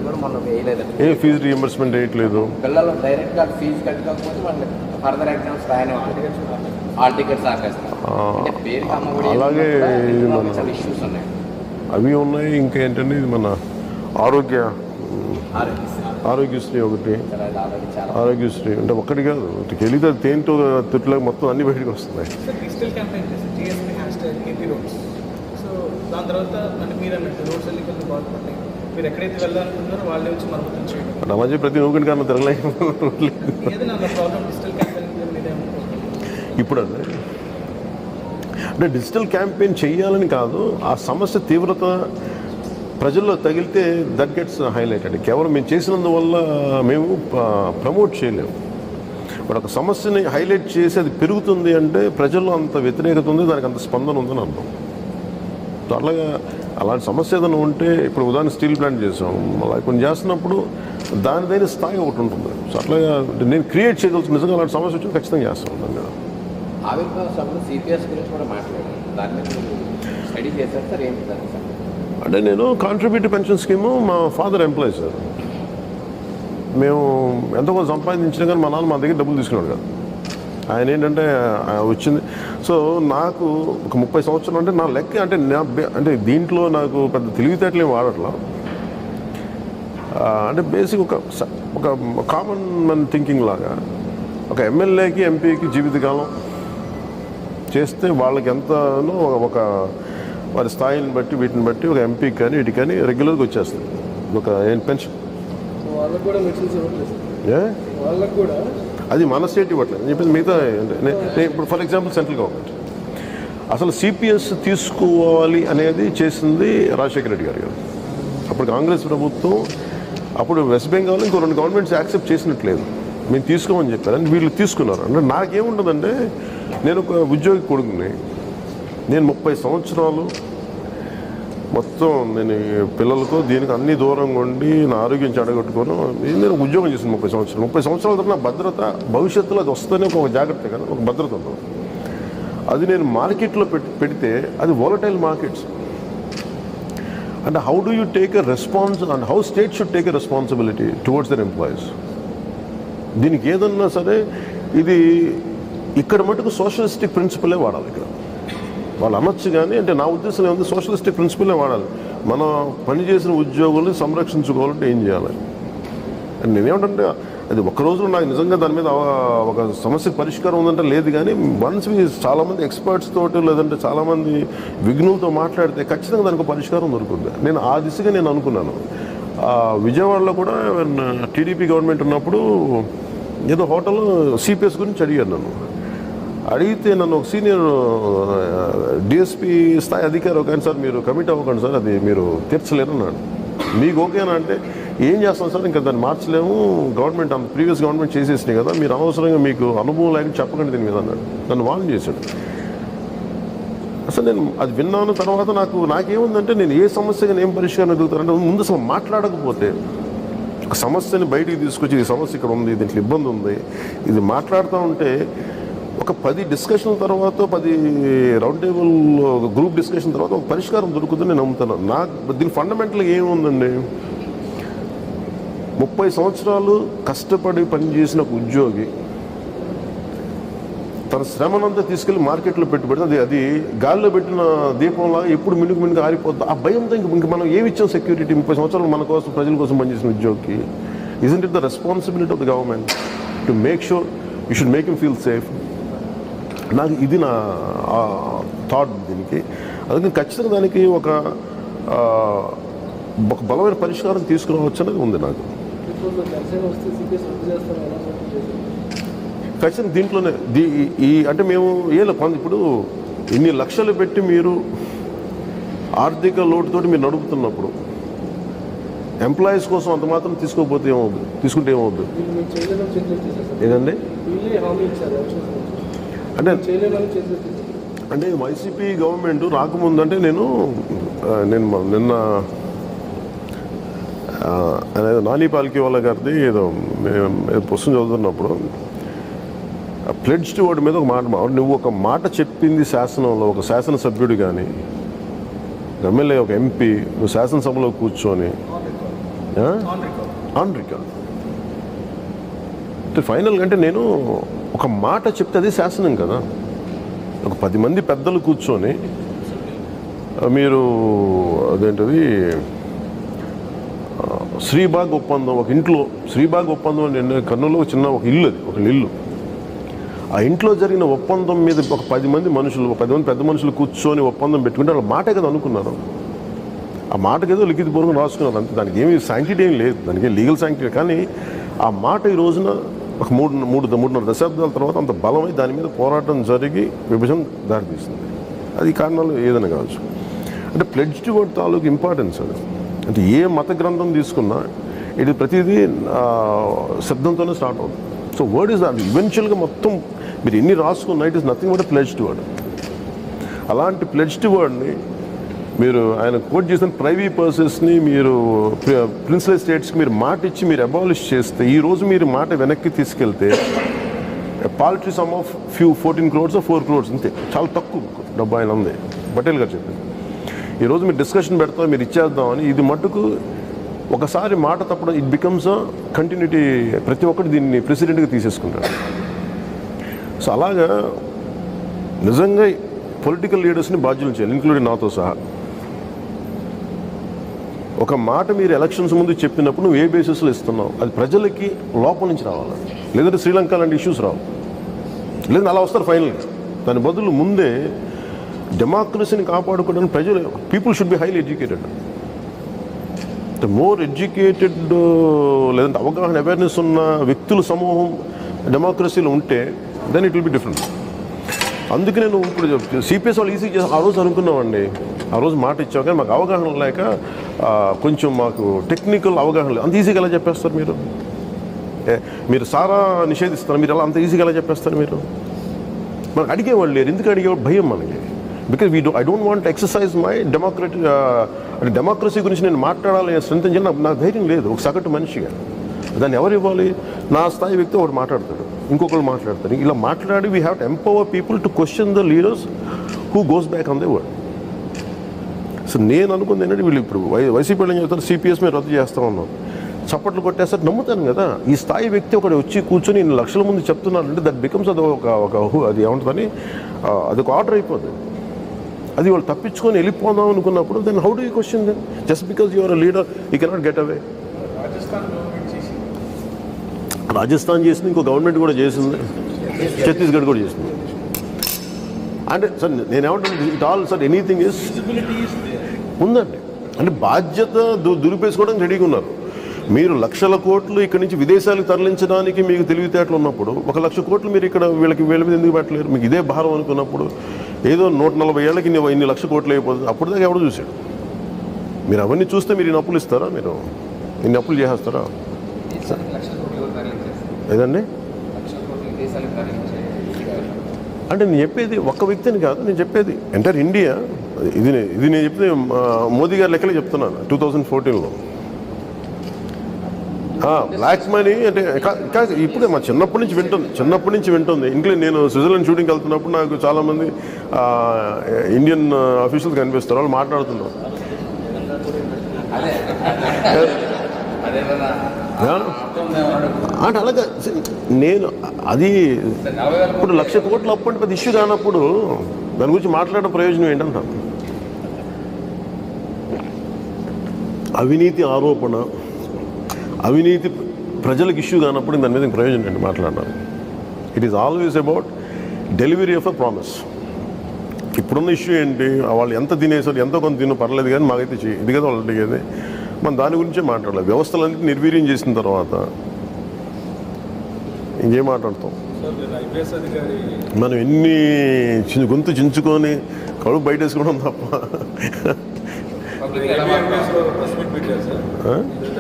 కూడా మొన్న వేయలేదు. ఫీజు రీఎంబర్స్మెంట్ వేయట్లేదు. పిల్లలు డైరెక్ట్గా ఫీజు కట్టుకోకపోతే వాళ్ళకి ఫర్దర్ ఎగ్జామ్స్ రాయనే ఉంటుంది, హాల్ టికెట్స్ ఆపేస్తారు. అంటే పేరుకి అమ్మఒడి అలాగే చాలా ఇష్యూస్ ఉన్నాయి, అవి ఉన్నాయి. ఇంకా ఏంటంటే ఇది మన ఆరోగ్యశ్రీ ఒకటి, ఆరోగ్యశ్రీ అంటే ఒక్కటి కాదు, తెలియదు తేంటో తిట్టులాగా మొత్తం అన్ని బయటకు వస్తున్నాయి. డిజిటల్ క్యాంపెయిన్ చేస్తారు, టీఎస్పీ #KP రోడ్స్. సో దాని తర్వాత అంటే మీరు అన్నట్టు రోడ్స్ అన్ని కొంచెం బాగుపడతాయి. మీరు ఎక్కడైతే వెళ్ళాలనుకుంటున్నారో వాళ్ళే వచ్చి మరమ్మతులు చేయడం. నా మధ్య ప్రతి నూకటి కన్నా తిరగలేదు. ఏదైనా ప్రాబ్లం డిజిటల్ క్యాంపెయిన్ మీదే ఇప్పుడు అంటే డిజిటల్ క్యాంపెయిన్ చేయాలని కాదు, ఆ సమస్య తీవ్రత ప్రజల్లో తగిలితే దట్ గెట్స్ హైలైటెడ్. కేవలం మేము చేసినందువల్ల మేము ప్రమోట్ చేయలేము. బట్ ఒక సమస్యని హైలైట్ చేసి అది పెరుగుతుంది అంటే ప్రజల్లో అంత వ్యతిరేకత ఉంది, దానికి అంత స్పందన ఉందని అర్థం. సో అట్లాగా అలాంటి సమస్య ఏదైనా ఉంటే ఇప్పుడు ఉదాహరణ స్టీల్ ప్లాంట్ చేసాం, అలా కొన్ని చేస్తున్నప్పుడు దానిదైన స్థాయి ఒకటి ఉంటుంది. సో అట్లాగా నేను క్రియేట్ చేయగలుగుతాను. నిజంగా అలాంటి సమస్య వచ్చి ఖచ్చితంగా చేస్తాను దాని మీద. ఆవిర్భావ సభలో సిపిఎస్ గురించి కూడా మాట్లాడారు. దాని మీద స్టడీ చేశారు సార్, ఏంటి దానికి సార్? అంటే నేను కాంట్రిబ్యూటివ్ పెన్షన్ స్కీము మా ఫాదర్ ఎంప్లాయీ సార్. మేము ఎంతో కొంత సంపాదించినా కానీ మా నాన్న మా దగ్గర డబ్బులు తీసుకున్నాడు కదా. ఆయన ఏంటంటే వచ్చింది. సో నాకు ఒక 30 సంవత్సరాలు అంటే నా లెక్క అంటే అంటే దీంట్లో నాకు పెద్ద తెలివితేటలు ఏం వాడట్లా. అంటే బేసిక్ ఒక కామన్ మన్ థింకింగ్ లాగా ఒక ఎమ్మెల్యేకి ఎంపీకి జీవితకాలం చేస్తే వాళ్ళకి ఎంతనో ఒక వారి స్థాయిని బట్టి వీటిని బట్టి ఒక ఎంపీకి కానీ వీటికి కానీ రెగ్యులర్గా వచ్చేస్తుంది ఒక పెన్షన్. వాళ్ళకు కూడా మెడిసిన్స్ ఇవ్వట్లేదు. వాళ్ళకు కూడా అది మన స్టేట్ ఇవ్వట్లేదు అని చెప్పేసి మిగతా ఇప్పుడు ఫర్ ఎగ్జాంపుల్ సెంట్రల్ గవర్నమెంట్ అసలు సిపిఎస్ తీసుకోవాలి అనేది చేసింది రాజశేఖర రెడ్డి గారు. అప్పుడు కాంగ్రెస్ ప్రభుత్వం, అప్పుడు వెస్ట్ బెంగాల్ ఇంకో 2 గవర్నమెంట్స్ యాక్సెప్ట్ చేసినట్లేదు, మేము తీసుకోమని చెప్పారు. అని వీళ్ళు తీసుకున్నారు. అంటే నాకేముంటుందంటే నేను ఒక ఉద్యోగి కొడుకుని, నేను 30 సంవత్సరాలు మొత్తం నేను పిల్లలకు దీనికి అన్ని దూరంగా ఉండి నా ఆరోగ్యం చెడగొట్టుకోను. నేను ఉద్యోగం చేసిన 30 సంవత్సరాలు. 30 సంవత్సరాల తర్వాత నా భద్రత భవిష్యత్తులో అది వస్తేనే ఒక జాగ్రత్త కదా, ఒక భద్రత ఉంటుంది. అది నేను మార్కెట్లో పెడితే అది వాలటైల్ మార్కెట్స్. అంటే how do you take a response and how state should take a responsibility towards their employees. దీనికి ఏదన్నా సరే ఇది ఇక్కడ మటుకు సోషలిస్టిక్ ప్రిన్సిపలే వాడాలి. ఇక్కడ వాళ్ళు అనొచ్చు కానీ అంటే నా ఉద్దేశం ఏముంది, సోషలిస్టిక్ ప్రిన్సిపలే వాడాలి. మనం పనిచేసిన ఉద్యోగుల్ని సంరక్షించుకోవాలంటే ఏం చేయాలి అని నేనేమంటే అది ఒక్క రోజులో నాకు నిజంగా దాని మీద ఒక సమస్యకు పరిష్కారం ఉందంటే లేదు. కానీ వన్స్ చాలామంది ఎక్స్పర్ట్స్ తోటి లేదంటే చాలామంది విఘ్నులతో మాట్లాడితే ఖచ్చితంగా దానికి పరిష్కారం దొరుకుతుంది. నేను ఆ దిశగా నేను అనుకున్నాను. విజయవాడలో కూడా టీడీపీ గవర్నమెంట్ ఉన్నప్పుడు ఏదో హోటల్ సిపిఎస్ గురించి అడిగారు. నన్ను అడిగితే నన్ను ఒక సీనియర్ డిఎస్పీ స్థాయి అధికారి ఒక ఆయన, సార్ మీరు కమిట్ అవ్వకండి సార్, అది మీరు తీర్చలేరు అన్నాడు. మీకు ఓకేనా అంటే ఏం చేస్తాం సార్, ఇంకా దాన్ని మార్చలేము, గవర్నమెంట్ ప్రీవియస్ గవర్నమెంట్ చేసేసినాయి కదా, మీరు అనవసరంగా మీకు అనుభవం లేకుండా చెప్పకండి దీని మీద అన్నాడు. నన్ను వార్న్ చేశాడు. అసలు నేను అది విన్నాను. తర్వాత నాకేముందంటే నేను ఏ సమస్యగా ఏం పరిష్కారం ఎదుగుతానంటే ముందు అసలు మాట్లాడకపోతే ఒక సమస్యని బయటికి తీసుకొచ్చి ఈ సమస్య ఇక్కడ ఉంది, దీంట్లో ఇబ్బంది ఉంది, ఇది మాట్లాడుతూ ఉంటే ఒక 10 డిస్కషన్ తర్వాత 10 రౌండ్ టేబుల్ గ్రూప్ డిస్కషన్ తర్వాత ఒక పరిష్కారం దొరుకుతుందని నేను నమ్ముతాను. దీని ఫండమెంటల్గా ఏముందండి, 30 సంవత్సరాలు కష్టపడి పనిచేసిన ఒక ఉద్యోగి తన శ్రమనంతా తీసుకెళ్లి మార్కెట్లో పెట్టుబడి అది గాలిలో పెట్టిన దీపంలాగా ఎప్పుడు మినుగు ఆరిపోద్ది. ఆ భయంతో ఇంక మనం ఏమి ఇచ్చాం సెక్యూరిటీ? 30 సంవత్సరాలు మన కోసం ప్రజల కోసం పనిచేసిన ఉద్యోగికి isn't it the responsibility of the government to make sure you should make him feel safe. నాకు ఇది నా థాట్ దీనికి. అందుకని ఖచ్చితంగా దానికి ఒక బలమైన పరిష్కారం తీసుకురావచ్చు అనేది ఉంది నాకు. ఖచ్చితంగా దీంట్లోనే అంటే మేము ఇప్పుడు ఇన్ని లక్షలు పెట్టి మీరు ఆర్థిక లోటుతోటి మీరు నడుపుతున్నప్పుడు ఎంప్లాయీస్ కోసం అంత మాత్రం తీసుకోకపోతే ఏమవుద్దు, తీసుకుంటే ఏమవుద్దు? ఏదండి అంటే వైసీపీ గవర్నమెంట్ రాకముందంటే నేను నిన్న నాని పాల్కి వాళ్ళ గారిది ఏదో పుస్తకం చదువుతున్నప్పుడు ప్లెడ్జ్ టు వర్డ్ మీద ఒక మాట, నువ్వు ఒక మాట చెప్పింది శాసనంలో ఒక శాసనసభ్యుడు కానీ ఎమ్మెల్యే ఒక ఎంపీ నువ్వు శాసనసభలో కూర్చొని ఆన్ రికార్డ్ అంటే ఫైనల్గా అంటే నేను ఒక మాట చెప్తే అది శాసనం కదా. ఒక 10 మంది పెద్దలు కూర్చొని మీరు అదేంటది శ్రీబాగ్ ఒప్పందం, ఒక ఇంట్లో శ్రీబాగ్ ఒప్పందం అంటే కర్నూలులో ఒక ఇల్లు ఆ ఇంట్లో జరిగిన ఒప్పందం మీద ఒక 10 మంది పెద్ద మనుషులు కూర్చొని ఒప్పందం పెట్టుకుంటే వాళ్ళ మాటే కదా అనుకున్నారు. ఆ మాటకి ఏదో లిఖితపూర్వకం రాసుకున్నారు అంతే. దానికి ఏమి శాంక్టిటీ ఏం లేదు, దానికి లీగల్ శాంక్టిటీ. కానీ ఆ మాట ఈ రోజున ఒక 3.5 దశాబ్దాల తర్వాత అంత బలమై దాని మీద పోరాటం జరిగి విభజన దారితీస్తుంది. అది కారణాలు ఏదైనా కావచ్చు. అంటే ప్లెడ్జ్ టు వర్డ్ తాలూకు ఇంపార్టెన్స్ అది. అంటే ఏ మత గ్రంథం తీసుకున్నా ఇది ప్రతిదీ శబ్దంతోనే స్టార్ట్ అవుతుంది. సో వర్డ్ ఇస్ దాట్ ఈవెన్చువల్గా మొత్తం మీరు ఎన్ని రాసుకున్నా it is nothing but pledge to word. అలాంటి ప్లెడ్జ్ టు వర్డ్ని మీరు ఆయన కోట్ చేసిన ప్రైవేట్ పర్సన్స్ని మీరు ప్రిన్సిపల్ స్టేట్స్కి మీరు మాట ఇచ్చి మీరు అబాలిష్ చేస్తే ఈరోజు మీరు మాట వెనక్కి తీసుకెళ్తే పాలిటరీ some of 14 crores or 4 crores అంతే, చాలా తక్కువ డబ్బు ఆయన ఉంది. పటేల్ గారు చెప్పింది ఈరోజు మీరు డిస్కషన్ పెడతాం, మీరు ఇచ్చేద్దామని. ఇది మట్టుకు ఒకసారి మాట తప్పడం ఇట్ బికమ్స్ అ కంటిన్యూటీ. ప్రతి ఒక్కటి దీన్ని ప్రెసిడెంట్గా తీసేసుకుంటారు. సో అలాగా నిజంగా పొలిటికల్ లీడర్స్ని బాధ్యులు చేయాలి, ఇంక్లూడింగ్ నాతో సహా. ఒక మాట మీరు ఎలక్షన్స్ ముందు చెప్పినప్పుడు నువ్వు ఏ బేసిస్లో ఇస్తున్నావు, అది ప్రజలకి లోపల నుంచి రావాలి. లేదంటే శ్రీలంక లాంటి ఇష్యూస్ రావు, లేదంటే అలా వస్తారు ఫైనల్గా. దాని బదులు ముందే డెమోక్రసీని కాపాడుకోవడానికి ప్రజలు, people should be highly educated. More educated లేదంటే అవగాహన అవేర్నెస్ ఉన్న వ్యక్తుల సమూహం డెమోక్రసీలో ఉంటే then it will be different. అందుకే నేను ఇప్పుడు సిపిఎస్ వాళ్ళు ఈజీ చేసి ఆ రోజు అనుకున్నామండి, ఆ రోజు మాట ఇచ్చాం, కానీ మాకు అవగాహన లేక కొంచెం మాకు టెక్నికల్ అవగాహన లేదు. అంత ఈజీగా ఎలా చెప్పేస్తారు మీరు? మీరు సారా నిషేధిస్తారు, మీరు ఎలా అంత ఈజీగా ఎలా చెప్పేస్తారు మీరు? మనకు అడిగేవాళ్ళు లేరు. ఎందుకు అడిగేవాళ్ళు? భయం మనకి. Because I don't want exercise my అంటే డెమోక్రసీ గురించి నేను మాట్లాడాలి, స్ట్రెంత్ నాకు ధైర్యం లేదు ఒక సగటు మనిషిగా. దాన్ని ఎవరు ఇవ్వాలి? నా స్థాయి వ్యక్తి ఒకటి మాట్లాడతాడు, ఇంకొకరు మాట్లాడతారు. ఇలా మాట్లాడి we have to empower people to question the leaders who goes back on the word. So నేను అనుకుంది ఏంటంటే వీళ్ళు ఇప్పుడు వైసీపీ ఏం చెప్తారు, సిపిఎస్ మీద రద్దు చేస్తూ ఉన్నాం, చప్పట్లు కొట్టేస్తారు, నమ్ముతాను కదా. ఈ స్థాయి వ్యక్తి ఒకటి వచ్చి కూర్చొని ఇన్ని లక్షల ముందు చెప్తున్నారంటే దట్ బికమ్స్ అది అది ఏముంటుందని అది ఒక ఆర్డర్ అయిపోతుంది. అది వాళ్ళు తప్పించుకొని వెళ్ళిపోదాం అనుకున్నప్పుడు then how do you question then? Just because you're a leader you cannot get away. Rajasthan చేసింది, ఇంకో గవర్నమెంట్ కూడా చేసింది, ఛత్తీస్గఢ్ కూడా చేసింది. అంటే సార్ నేనేమంటాను, it all sir anything is ఉందండి. అంటే బాధ్యత దులిపేసుకోవడానికి రెడీగా ఉన్నారు. మీరు లక్షల కోట్లు ఇక్కడి నుంచి విదేశాలకు తరలించడానికి మీకు తెలివితేటలు ఉన్నప్పుడు 1 లక్ష కోట్లు మీరు ఇక్కడ వీళ్ళ మీద ఎందుకు పెట్టలేరు? మీకు ఇదే భారం అనుకున్నప్పుడు ఏదో 140 ఏళ్ళకి ఇన్ని లక్ష కోట్లు అయిపోతుంది. అప్పుడు దాకా ఎవడు చూశాడు? మీరు అవన్నీ చూస్తే మీరు ఇన్ని అప్పులు ఇస్తారా? మీరు ఇన్ని అప్పులు చేసేస్తారా? ఏదండి అంటే నేను చెప్పేది ఒక్క వ్యక్తిని కాదు, నేను చెప్పేది ఎంటైర్ ఇండియా. ఇది నేను చెప్పేది మోదీ గారి లెక్కలే చెప్తున్నాను. 2014లో బ్లాక్ మనీ అంటే ఇప్పుడే మా చిన్నప్పటి నుంచి వింటుంది. ఇంట్లో నేను స్విట్జర్లాండ్ షూటింగ్కి వెళ్తున్నప్పుడు నాకు చాలామంది ఇండియన్ ఆఫీషియల్స్ కనిపిస్తారు, వాళ్ళు మాట్లాడుతున్నారు. అంటే అలాగా నేను అది ఇప్పుడు 1 లక్ష కోట్లు అప్పు అంటే పెద్ద ఇష్యూ కానప్పుడు దాని గురించి మాట్లాడడం ప్రయోజనం ఏంటంటాను? అవినీతి ఆరోపణ, అవినీతి ప్రజలకు ఇష్యూ కానప్పుడు దాని మీద ప్రయోజనం ఏంటి మాట్లాడాలి? It is always about delivery of a promise. ఇప్పుడున్న ఇష్యూ ఏంటి? వాళ్ళు ఎంత తినేసారు, ఎంతో కొంత తిన పర్లేదు, కానీ మాకైతే ఇది కదా వాళ్ళు అడిగేది. మనం దాని గురించే మాట్లాడాలి. వ్యవస్థలన్నింటినీ నిర్వీర్యం చేసిన తర్వాత ఇంకేం మాట్లాడతాం? మనం ఎన్ని గొంతు చించుకొని కడుపు బయట వేసుకోవడం తప్ప.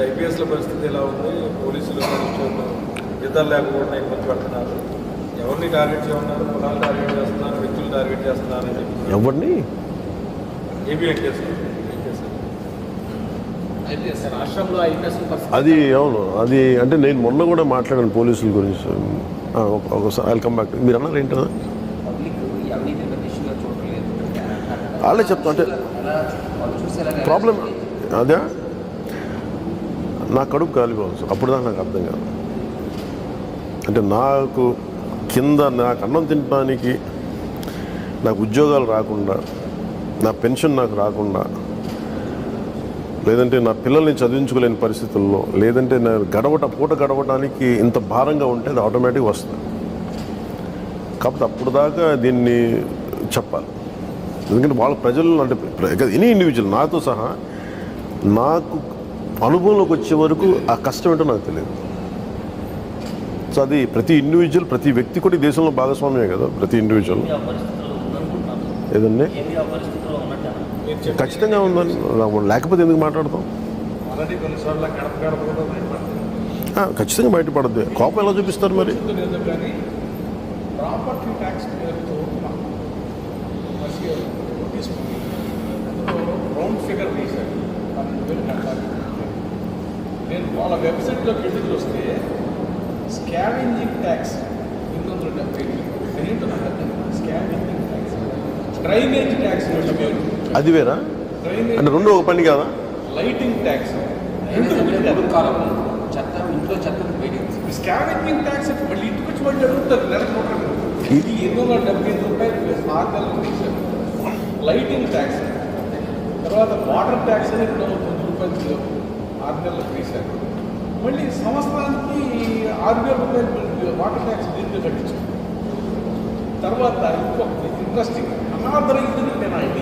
ఐపీఎస్ల పరిస్థితి ఎలా ఉంది? పోలీసులు యుద్ధాలు లేకపోవడం ఇబ్బంది పడుతున్నారు. ఎవరిని టార్గెట్ చేయమన్నారు? పొలాలు టార్గెట్ చేస్తున్నారు, వ్యక్తులు టార్గెట్ చేస్తున్నారు అని చెప్పి. ఎవరిని? అది అవును. అది అంటే నేను మొన్న కూడా మాట్లాడాను పోలీసుల గురించి. ఒకసారి ఐ కమ్ బ్యాక్. మీరు అన్నారు ఏంటో వాళ్ళే చెప్తా. అంటే ప్రాబ్లం అదే నా కడుపు కాలిపోవచ్చు. అప్పుడు దాకా నాకు అర్థం కాదు. అంటే నాకు కింద నాకు అన్నం తినడానికి, నాకు ఉద్యోగాలు రాకుండా, నా పెన్షన్ నాకు రాకుండా, లేదంటే నా పిల్లల్ని చదివించుకోలేని పరిస్థితుల్లో, లేదంటే నేను పూట గడవడానికి ఇంత భారంగా ఉంటే అది ఆటోమేటిక్గా వస్తుంది. కాకపోతే అప్పుడు దాకా దీన్ని చెప్పాలి. ఎందుకంటే వాళ్ళ ప్రజలు అంటే ఎనీ ఇండివిజువల్ నాతో సహా నాకు అనుభవంలోకి వచ్చే వరకు ఆ కష్టం ఏంటో నాకు తెలియదు. సో అది ప్రతి ఇండివిజువల్, ప్రతి వ్యక్తి కూడా ఈ దేశంలో భాగస్వామ్యమే కదా ప్రతి ఇండివిజువల్. ఏదండి ఖచ్చితంగా ఉందని లేకపోతే ఎందుకు మాట్లాడతాం? ఖచ్చితంగా బయటపడద్దు. కోపం ఎలా చూపిస్తారు మరి? రౌండ్ ఫిగర్ తీశారు 12,000 గంటలు. నేను వాళ్ళ వెబ్సైట్లోకి వెళ్ళి చూస్తే స్కావెంజింగ్ ట్యాక్స్ 870. ఏంటో నాకు అర్థం కాదు. స్కావెంజింగ్ ట్యాక్స్, డ్రైనేజ్ ట్యాక్స్ వేరు, అది వేరా డ్రైనేజ్ అంటే రెండు ఒక పని కాదా? లైటింగ్ ట్యాక్స్, చెత్త ఇంట్లో చెత్త బయటికి స్కావెంజింగ్ ట్యాక్స్ మళ్ళీ ఇంటికి వచ్చి మళ్ళీ అడుగుతారు నెలకు 100. ఇది 875 రూపాయలు ప్లస్ 6 నెలలు తీశారు. లైటింగ్ ట్యాక్స్, తర్వాత వాటర్ ట్యాక్స్ అని 290 రూపాయలు 6 నెలలకు తీశారు. మళ్ళీ సంవత్సరానికి 6,000 రూపాయలు వాటర్ ట్యాక్స్ దీనికి కట్టించారు. తర్వాత ఇంకొకటి ఇంట్రెస్టింగ్, అనాథరైజ్డ్ పెనాల్టీ.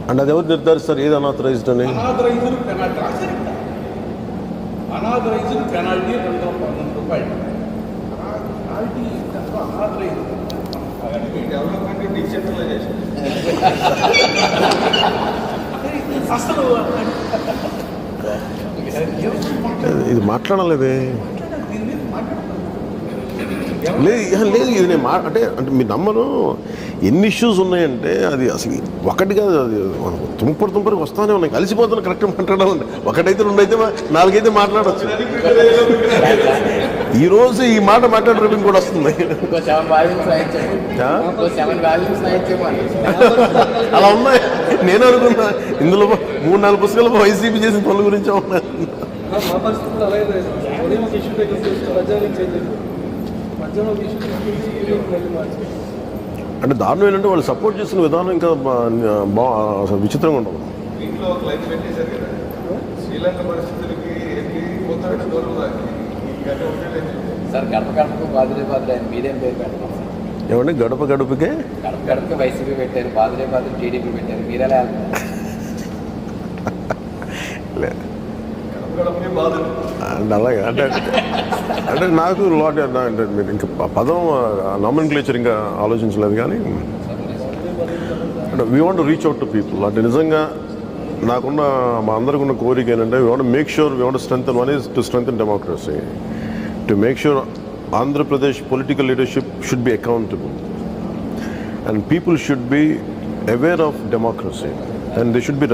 అంటే అది ఎవరు నిర్ధారిస్తారు ఏది అనాథరైజ్డ్ అని? అనాథరైజ్డ్ పెనాల్టీ రాశారు. అనాథరైజ్డ్ పెనాల్టీ 212 రూపాయలు. పెనాల్టీ అనాథరైజ్డ్ డెవలప్మెంట్ డిసెంట్రలైజేషన్ అసలు ఇది మాట్లాడలేదే. దీని మీద లేదు ఇది నేను అంటే మీరు నమ్మరు, ఎన్ని ఇష్యూస్ ఉన్నాయంటే అది అసలు ఒకటి కాదు, అది తుంపరికి వస్తానే ఉన్నాయి, కలిసిపోతున్నా కరెక్ట్గా మాట్లాడాలండి. ఒకటైతే రెండైతే నాలుగైతే మాట్లాడచ్చు. ఈరోజు ఈ మాట మాట్లాడే రేపు కూడా వస్తుంది. అలా ఉన్నాయి. నేను అనుకున్నా ఇందులో 3-4 పుస్తకాలు వైసీపీ చేసిన పనుల గురించి ఉన్నాయి. మా పరిస్థితులు అలాగే ఉదయం ఒక ఇష్యూ దగ్గర చూస్తే మధ్యాహ్నం చేంజ్ అయిపోయింది. మధ్యాహ్నం ఒక ఇష్యూ మళ్ళీ మార్చి అంటే దారుణం ఏంటంటే వాళ్ళు సపోర్ట్ చేస్తున్న విధానం ఇంకా అసలు విచిత్రంగా ఉండదు. దీంట్లో ఒక లైన్ పెట్టేశారు కదా, శ్రీలంక పరిస్థితులకి ఏంటి పోతాడు దూరం సార్. గడప గడపకు బాదురే బాదురే అని మీరేం పేరు పెట్టారు సార్? ఏమంటే గడప గడపకే గడప గడపకి వైసీపీ పెట్టారు, బాదురే బాదురే టీడీపీ పెట్టారు, మీరెలా లేదు గడపకే బాధలు. అంటే అలాగే అంటే అంటే నాకు లాట్ అంటే మీరు ఇంకా పదం నామినిక్లేచర్ ఇంకా ఆలోచించలేదు కానీ అంటే we want reach out to people. అంటే నిజంగా నాకున్న మా అందరికి ఉన్న కోరిక ఏంటంటే we want make sure we want strengthen. One is to strengthen democracy, to make sure Andhra Pradesh political leadership should be accountable and people should B aware of democracy and they should be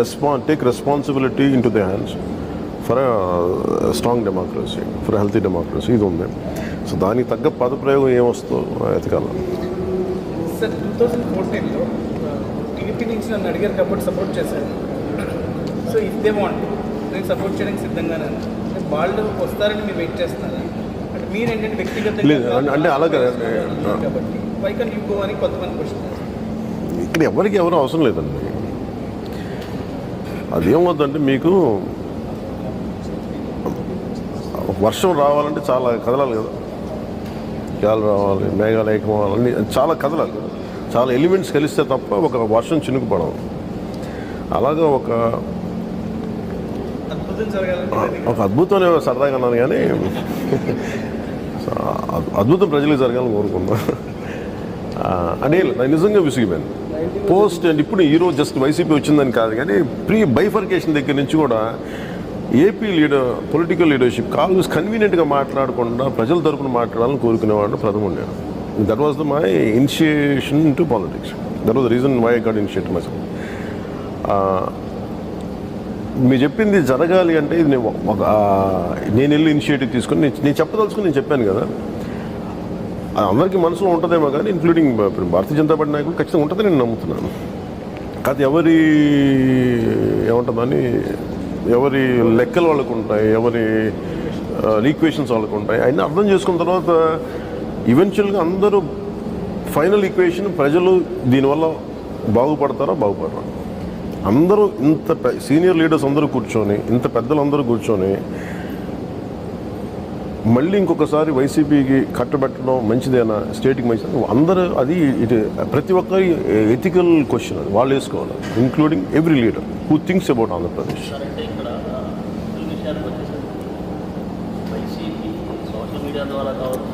take responsibility into their hands for a strong democracy, for a healthy democracy. ఇది ఉంది. సో దానికి తగ్గ పదప్రయోగం ఏమొస్తుందో ఎతకాలి. సార్ 2014లో టీడీపీ నుంచి నన్ను అడిగారు కాబట్టి సపోర్ట్ చేశాను. సో ఇఫ్ దే వాంట్ నేను సపోర్ట్ చేయడానికి సిద్ధంగానే ఉన్నాను. వాళ్ళు వస్తారని మీరు వెయిట్ చేస్తున్నారా? అంటే మీరు ఏంటంటే వ్యక్తిగతంగా లేదు అంటే అలాగే కాబట్టి వై కెన్ యూ గో అని కొంతమంది క్వశ్చన్ చేస్తారు. ఇక్కడ ఎవరికి ఎవరు అవసరం లేదండి. అదేమవుతుందంటే మీకు వర్షం రావాలంటే చాలా కదలాలి కదా, గాలి రావాలి, మేఘాలు ఏకమవ్వాలని చాలా కదలాలి కదా, చాలా ఎలిమెంట్స్ కలిస్తే తప్ప ఒక వర్షం చినుకు పడవు. అలాగా ఒక అద్భుతం జరగాలంటే ఒక అద్భుతం సరదాగా అన్నాను కానీ అద్భుతం ప్రజలకు జరగాలని కోరుకున్నా. అంటే నేను నిజంగా విసిగిపోయాను పోస్ట్. అండ్ ఇప్పుడు ఈరోజు జస్ట్ వైసీపీ వచ్చిందని కాదు కానీ బైఫర్కేషన్ దగ్గర నుంచి కూడా ఏపీ పొలిటికల్ లీడర్షిప్ ఆల్వేస్ కన్వీనియంట్గా మాట్లాడకుండా ప్రజల తరపున మాట్లాడాలని కోరుకునేవాడు ప్రథమ నేను. That was my initiation to politics. That was the reason why I got initiate myself. మీరు చెప్పింది జరగాలి అంటే ఇది నేను వెళ్ళి ఇనిషియేటివ్ తీసుకొని నేను చెప్పదలుచుకుని నేను చెప్పాను కదా, అందరికీ మనసులో ఉంటుందేమో కానీ ఇంక్లూడింగ్ ఇప్పుడు భారతీయ జనతా పార్టీ నాయకులు ఖచ్చితంగా ఉంటుందని నేను నమ్ముతున్నాను. కాదు ఏముంటుందని ఎవరి లెక్కలు వాళ్ళకు ఉంటాయి, ఎవరి ఈక్వేషన్స్ వాళ్ళకు ఉంటాయి. అయినా అర్థం చేసుకున్న తర్వాత ఈవెన్చువల్గా అందరూ ఫైనల్ ఈక్వేషన్ ప్రజలు దీనివల్ల బాగుపడతారా బాగుపడరా. అందరూ ఇంత సీనియర్ లీడర్స్ అందరూ కూర్చొని, ఇంత పెద్దలందరూ కూర్చొని మళ్ళీ ఇంకొకసారి వైసీపీకి కట్టబెట్టడం మంచిదేనా, స్టేట్కి మంచిది అందరూ అది ఇటు ప్రతి ఒక్కరి ఎథికల్ క్వశ్చన్ అది వాళ్ళు వేసుకోవాలి, including every leader who thinks about Andhra Pradesh. అంటే ఇక్కడ విషయానికి వచ్చేసరికి వైసీపీ సోషల్ మీడియా ద్వారా కావచ్చు,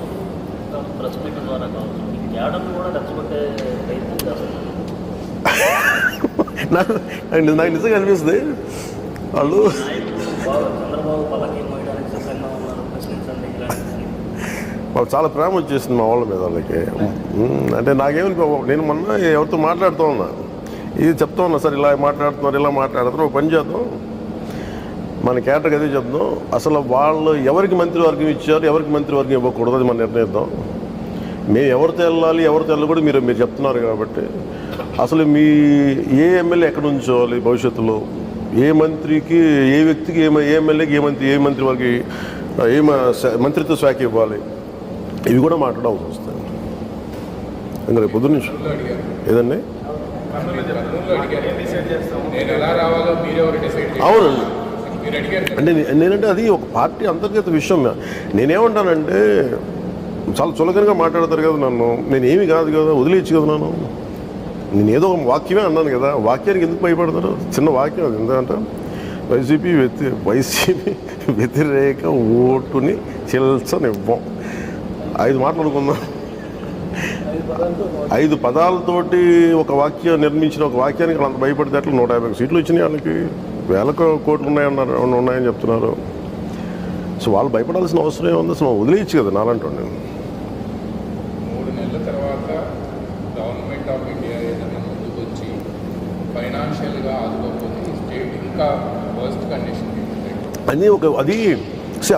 ప్రెస్ మీట్ ద్వారా కావచ్చు, ఈ క్యాడర్ని కూడా రెచ్చగొట్టే ప్రయత్నం చేస్తున్నారు. నాకు నిజంగా అనిపిస్తుంది వాళ్ళు చంద్రబాబు పల్లకి మోయడానికి సిద్ధంగా ఉన్నారు, ప్రశ్నించండి ఇలాంటి. మాకు చాలా ప్రేమ వచ్చేసింది మా వాళ్ళ మీద వాళ్ళకి. అంటే నాకేమని నేను మొన్న ఎవరితో మాట్లాడుతూ ఉన్నా, ఇది చెప్తా ఉన్నా సార్, ఇలా మాట్లాడుతున్నారు. ఒక పని చేద్దాం, మన కేటర్కి అదే చెప్దాం. అసలు వాళ్ళు ఎవరికి మంత్రివర్గం ఇచ్చారు, ఎవరికి మంత్రివర్గం ఇవ్వకూడదు, అది మనం నిర్ణయిద్దాం. మేము ఎవరితో వెళ్ళాలి, ఎవరితో వెళ్ళకూడదు మీరు చెప్తున్నారు కాబట్టి అసలు మీ ఏ ఎమ్మెల్యే ఎక్కడ ఉంచోవాలి భవిష్యత్తులో, ఏ మంత్రికి, ఏ వ్యక్తికి, ఏ ఎమ్మెల్యేకి ఏ మంత్రివర్గం, ఏ మంత్రిత్వ శాఖ ఇవ్వాలి, ఇవి కూడా మాట్లాడాల్సి వస్తాయి. ఇంకా రేపు పొద్దున్న నుంచి ఏదండి నేను ఎలా రావాలో మీరెవరు డిసైడ్ అవునండి. మీరు అడిగారు అంటే నేనంటే అది ఒక పార్టీ అంతర్గత విషయం. నేనేమంటానంటే చాలా చులకనగా మాట్లాడతారు కదా నన్ను, నేనేమి కాదు కదా, వదిలేయచ్చు కదా నన్ను. నేను ఏదో ఒక వాక్యమే అన్నాను కదా, వాక్యానికి ఎందుకు భయపడతారు? చిన్న వాక్యం అది. ఎందుకంటే వైసీపీ వ్యతిరేక ఓటుని చెల్చనివ్వం. 5 మాటలు అనుకుందాం. 5 పదాలతోటి ఒక వాక్యం నిర్మించిన ఒక వాక్యానికి అంత భయపడితే అట్లా 150 సీట్లు వచ్చినాయి. వాళ్ళకి వేల కోట్లు ఉన్నాయని చెప్తున్నారు. సో వాళ్ళు భయపడాల్సిన అవసరం ఏముంది? అసలు వదిలేయచ్చు కదా నాలంటండి. 3 నెలల తర్వాత గవర్నమెంట్ ఆఫ్ ఇండియా ఏదైనా ముందుకు వచ్చి ఫైనాన్షియల్గా ఆదుకోకపోతే స్టేట్ ఇంకా వర్స్ట్ కండిషన్ అది అది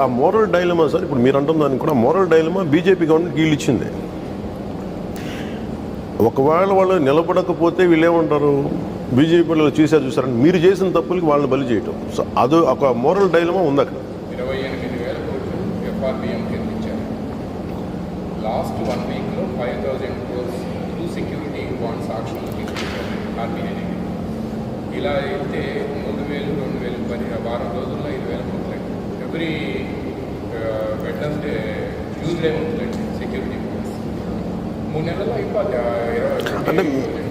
ఆ మోరల్ డైలమా సార్. ఇప్పుడు మీరు అంటున్న దానికి కూడా మోరల్ డైలమా బీజేపీ గవర్నమెంట్ వీళ్ళు ఇచ్చింది. ఒకవేళ వాళ్ళు నిలబడకపోతే వీళ్ళు ఏమంటారు, బీజేపీలో చూసారని మీరు చేసిన తప్పులకి వాళ్ళని బలి చేయటం. సో అది ఒక మోరల్ డైలమా ఉంది అక్కడ. 28,000 కోట్లు ఎఫ్ఆర్బిఎం కింద ఇచ్చారు. లాస్ట్ 1 వీక్లో 5,000 crores టూ సెక్యూరిటీ బాండ్స్ ఆక్షన్లు తీసుకొచ్చారు ఆర్బీఐ. ఇలా అయితే 3,000, 2,000 వారం రోజుల్లో 5,000 కోట్లు. ఎవ్రీ వెడ్నెస్డే, ట్యూస్డే ఉంటుందండి సెక్యూరిటీ బాండ్స్. 3 నెలల్లో అయిపోతే అంటే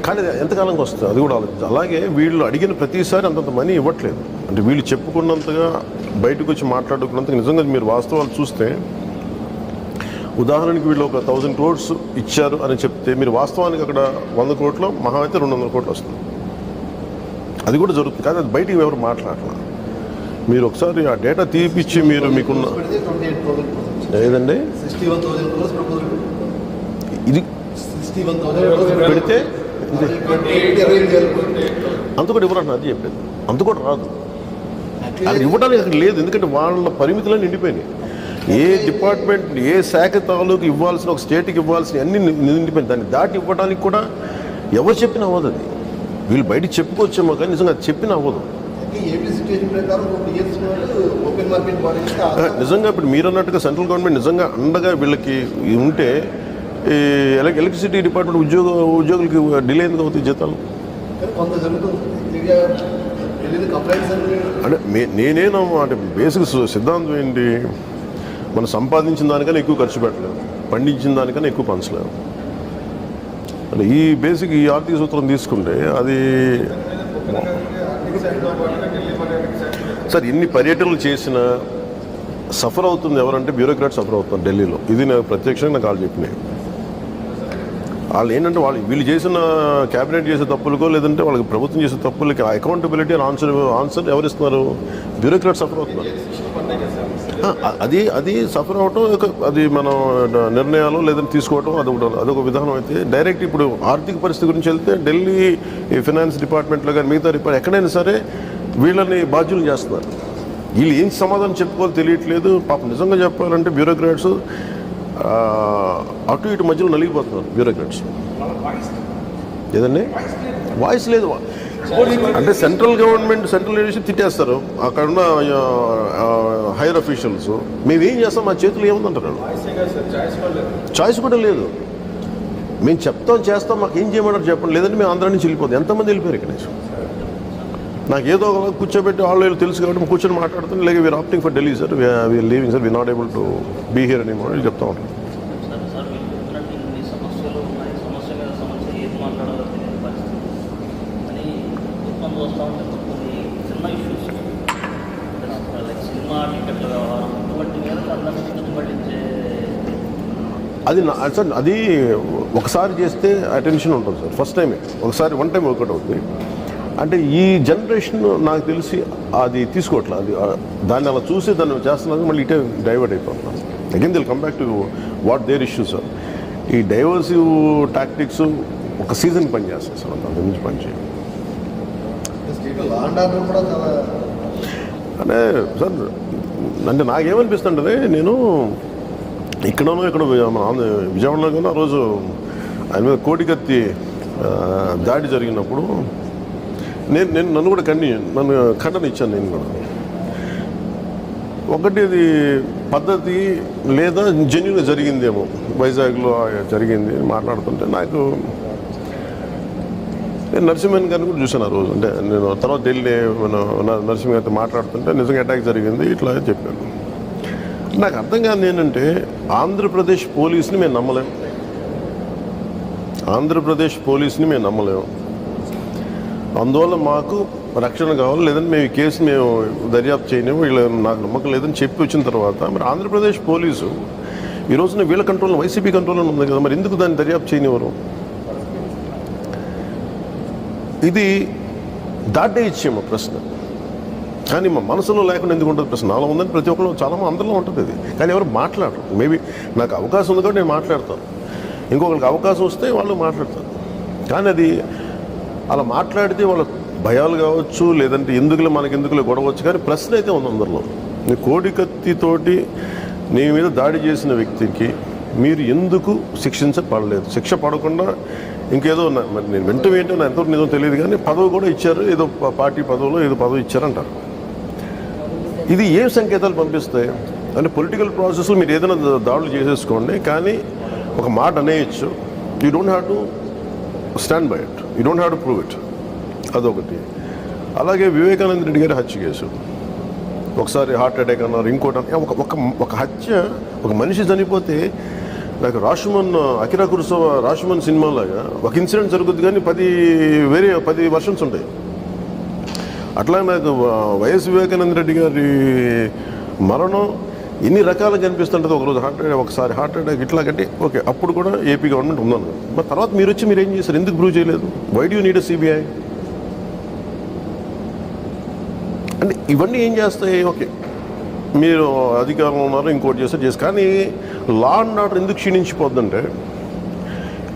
కానీ ఎంతకాలంకి వస్తుంది అది కూడా ఆలోచించాలి. అలాగే వీళ్ళు అడిగిన ప్రతిసారి అంతంత మనీ ఇవ్వట్లేదు. అంటే వీళ్ళు చెప్పుకున్నంతగా బయటకు వచ్చి మాట్లాడుకున్నంతగా నిజంగా మీరు వాస్తవాలు చూస్తే, ఉదాహరణకి వీళ్ళు ఒక 1,000 crores ఇచ్చారు అని చెప్తే మీరు వాస్తవానికి అక్కడ 100 కోట్లు మహా అయితే 200 కోట్లు వస్తుంది. అది కూడా జరుగుతుంది. కానీ అది బయటికి ఎవరు మాట్లాడలేదు. మీరు ఒకసారి ఆ డేటా తీపిచ్చి మీరు మీకున్న ఏదండి ఇది పెడితే అంత కూడా ఇవ్వరండి. అది చెప్పేది అంత కూడా రాదు. అది ఇవ్వడానికి అక్కడ లేదు. ఎందుకంటే వాళ్ళ పరిమితులన్నీ నిండిపోయినాయి. ఏ డిపార్ట్మెంట్, ఏ శాఖ తాలూకు ఇవ్వాల్సిన, ఒక స్టేట్కి ఇవ్వాల్సిన అన్ని నిండిపోయింది. దాన్ని దాటి ఇవ్వడానికి కూడా ఎవరు చెప్పినా అవ్వదు. అది వీళ్ళు బయటికి చెప్పుకోవచ్చేమో కానీ నిజంగా అది చెప్పినా అవ్వదు. నిజంగా ఇప్పుడు మీరు అన్నట్టుగా సెంట్రల్ గవర్నమెంట్ నిజంగా అండగా వీళ్ళకి ఉంటే ఈ ఎలక్ట్రిసిటీ డిపార్ట్మెంట్ ఉద్యోగులకి డిలే ఎందుకు అవుతాయి జీతాలు? అంటే నేనేనమ్మా అంటే బేసిక్ సిద్ధాంతం ఏంటి, మనం సంపాదించిన దానికన్నా ఎక్కువ ఖర్చు పెట్టలేము, పండించిన దానికన్నా ఎక్కువ పంచలేము. అంటే ఈ బేసిక్ ఈ ఆర్థిక సూత్రం తీసుకుంటే అది సార్ ఎన్ని పర్యటనలు చేసినా సఫర్ అవుతుంది ఎవరంటే బ్యూరోక్రాట్ సఫర్ అవుతుంది ఢిల్లీలో. ఇది నాకు ప్రత్యక్షంగా నాకు వాళ్ళు చెప్పినాయి. వాళ్ళు ఏంటంటే వీళ్ళు చేసిన క్యాబినెట్ చేసే తప్పులకో లేదంటే వాళ్ళకి ప్రభుత్వం చేసే తప్పులకి అకౌంటబిలిటీ ఆన్సర్ ఎవరిస్తున్నారు? బ్యూరోక్రాట్ సఫర్ అవుతున్నారు. అది సఫర్ అవటం, అది మనం నిర్ణయాలు లేదంటే తీసుకోవటం అదొక విధానం. అయితే డైరెక్ట్ ఇప్పుడు ఆర్థిక పరిస్థితి గురించి వెళ్తే ఢిల్లీ ఫైనాన్స్ డిపార్ట్మెంట్లో కానీ మిగతా ఎక్కడైనా సరే వీళ్ళని బాధ్యులు చేస్తున్నారు. వీళ్ళు ఏం సమాధానం చెప్పుకోవాలో తెలియట్లేదు. పాపం నిజంగా చెప్పాలంటే బ్యూరోక్రాట్స్ అటు ఇటు మధ్యలో నలిగిపోతున్నారు బ్యూరోక్రాట్స్. ఏదండి వాయిస్ లేదు. అంటే సెంట్రల్ గవర్నమెంట్, సెంట్రల్ లీడర్షిప్ తిట్టేస్తారు. అక్కడున్న హైయర్ అఫీషియల్స్ మేమేం చేస్తాం, మా చేతులు ఏముందంటారు. చాయిస్ కూడా లేదు. మేము చెప్తాం చేస్తాం, మాకు ఏం చేయమంటారు చెప్పండి, లేదంటే మేము ఆంధ్ర నుంచి వెళ్ళిపోతాం. ఎంతమంది వెళ్ళిపోయారు ఇక్కడ నుంచి? నాకు ఏదో ఒక కూర్చోబెట్టి వాళ్ళు తెలుసు కాబట్టి కూర్చొని మాట్లాడుతాను. లేక we're opting for Delhi sir, we're leaving sir, we're not able to be here any more చెప్తా ఉంటాను. సార్ మీరు చెప్పినట్టు ఇన్ని సమస్యలు ఉన్నాయి, సమస్య మీద సమస్య ఏది మాట్లాడాలో తెలియని పరిస్థితి అని ఇబ్బంది వస్తూ ఉంటే కొన్ని చిన్న ఇష్యూస్ లైక్ సినిమా టికెట్ల వ్యవహారం ఇటువంటి మీద అందరినీ ప్రతిపాదించే అది సార్ అది ఒకసారి చేస్తే అటెన్షన్ ఉంటుంది సార్. ఫస్ట్ టైమే ఒకసారి వన్ టైం వర్కౌట్ అవుతుంది. అంటే ఈ జనరేషన్ నాకు తెలిసి అది తీసుకోవట్లేదు. అది దాన్ని అలా చూసి దాన్ని చేస్తున్నారు, మళ్ళీ ఇటే డైవర్ట్ అయిపోతున్నాను. అగైన్ దిల్ come back to what their issues sir. ఈ డైవర్సివ్ టాక్టిక్స్ ఒక సీజన్ పనిచేస్తాయి సార్, అంత మించి పనిచేయాలి. మీకు లా అండ్ ఆర్డర్ కూడా చాలా అంటే సార్ అంటే నాకేమనిపిస్తుంటుంది, నేను ఇక్కడనో ఇక్కడ మన విజయవాడలో కానీ ఆ రోజు ఆయన మీద కోడికత్తి దాడి జరిగినప్పుడు నన్ను కూడా ఖండన ఇచ్చాను. నేను కూడా ఒకటి అది పద్ధతి లేదా జెన్యున్గా జరిగిందేమో, వైజాగ్లో జరిగింది మాట్లాడుతుంటే నేను నరసింహన్ గారిని కూడా చూశాను ఆ రోజు. అంటే నేను తర్వాత ఢిల్లీ నరసింహ గారితో మాట్లాడుతుంటే నిజంగా అటాక్ జరిగింది ఇట్లా చెప్పాను. నాకు అర్థం కాదు ఏంటంటే ఆంధ్రప్రదేశ్ పోలీసుని మేము నమ్మలేము, ఆంధ్రప్రదేశ్ పోలీసుని మేము నమ్మలేము. అందువల్ల మాకు రక్షణ కావాలి, లేదంటే మేము ఈ కేసు మేము దర్యాప్తు చేయలేము, వీళ్ళు నాకు నమ్మకం లేదని చెప్పి వచ్చిన తర్వాత మరి ఆంధ్రప్రదేశ్ పోలీసు ఈ రోజున వీళ్ళ కంట్రోల్లో, వైసీపీ కంట్రోల్లో ఉంది కదా, మరి ఎందుకు దాన్ని దర్యాప్తు చేయనివ్వరు? ఇది దాటే ఇచ్చేమో ప్రశ్న, కానీ మా మనసులో లేకుండా ఎందుకు ఉంటుంది ప్రశ్న? నాలో ఉందని ప్రతి ఒక్కరు చాలామంది అందరిలో ఉంటుంది ఇది, కానీ ఎవరు మాట్లాడరు. మేబీ నాకు అవకాశం ఉంది కాబట్టి నేను మాట్లాడతాను, ఇంకొకరికి అవకాశం వస్తే వాళ్ళు మాట్లాడతారు. కానీ అది అలా మాట్లాడితే వాళ్ళ భయాలు కావచ్చు, లేదంటే ఎందుకులే మనకి ఎందుకులే గొడవచ్చు, కానీ ప్రశ్న అయితే ఉంది అందరిలో. నీ కోడికత్తితోటి నీ మీద దాడి చేసిన వ్యక్తికి మీరు ఎందుకు శిక్షించబడలేదు? శిక్ష పడకుండా ఇంకేదో మరి నేను వింటం ఏంటో నా ఎంతవరకు నిజం తెలియదు, కానీ పదవి కూడా ఇచ్చారు, ఏదో పార్టీ పదవిలో ఏదో పదవి ఇచ్చారంటారు. ఇది ఏం సంకేతాలు పంపిస్తాయి అంటే పొలిటికల్ ప్రాసెస్లో మీరు ఏదైనా దాడులు చేసేసుకోండి, కానీ ఒక మాట అనేయచ్చు, you don't have to stand by it, you don't have to prove it. అదొకటి. అలాగే వివేకానంద రెడ్డి గారి హత్య కేసు, ఒకసారి హార్ట్ అటాక్ అన్నారు, ఇంకోటి ఒక హత్య, ఒక మనిషి చనిపోతే నాకు అకిరా కురుసోవా రాష్మన్ సినిమాలాగా ఒక ఇన్సిడెంట్ జరుగుతుంది, కానీ 10 వర్షన్స్ ఉంటాయి. అట్లా నాకు వైఎస్ వివేకానంద రెడ్డి గారి మరణం ఎన్ని రకాలుగా కనిపిస్తుంటుంది. ఒకరోజు ఒకసారి హార్ట్ అటాక్ ఇట్లా కట్టి ఓకే, అప్పుడు కూడా ఏపీ గవర్నమెంట్ ఉందన్న, మరి తర్వాత మీరు వచ్చి మీరు ఏం చేశారు? ఎందుకు ప్రూవ్ చేయలేదు? Why do you need CBI? అంటే ఇవన్నీ ఏం చేస్తాయి? ఓకే, మీరు అధికారంలో ఉన్నారు, ఇంకోటి చేస్తారు, కానీ లా అండ్ ఆర్డర్ ఎందుకు క్షీణించిపోద్దంటే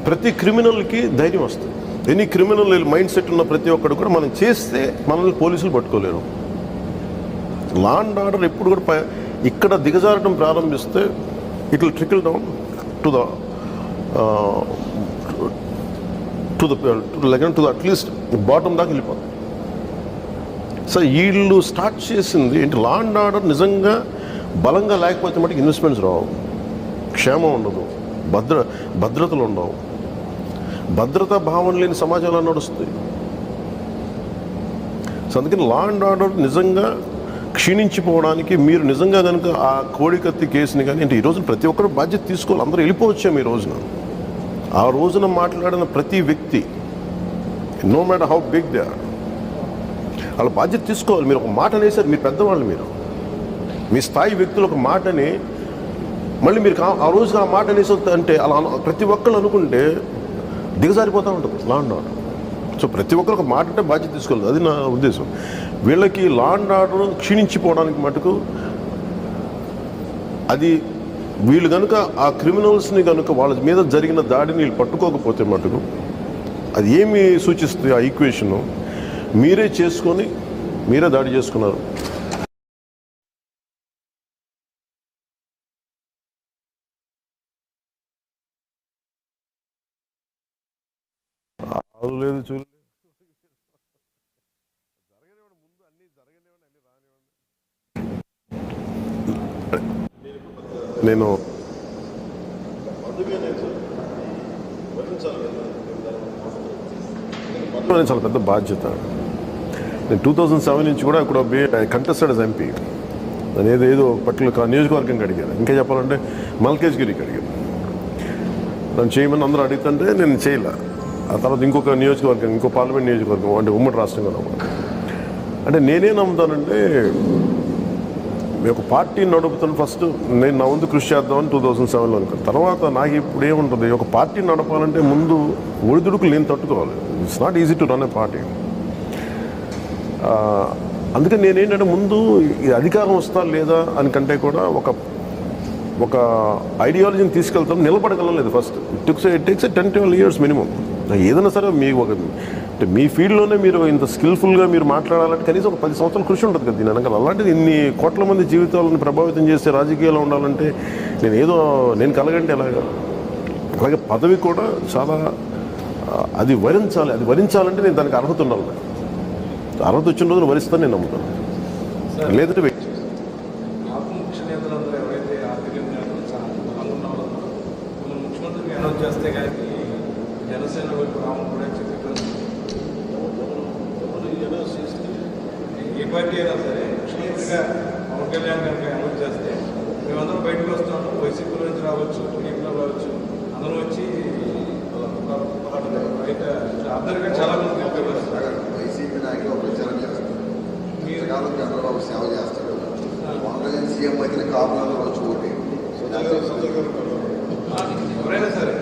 ప్రతి క్రిమినల్కి ధైర్యం వస్తుంది. ఎనీ క్రిమినల్ మైండ్ సెట్ ఉన్న ప్రతి ఒక్కడు కూడా మనం చేస్తే మనల్ని పోలీసులు పట్టుకోలేరు. లా అండ్ ఆర్డర్ ఎప్పుడు కూడా ఇక్కడ దిగజారడం ప్రారంభిస్తే it will trickle down to the at least bottom దాకా వెళ్ళిపోతుంది. సో వీళ్ళు స్టార్ట్ చేసింది ఏంటి? లా అండ్ ఆర్డర్ నిజంగా బలంగా లేకపోతే మటుకు ఇన్వెస్ట్మెంట్స్ రావు, క్షేమం ఉండదు, భద్రతలు ఉండవు, భద్రతా భావన లేని సమాజంలో నడుస్తుంది. సో అందుకని లా అండ్ ఆర్డర్ నిజంగా క్షీణించిపోవడానికి మీరు నిజంగా కనుక ఆ కోడికత్తి కేసుని కానీ అంటే ఈ రోజున ప్రతి ఒక్కరు బాధ్యత తీసుకోవాలి. అందరూ వెళ్ళిపోవచ్చాము ఈ రోజున. ఆ రోజున మాట్లాడిన ప్రతి వ్యక్తి, no matter how big they are, వాళ్ళ బాధ్యత తీసుకోవాలి. మీరు ఒక మాట అనేసారు, మీరు పెద్దవాళ్ళు, మీరు మీ స్థాయి వ్యక్తులు ఒక మాటని మళ్ళీ మీరు ఆ రోజున ఆ మాట అనేసి అంటే అలా ప్రతి ఒక్కళ్ళు అనుకుంటే దిగజారిపోతూ ఉంటుంది లా అండ్ ఆర్డర్. సో ప్రతి ఒక్కరు ఒక మాట అంటే బాధ్యత తీసుకోవాలి, అది నా ఉద్దేశం. వీళ్ళకి లా అండ్ ఆర్డర్ క్షీణించిపోవడానికి మటుకు అది వీళ్ళు కనుక ఆ క్రిమినల్స్ని కనుక వాళ్ళ మీద జరిగిన దాడిని వీళ్ళు పట్టుకోకపోతే మటుకు అది ఏమి సూచిస్తుంది? ఆ ఈక్వేషను మీరే చేసుకొని మీరే దాడి చేసుకున్నారు. లేదు చూడలేదు, ముందు అన్నీ జరగనివ్వండి, అన్నీ రానివ్వండి. నేను చాలా పెద్ద బాధ్యత. నేను 2007 నుంచి కూడా ఇక్కడ కంటెస్టెడ్ as MP. నేను ఏదో పర్టికులర్ నియోజకవర్గంకి అడిగాను, ఇంకా చెప్పాలంటే మల్కేజ్గిరికి అడిగాను. నన్ను చేయమని అందరూ అడుగుతుంటే నేను చేయలే. ఆ తర్వాత ఇంకొక నియోజకవర్గం, ఇంకో పార్లమెంట్ నియోజకవర్గం, అంటే ఉమ్మడి రాష్ట్రంగా నమ్ముతాను. అంటే నేనే నమ్ముతానంటే ఒక పార్టీని నడుపుతాను. ఫస్ట్ నేను నా ముందు కృషి చేద్దామని 2007లో అనుకున్నాను. తర్వాత నాకు ఇప్పుడు ఏముంటుంది, ఒక పార్టీని నడపాలంటే ముందు ఒడిదుడుకులు నేను తట్టుకోవాలి. It's not easy to run a party. అందుకని నేనేంటంటే ముందు ఈ అధికారం వస్తా లేదా అని కంటే కూడా ఒక ఐడియాలజీని తీసుకెళ్తాం, నిలబడగలం లేదు. First it takes 10-12 years minimum. ఏదైనా సరే అంటే మీ ఫీల్డ్లోనే మీరు ఇంత స్కిల్ఫుల్గా మీరు మాట్లాడాలంటే కనీసం ఒక 10 సంవత్సరాల కృషి ఉంటుంది కదా దీని వెనకాల. అలాంటిది ఇన్ని కోట్ల మంది జీవితాలను ప్రభావితం చేసే రాజకీయాలు ఉండాలంటే నేను కలగంటే ఎలాగా. అలాగే పదవి కూడా చాలా అది వరించాలంటే నేను దానికి అర్హత ఉండాలి. అర్హత వచ్చిన రోజున వరిస్తాను నేను నమ్ముతాను. లేదంటే ముఖ్య నేతలందరూ ఎవరైతే ఆర్థికంగా అనుకున్న వాళ్ళందరూ మిమ్మల్ని ముఖ్యమంత్రికి అనౌన్స్ చేస్తే కానీ జనసేన వైపు రామన్ కూడా చెప్పి ఏ పార్టీ అయినా సరే ముఖ్యమంత్రిగా పవన్ కళ్యాణ్ కనుక అనౌన్స్ చేస్తే మేమందరం బయటకు వస్తాము, వైసీపీలో నుంచి రావచ్చు, టీడీపీలో రావచ్చు, అందరం వచ్చి అయితే అందరికీ చాలా మంది తెలిపేస్తారు. వైసీపీ నాయకులు ప్రచారం చేస్తారు. ఇంతకాలం చంద్రబాబు సేవ చేస్తారు. పవన్ కళ్యాణ్ సీఎం అయితే కాపులందరూ వచ్చి ఓటే ఎవరైనా సరే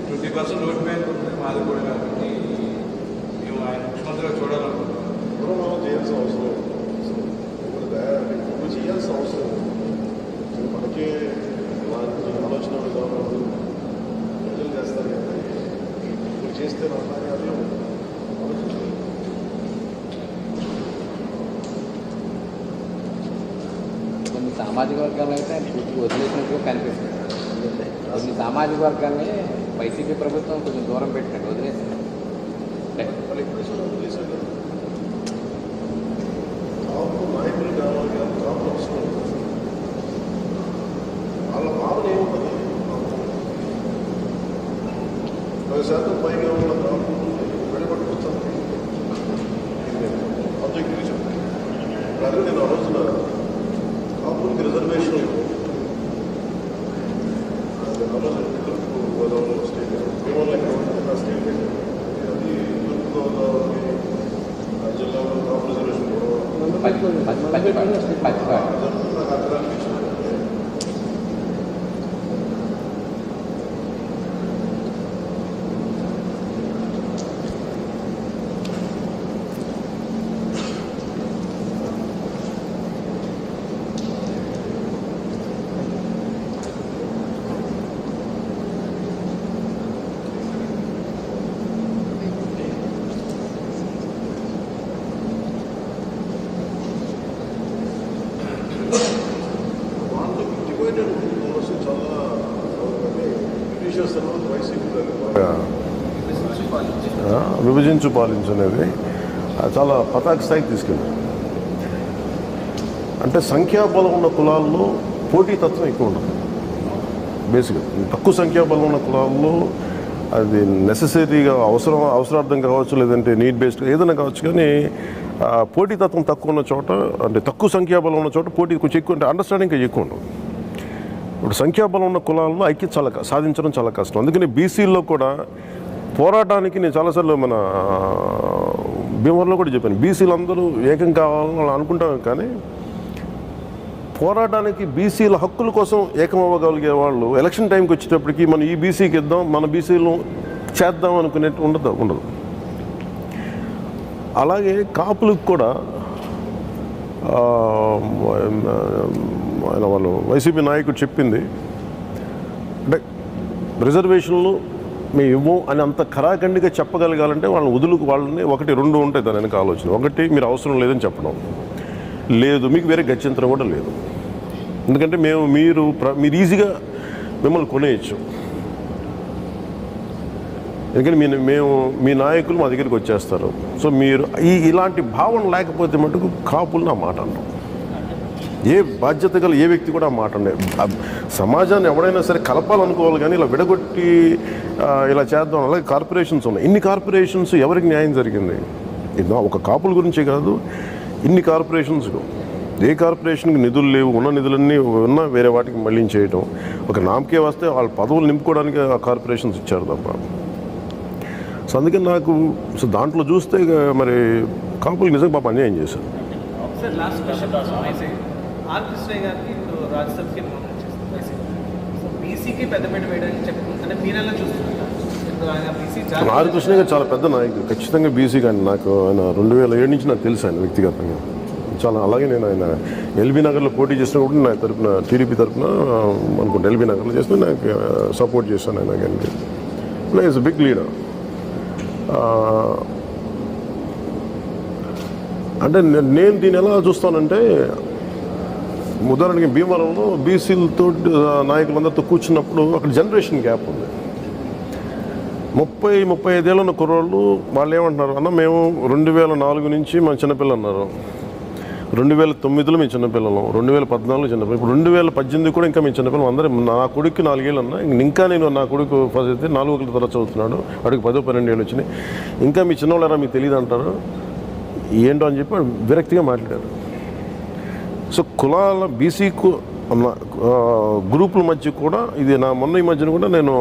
20% ఓటు బ్యాంక్ ఉంది మాది కూడా. కాబట్టి మేము ఆయన ముఖ్యమంత్రిగా చూడాలనుకుంటున్నాం. మనం చేయాల్సిన అవసరం ఇప్పుడు చేయాల్సిన అవసరం మనకే ఆలోచన విధానాలు ప్రజలు చేస్తారు కదా. ఇప్పుడు చేస్తే అదే ఆలోచించాలి. కొన్ని సామాజిక వర్గాలను అయితే ఆయన పూర్తిగా వదిలేసినట్టుగా కనిపిస్తుంది. కొన్ని సామాజిక వర్గాన్ని వైసీపీ ప్రభుత్వం కొంచెం దూరం పెట్టినట్టు వదిలేసింది. వాళ్ళు ఎప్పుడు వదిలేశారు. కాపు నాయకులు కావాలి కదా, కాపు వస్తుంది. వాళ్ళ భావన ఏముంటుంది? 10% పైగా ఉన్న కాపు వెడబట్టుకొచ్చాను ఆబ్జెక్టివ్ చెప్తాను. అదే నేను ఆ రోజున కాపులకి రిజర్వేషన్ గోదావరి స్టేట్ స్టేట్ అది తూర్పుగోదావరి జిల్లాలో కాపు రిజర్వేషన్ నాకు అక్కడ అనిపించింది. విభజించు పాలించు అనేది చాలా పతాక స్థాయికి తీసుకెళ్ళి. అంటే సంఖ్యాబలం ఉన్న కులాల్లో పోటీతత్వం ఎక్కువ ఉండదు. బేసిక్గా తక్కువ సంఖ్యాబలం ఉన్న కులాల్లో అది నెసెసరీగా అవసరార్థం కావచ్చు, లేదంటే నీడ్ బేస్డ్ ఏదైనా కావచ్చు. కానీ పోటీతత్వం తక్కువ ఉన్న చోట, అంటే తక్కువ సంఖ్యాబలం ఉన్న చోట పోటీ కొంచెం ఎక్కువ, అంటే అండర్స్టాండింగ్ కొంచెం ఎక్కువ ఉండదు. ఇప్పుడు సంఖ్యాబలం ఉన్న కులాల్లో ఐక్యత సాధించడం చాలా కష్టం. అందుకని బీసీల్లో కూడా పోరాటానికి నేను చాలాసార్లు మన భీమవరంలో కూడా చెప్పాను, బీసీలు అందరూ ఏకం కావాలని అనుకుంటాం. కానీ పోరాటానికి బీసీల హక్కుల కోసం ఏకమవ్వగలిగే వాళ్ళు ఎలక్షన్ టైంకి వచ్చేటప్పటికి మనం ఈ బీసీకి ఇద్దాం, మన బీసీలు చేద్దాం అనుకునేట్టు ఉండదు. అలాగే కాపులకు కూడా ఆయన వాళ్ళు వైసీపీ నాయకుడు చెప్పింది అంటే రిజర్వేషన్లు మేము ఇవ్వం అని అంత ఖరాఖండిగా చెప్పగలగాలంటే వాళ్ళని 1-2 ఉంటాయి దాని వెనక ఆలోచన. ఒకటి, మీరు అవసరం లేదని చెప్పడం, లేదు మీకు వేరే గత్యంతరం కూడా లేదు. ఎందుకంటే మీరు ఈజీగా మిమ్మల్ని కొనేయచ్చు. ఎందుకంటే మీ నాయకులు మా దగ్గరికి వచ్చేస్తారు. సో మీరు ఇలాంటి భావన లేకపోతే మటుకు కాపులు నా మాట అన్నాం. ఏ బాధ్యత గల ఏ వ్యక్తి కూడా మాట అండి. సమాజాన్ని ఎవడైనా సరే కలపాలనుకోవాలి, కానీ ఇలా విడగొట్టి ఇలా చేద్దాం. అలాగే కార్పొరేషన్స్ ఉన్నాయి. ఇన్ని కార్పొరేషన్స్ ఎవరికి న్యాయం జరిగింది? ఒక కాపుల గురించే కాదు, ఇన్ని కార్పొరేషన్స్కు ఏ కార్పొరేషన్కి నిధులు లేవు, ఉన్న నిధులన్నీ ఉన్నా వేరే వాటికి మళ్ళీ చేయటం, ఒక నామకే వస్తే వాళ్ళ పదవులు నింపుకోవడానికి ఆ కార్పొరేషన్స్ ఇచ్చారు తప్ప. సో అందుకని నాకు దాంట్లో చూస్తే మరి కాపులు నిజంగా పాప అన్యాయం చేశారు. Sir last question, R Krishnaiah గారికి ఇప్పుడు రాజ్యసభకి సో బీసీకి పెద్దపీట వేయడానికి చెప్తున్నారు అంటే మీరు ఎలా చూస్తున్నారు? ఇప్పుడు ఆయన బీసీ ఆర్ కృష్ణయ్య గారు చాలా పెద్ద నాయకుడు, ఖచ్చితంగా బీసీ. కానీ నాకు ఆయన 2007 నుంచి నాకు తెలుసు ఆయన వ్యక్తిగతంగా. చాలా. అలాగే నేను ఆయన ఎల్బీ నగర్లో పోటీ చేసినప్పుడు నా తరపున టీడీపీ తరపున అనుకుంటా ఎల్బీ నగర్లో చేస్తే నాకు సపోర్ట్ చేశాను ఆయన కానీ. Is big leader. అంటే నేను దీన్ని ఎలా చూస్తానంటే, ఉదాహరణకి భీమవరంలో బీసీలతో నాయకులందరితో కూర్చున్నప్పుడు అక్కడ జనరేషన్ గ్యాప్ ఉంది. 30-35 ఏళ్ళ కుర్రోళ్ళు వాళ్ళు ఏమంటున్నారు అన్న, మేము 2004 నుంచి మన చిన్నపిల్లలు అన్నారు, 2009లో మేము చిన్నపిల్లలు, 2014 చిన్నపిల్లలు, ఇప్పుడు 2018 కూడా ఇంకా మేము చిన్నపిల్లలు. అందరూ నా కొడుకు 4 ఏళ్ళు అన్న, ఇంకా నేను నా కొడుకు ఫస్ట్ అయితే 4 తరగతి చదువుతున్నాడు, వాడికి 10-12 ఏళ్ళు వచ్చినాయి, ఇంకా మీ చిన్నవాళ్ళరా మీకు తెలియదు అంటారు ఏంటో అని చెప్పి విరక్తిగా మాట్లాడారు. సో కులాల బీసీ గ్రూపుల మధ్య కూడా ఇది మొన్న ఈ మధ్యన కూడా నేను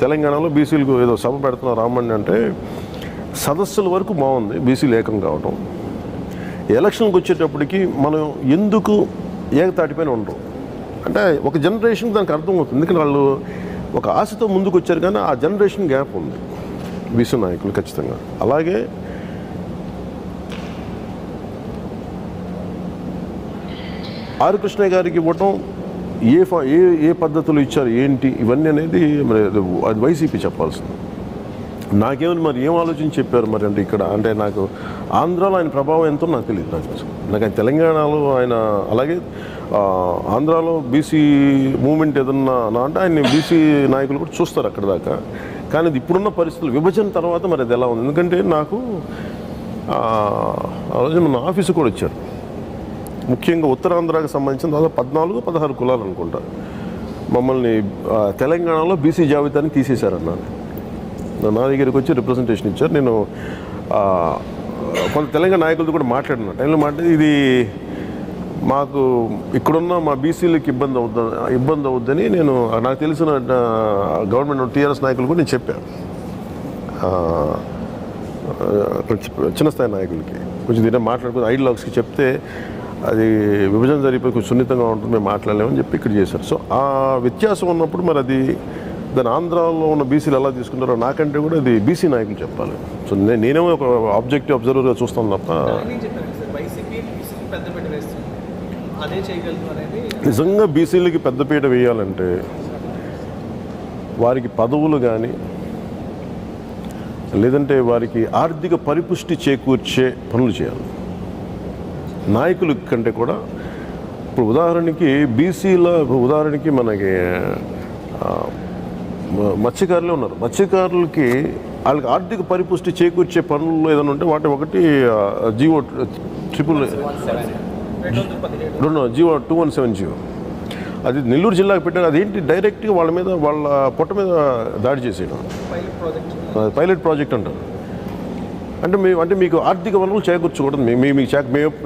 తెలంగాణలో బీసీలకు ఏదో సభ పెడుతున్నా రామండి అంటే, సదస్సుల వరకు బాగుంది బీసీలు ఏకం కావటం. ఎలక్షన్కి వచ్చేటప్పటికి మనం ఎందుకు ఏకతాటిపైన ఉండరు అంటే ఒక జనరేషన్ దానికి అర్థమవుతుంది. ఎందుకంటే వాళ్ళు ఒక ఆశతో ముందుకు వచ్చారు, కానీ ఆ జనరేషన్ గ్యాప్ ఉంది బీసీ నాయకులు ఖచ్చితంగా. అలాగే ఆర్ కృష్ణయ్య గారికి ఇవ్వటం ఏ పద్ధతులు ఇచ్చారు ఏంటి ఇవన్నీ అనేది మరి అది వైసీపీ చెప్పాల్సింది. నాకేమైనా మరి ఏం ఆలోచించి చెప్పారు మరి అంటే ఇక్కడ అంటే నాకు ఆంధ్రాలో ఆయన ప్రభావం ఎంతో నాకు తెలియదు. నాకు ఆయన తెలంగాణలో ఆయన అలాగే ఆంధ్రాలో బీసీ మూమెంట్ ఏదన్నా అంటే ఆయన బీసీ నాయకులు కూడా చూస్తారు అక్కడ దాకా. కానీ అది ఇప్పుడున్న పరిస్థితులు విభజన తర్వాత మరి అది ఎలా ఉంది. ఎందుకంటే నాకు ఆ రోజు మన ఆఫీసు కూడా వచ్చారు, ముఖ్యంగా ఉత్తరాంధ్రాకి సంబంధించిన దాదాపు 14-16 కులాలు అనుకుంటా. మమ్మల్ని తెలంగాణలో బీసీ జాబితాని తీసేశారన్నారు. నా దగ్గరికి వచ్చి రిప్రజెంటేషన్ ఇచ్చారు. నేను కొంత తెలంగాణ నాయకులతో కూడా మాట్లాడిన టైంలో ఇది మాకు ఇక్కడున్న మా బీసీలకు ఇబ్బంది అవుద్దని నేను నాకు తెలిసిన గవర్నమెంట్ టీఆర్ఎస్ నాయకులు కూడా నేను చెప్పాను, చిన్న స్థాయి నాయకులకి కొంచెం దీన్ని మాట్లాడుకుని ఐడియాలజీకి చెప్తే అది విభజన జరిగిపోయి కొంచెం సున్నితంగా ఉంటుంది, మేము మాట్లాడలేమని చెప్పి ఇక్కడ చేశారు. సో ఆ వ్యత్యాసం ఉన్నప్పుడు మరి అది దాని ఆంధ్రాలో ఉన్న బీసీలు ఎలా తీసుకుంటారో నాకంటే కూడా అది బీసీ నాయకులు చెప్పాలి. సో నేనేమో ఒక ఆబ్జెక్టివ్ అబ్జర్వర్గా చూస్తాను తప్ప నిజంగా బీసీలకి పెద్దపీట వేయాలంటే వారికి పదవులు కానీ లేదంటే వారికి ఆర్థిక పరిపుష్టి చేకూర్చే పనులు చేయాలి. నాయకుల కంటే కూడా ఇప్పుడు ఉదాహరణకి ఉదాహరణకి మనకి మత్స్యకారులే ఉన్నారు. మత్స్యకారులకి వాళ్ళకి ఆర్థిక పరిపుష్టి చేకూర్చే పనుల్లో ఏదైనా ఉంటే ఒకటి జీవో 2170 అది నెల్లూరు జిల్లాకు పెట్టారు. అదేంటి డైరెక్ట్గా వాళ్ళ పొట్ట మీద దాడి చేసేయడం, పైలట్ ప్రాజెక్ట్ అంటారు. అంటే మీకు ఆర్థిక వనరులు చేకూర్చకూడదు. మేము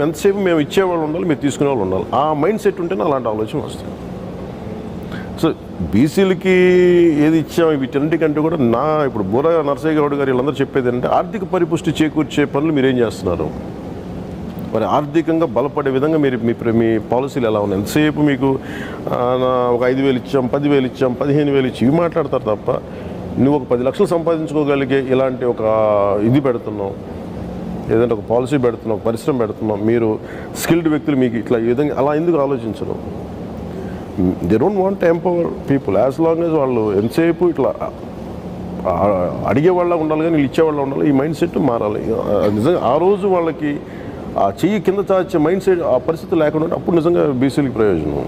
ఎంతసేపు మేము ఇచ్చేవాళ్ళు ఉండాలి, మీరు తీసుకునే వాళ్ళు ఉండాలి. ఆ మైండ్ సెట్ ఉంటేనే అలాంటి ఆలోచన వస్తుంది. సో బీసీలకి ఏది ఇచ్చాము వీటన్నిటికంటే కూడా ఇప్పుడు బూర నరసయ్య గౌడ్ గారు వీళ్ళందరూ చెప్పేది ఏంటంటే ఆర్థిక పరిపుష్టి చేకూర్చే పనులు మీరేం చేస్తున్నారు, మరి ఆర్థికంగా బలపడే విధంగా మీ పాలసీలు ఎలా ఉన్నాయి. ఎంతసేపు మీకు ఒక 5,000 ఇచ్చాం, 10,000 ఇచ్చాం, 15,000 ఇచ్చి ఇవి మాట్లాడతారు తప్ప నువ్వు ఒక 10 లక్షలు సంపాదించుకోగలిగే ఇలాంటి ఒక ఇది పెడుతున్నావు, ఏదంటే ఒక పాలసీ పెడుతున్నావు, ఒక పరిశ్రమ పెడుతున్నావు, మీరు స్కిల్డ్ వ్యక్తులు మీకు ఇట్లా ఈ విధంగా అలా ఎందుకు ఆలోచించరు? They don't want to empower people as long as వాళ్ళు ఎంతసేపు ఇట్లా అడిగేవాళ్ళ ఉండాలి కానీ వీళ్ళు ఇచ్చేవాళ్ళ ఉండాలి. ఈ మైండ్ సెట్ మారాలి. నిజంగా ఆ రోజు వాళ్ళకి ఆ చెయ్యి కింద చాచే మైండ్ సెట్ ఆ పరిస్థితి లేకుండా అప్పుడు నిజంగా బీసీలకి ప్రయోజనం.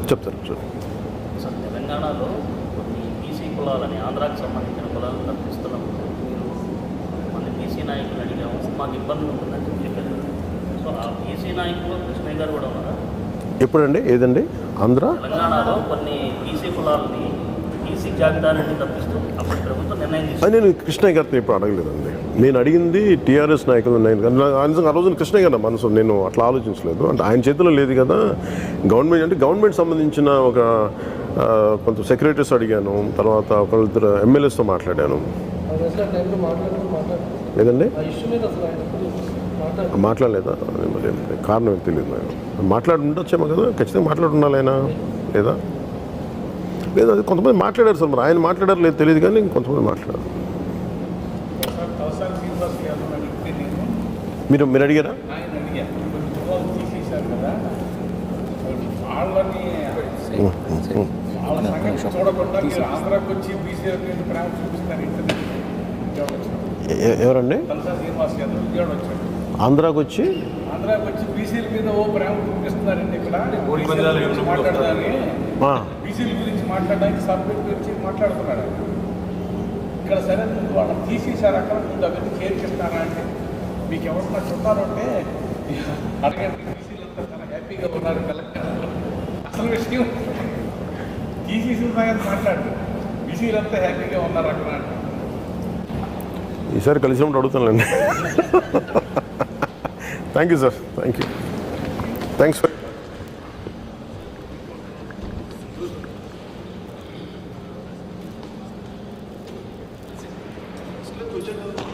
చెప్తారు సార్, తెలంగాణలో కొన్ని బీసీ కులాలని ఆంధ్రాకి సంబంధించిన కులాలను తప్పిస్తున్నప్పుడు మీరు మన బీసీ నాయకులు అడిగాము, మాకు ఇబ్బంది ఉంటుందని చెప్పారు. సో ఆ బీసీ నాయకులు కృష్ణయ్య గారు కూడా ఉన్నారా? ఎప్పుడండి? ఏదండి? తెలంగాణలో కొన్ని బీసీ కులాలని బీసీ జాబితా నుండి తప్పిస్తూ అప్పటి ప్రభుత్వం నిర్ణయం తీసుకుంది. నేను కృష్ణయ్య గారిని ఎప్పుడు అడగలేదండి. నేను అడిగింది టీఆర్ఎస్ నాయకులు. ఆ రోజున కృష్ణయ్య గారి మనసు నేను అట్లా ఆలోచించలేదు. అంటే ఆయన చేతిలో లేదు కదా గవర్నమెంట్ సంబంధించిన ఒక కొంత సెక్రటరీస్ అడిగాను, తర్వాత ఒకరిద్దరు ఎమ్మెల్యేస్తో మాట్లాడాను. లేదండి మాట్లాడలేదా? కారణం ఏం తెలియదు నాకు. మాట్లాడుండొచ్చేమో కదా, ఖచ్చితంగా మాట్లాడుండాలి ఆయన. లేదా అది కొంతమంది మాట్లాడారు సార్. మరి ఆయన మాట్లాడారు లేదు తెలియదు కానీ కొంతమంది మాట్లాడారు. మీరు అడిగారా? ఆయన అడిగారు కొన్ని కులాలు తీసేశారు కదా, వాళ్ళని వాళ్ళ సంగతి చూడకుండా మీరు ఆంధ్రాకి వచ్చి బీసీల మీద ప్రేమ చూపిస్తారు ఏంటంటే విజయవాడ వచ్చాడు. ఎవరండి? తలసా శ్రీనివాస్ యాదవ్ విజయవాడ వచ్చాడు. ఆంధ్రాకి వచ్చి బీసీల మీద ఓ ప్రేమ చూపిస్తున్నారండి. ఇక్కడ ఓడి బీసీల పందాలు గురించి ఎప్పుడు మాట్లాడదాన్ని, ఆ, బీసీల గురించి మాట్లాడడానికి సబ్జెక్ట్ గురించి మాట్లాడుతున్నాడు. ఇక్కడ సరే ముందు వాళ్ళని తీసేశారు, అక్కడ ముందు అవన్నీ చేర్చిస్తారా అంటే మీకు ఎవరన్నా చుట్టారు అంటే అడగండి. బీసీలంతా చాలా హ్యాపీగా ఉన్నారు తెలంగాణలో. అసలు విషయం తీసేసిన సంగతి మాట్లాడు, బీసీలంతా హ్యాపీగా ఉన్నారు అక్కడ అంటే. ఈసారి కలిసినప్పుడు అడుగుతానులేండి. Thank you sir, thank you, thanks for future